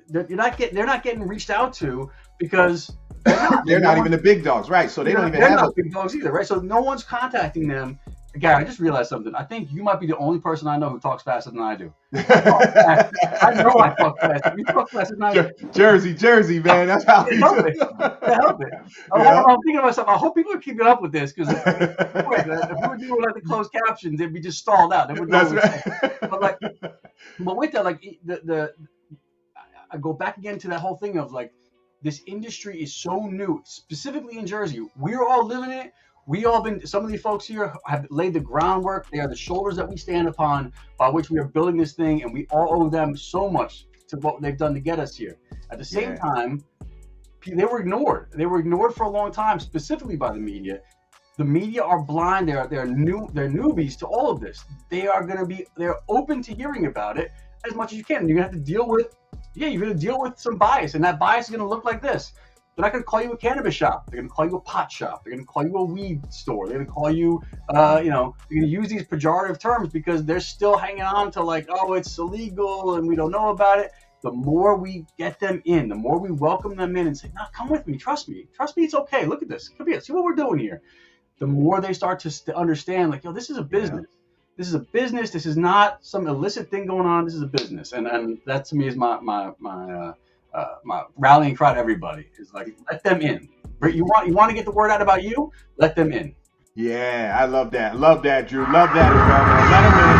They're not getting reached out to because they're not even the big dogs, right? So they're not big dogs either, right? So no one's contacting them. Gary, I just realized something. I think you might be the only person I know who talks faster than I do. I know I talk faster. You talk faster than I do. Jersey, man. That's how you do it. Help it. I'm thinking to myself, I hope people are keeping up with this because if we were doing like the closed captions, it'd be just stalled out. That's right. But with that, like I go back again to that whole thing of like this industry is so new, specifically in Jersey. We're all living it. Some of these folks here have laid the groundwork. They are the shoulders that we stand upon by which we are building this thing, and we all owe them so much to what they've done to get us here. At the same time, they were ignored. They were ignored for a long time, specifically by the media. The media are blind. They're newbies to all of this. They're open to hearing about it as much as you can. You're gonna have to deal with, you're gonna deal with some bias, and that bias is gonna look like this. They're not going to call you a cannabis shop. They're going to call you a pot shop. They're going to call you a weed store. They're going to call you, they're going to use these pejorative terms because they're still hanging on to like, oh, it's illegal and we don't know about it. The more we get them in, the more we welcome them in and say, no, come with me. Trust me, it's okay. Look at this. Come here. See what we're doing here. The more they start to understand like, yo, this is a business. Yeah. This is a business. This is not some illicit thing going on. This is a business. And that to me is my rallying cry to everybody is like, let them in. You want to get the word out about you? Let them in. Yeah, I love that. Love that, Drew. Love that as well, man. Let them in.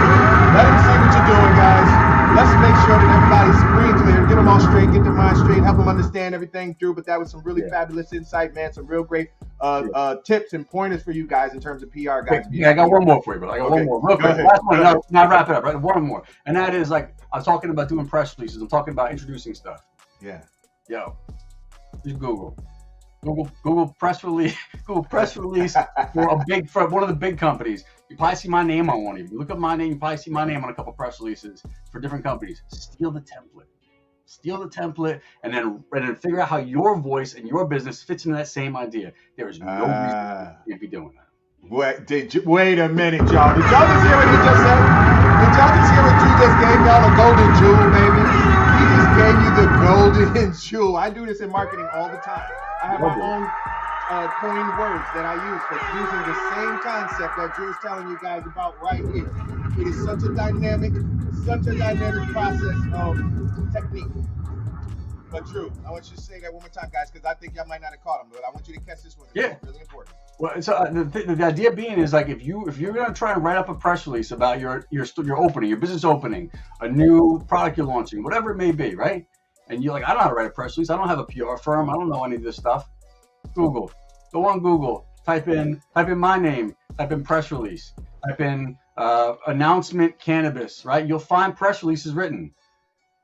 Let them see what you're doing, guys. Let's make sure that everybody's free and clear. Get them all straight. Get their mind straight. Help them understand everything, Drew. But that was some really fabulous insight, man. Some real great tips and pointers for you guys in terms of PR, guys. Yeah, I got one more for you, but I got one more. Real quick. Last one. Now wrap it up, right? One more. And that is like, I'm talking about doing press releases. I'm talking about introducing stuff. Yeah. Yo, just Google press release. Google press release for one of the big companies. You probably see my name on one of them. You look up my name, you probably see my name on a couple press releases for different companies. Steal the template, and then figure out how your voice and your business fits into that same idea. There is no reason you can't be doing that. Wait a minute, y'all. Did y'all just hear what he just said? Did y'all just hear what Drew just gave y'all? A golden jewel, baby. He just gave you the golden jewel. I do this in marketing all the time. I have my own coined words that I use for using the same concept that Drew's telling you guys about right here. It is such a dynamic process of technique. But Drew, I want you to say that one more time, guys, because I think y'all might not have caught him, but I want you to catch this one. It's really important. Well, so the idea being is like if you're gonna try and write up a press release about your opening, your business opening, a new product you're launching, whatever it may be, right? And you're like, I don't know how to write a press release. I don't have a PR firm. I don't know any of this stuff. Google. Go on Google. Type in my name. Type in press release. Type in announcement cannabis. Right? You'll find press releases written.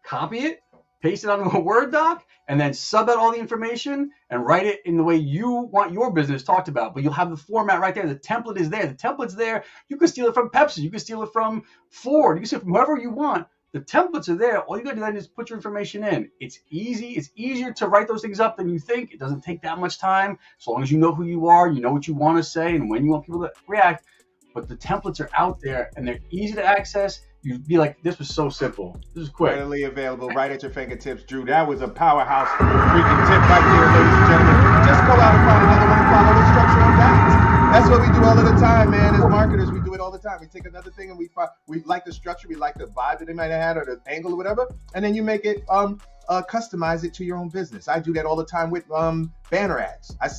Copy it. paste it onto a Word doc, and then sub out all the information and write it in the way you want your business talked about. But you'll have the format right there. The template is there. The template's there. You can steal it from Pepsi. You can steal it from Ford. You can steal it from whoever you want. The templates are there. All you got to do then is put your information in. It's easy. It's easier to write those things up than you think. It doesn't take that much time. As long as you know who you are, you know what you want to say and when you want people to react. But the templates are out there and they're easy to access. You'd be like, this was so simple. This is quick. Readily available, right at your fingertips, Drew. That was a powerhouse freaking tip right there, ladies and gentlemen. Just go out and find another one and follow the structure on that. That's what we do all of the time, man. As marketers, we do it all the time. We take another thing and we like the structure, we like the vibe that they might have had or the angle or whatever, and then you make it customize it to your own business. I do that all the time with banner ads. I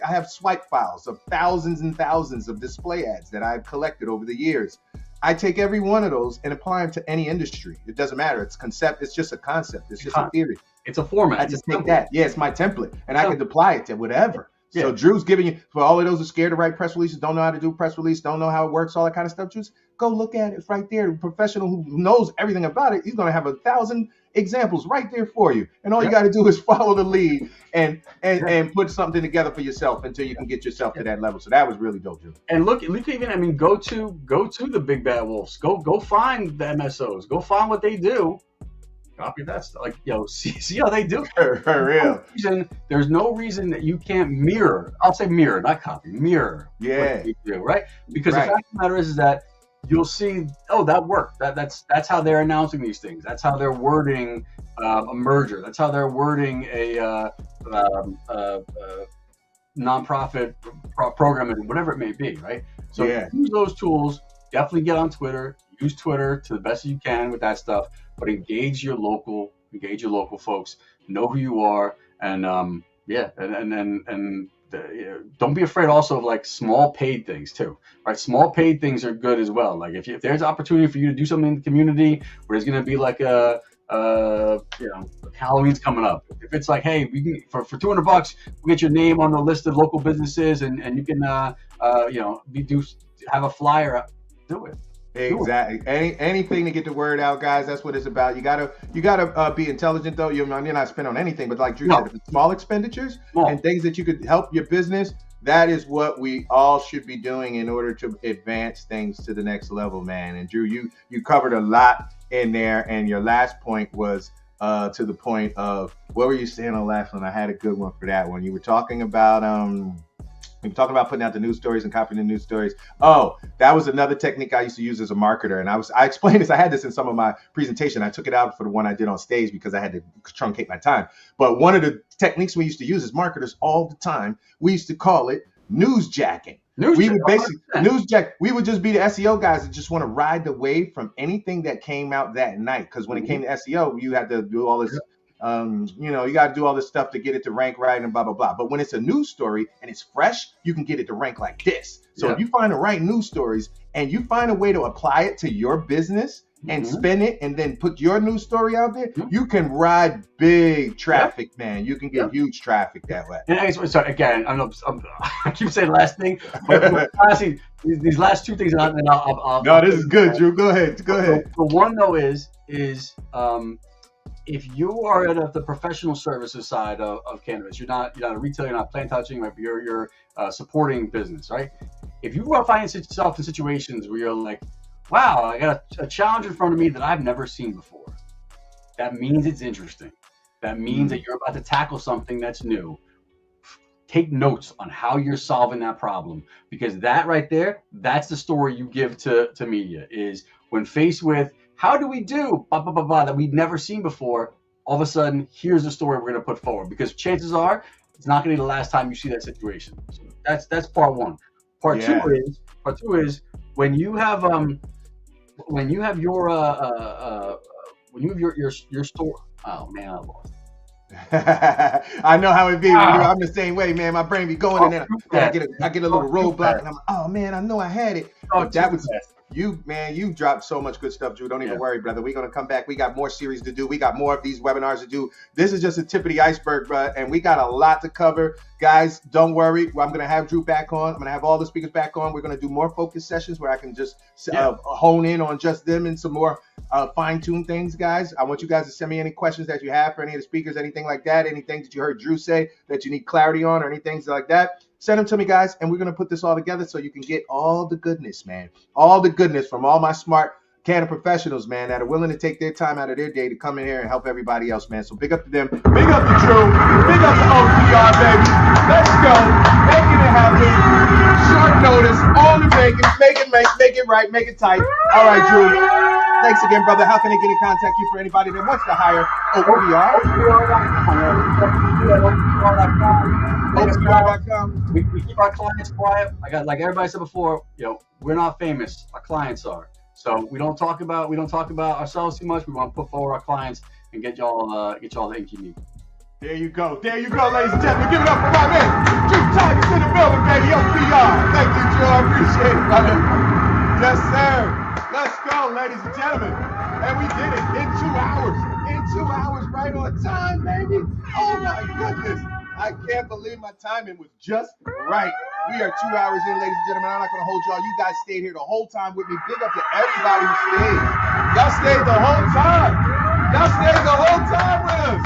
have swipe files of thousands and thousands of display ads that I've collected over the years. I take every one of those and apply them to any industry. It doesn't matter. It's just a concept. It's just a theory. It's a format. I just take that. Yeah, it's my template, and I can apply it to whatever. Yeah. So Drew's giving you, for all of those who are scared to write press releases, don't know how to do press release, don't know how it works, all that kind of stuff, just go look at it right there. The professional who knows everything about it, he's going to have 1,000 examples right there for you. And all you got to do is follow the lead and put something together for yourself until you can get yourself to that level. So that was really dope, Drew. And look even, I mean, go to the big bad wolves. Go find the MSOs. Go find what they do. Copy that stuff. Like, see how they do it. For real. There's no reason that you can't mirror. I'll say mirror, not copy. Mirror. Yeah. What they do, right? Because the fact of the matter is that you'll see, that worked. That's how they're announcing these things. That's how they're wording a merger. That's how they're wording a nonprofit program, and whatever it may be, right? So use those tools. Definitely get on Twitter. Use Twitter to the best you can with that stuff. But engage your local folks. Know who you are, and don't be afraid also of like small paid things too. Right? Small paid things are good as well. Like if there's opportunity for you to do something in the community where there's going to be like Halloween's coming up. If it's like, hey, we can for $200, we'll get your name on the list of local businesses, and you can have a flyer. Do it. Exactly. Anything to get the word out, guys. That's what it's about. You gotta be intelligent, though. You're not spending on anything, but like Drew said, if it's small expenditures and things that you could help your business, that is what we all should be doing in order to advance things to the next level, man. And Drew, you covered a lot in there, and your last point was to the point of, what were you saying on the last one? I had a good one for that one. You were talking about putting out the news stories and copying the news stories. Oh, that was another technique I used to use as a marketer. And I explained this. I had this in some of my presentation. I took it out for the one I did on stage because I had to truncate my time. But one of the techniques we used to use as marketers all the time, we used to call it newsjacking. We would basically newsjack. We would just be the SEO guys that just want to ride the wave from anything that came out that night. Because when it came to SEO, you had to do all this. You got to do all this stuff to get it to rank right and blah, blah, blah. But when it's a news story and it's fresh, you can get it to rank like this. So if you find the right news stories and you find a way to apply it to your business and spin it and then put your news story out there, you can ride big traffic, man. You can get huge traffic that way. And sorry, again, I keep saying the last thing, but honestly, these last two things, and then I'll this is good, Drew. Go ahead. The one, though, is if you are at the professional services side of cannabis, you're not a retailer, you're not plant touching, right? You're supporting business, right? If you are finding yourself in situations where you're like, wow, I got a challenge in front of me that I've never seen before, that means it's interesting. That means that you're about to tackle something that's new. Take notes on how you're solving that problem, because that right there, that's the story you give to media, is when faced with, how do we do blah, blah, blah, blah, that we'd never seen before, all of a sudden, here's the story we're going to put forward, because chances are it's not going to be the last time you see that situation. So that's part one. Part two is when you have your store. Oh man, I lost. I know how it be. I'm the same way, man. My brain be going, and then I get a little roadblock, and I'm like, oh man, I know I had it. You dropped so much good stuff, Drew. Don't even worry, brother. We're going to come back. We got more series to do. We got more of these webinars to do. This is just a tip of the iceberg, bro. And we got a lot to cover. Guys, don't worry. I'm going to have Drew back on. I'm going to have all the speakers back on. We're going to do more focus sessions where I can just hone in on just them and some more fine-tuned things, guys. I want you guys to send me any questions that you have for any of the speakers, anything like that, anything that you heard Drew say that you need clarity on or anything like that. Send them to me, guys, and we're going to put this all together so you can get all the goodness, man. All the goodness from all my smart Canna professionals, man, that are willing to take their time out of their day to come in here and help everybody else, man. So big up to them. Big up to Drew. Big up to OTR, baby. Let's go. Making it happen. Short notice. On the making. Make it right. Make it tight. All right, Drew. Thanks again, brother. How can they get in contact you for anybody that wants to hire OTR? OTR.com. We keep our clients quiet. Like everybody said before, we're not famous. Our clients are. So we don't talk about ourselves too much. We want to put forward our clients and get y'all the ink you need. There you go, ladies and gentlemen. Give it up for my man, Drew Tigers in the building, baby. OTR. Thank you, Drew. I appreciate it, brother. Yes, sir. Let's go, ladies and gentlemen. And we did it in 2 hours. In 2 hours, right on time, baby. Oh my goodness. I can't believe my timing was just right. We are 2 hours in, ladies and gentlemen. I'm not going to hold y'all. You guys stayed here the whole time with me. Big up to everybody who stayed. Y'all stayed the whole time. Y'all stayed the whole time with us.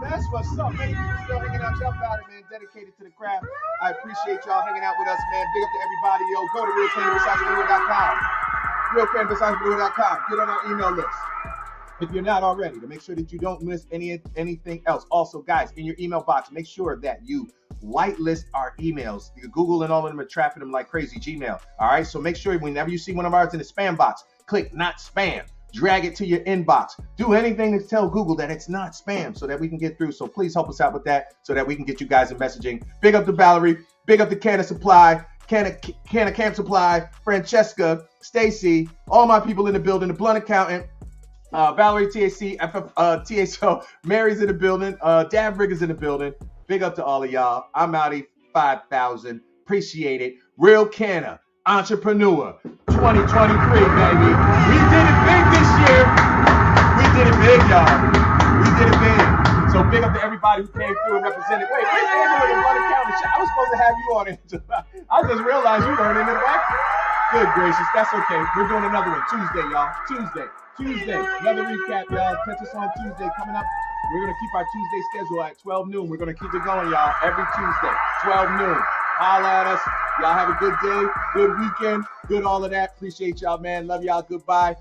That's what's up. Many people still hanging out. Y'all about it, man. Dedicated to the craft. I appreciate y'all hanging out with us, man. Big up to everybody. Yo, go to realcannabisentrepreneur.com. realcannabisentrepreneur.com. Get on our email list if you're not already, to make sure that you don't miss anything else. Also, guys, in your email box, make sure that you whitelist our emails. Google and all of them are trapping them like crazy. Gmail. All right. So make sure whenever you see one of ours in the spam box, click not spam. Drag it to your inbox. Do anything to tell Google that it's not spam so that we can get through. So please help us out with that so that we can get you guys in messaging. Big up to Valerie. Big up to Canna Supply. Canna Camp Supply. Francesca. Stacy. All my people in the building. The Blunt Accountant. Valerie, TAC, THO, Mary's in the building. Davrig is in the building. Big up to all of y'all. I'm outie 5,000. Appreciate it. Real Canna, entrepreneur, 2023, baby. We did it big this year. We did it big, y'all. We did it big. So big up to everybody who came through and represented. Wait, where's Angela in Blunt Accountant? I was supposed to have you on, Angela. I just realized you weren't in the back. Good gracious. That's okay. We're doing another one Tuesday, y'all. Tuesday. Another recap, y'all. Catch us on Tuesday coming up. We're going to keep our Tuesday schedule at 12 noon. We're going to keep it going, y'all, every Tuesday, 12 noon. Holla at us. Y'all have a good day, good weekend, good all of that. Appreciate y'all, man. Love y'all. Goodbye.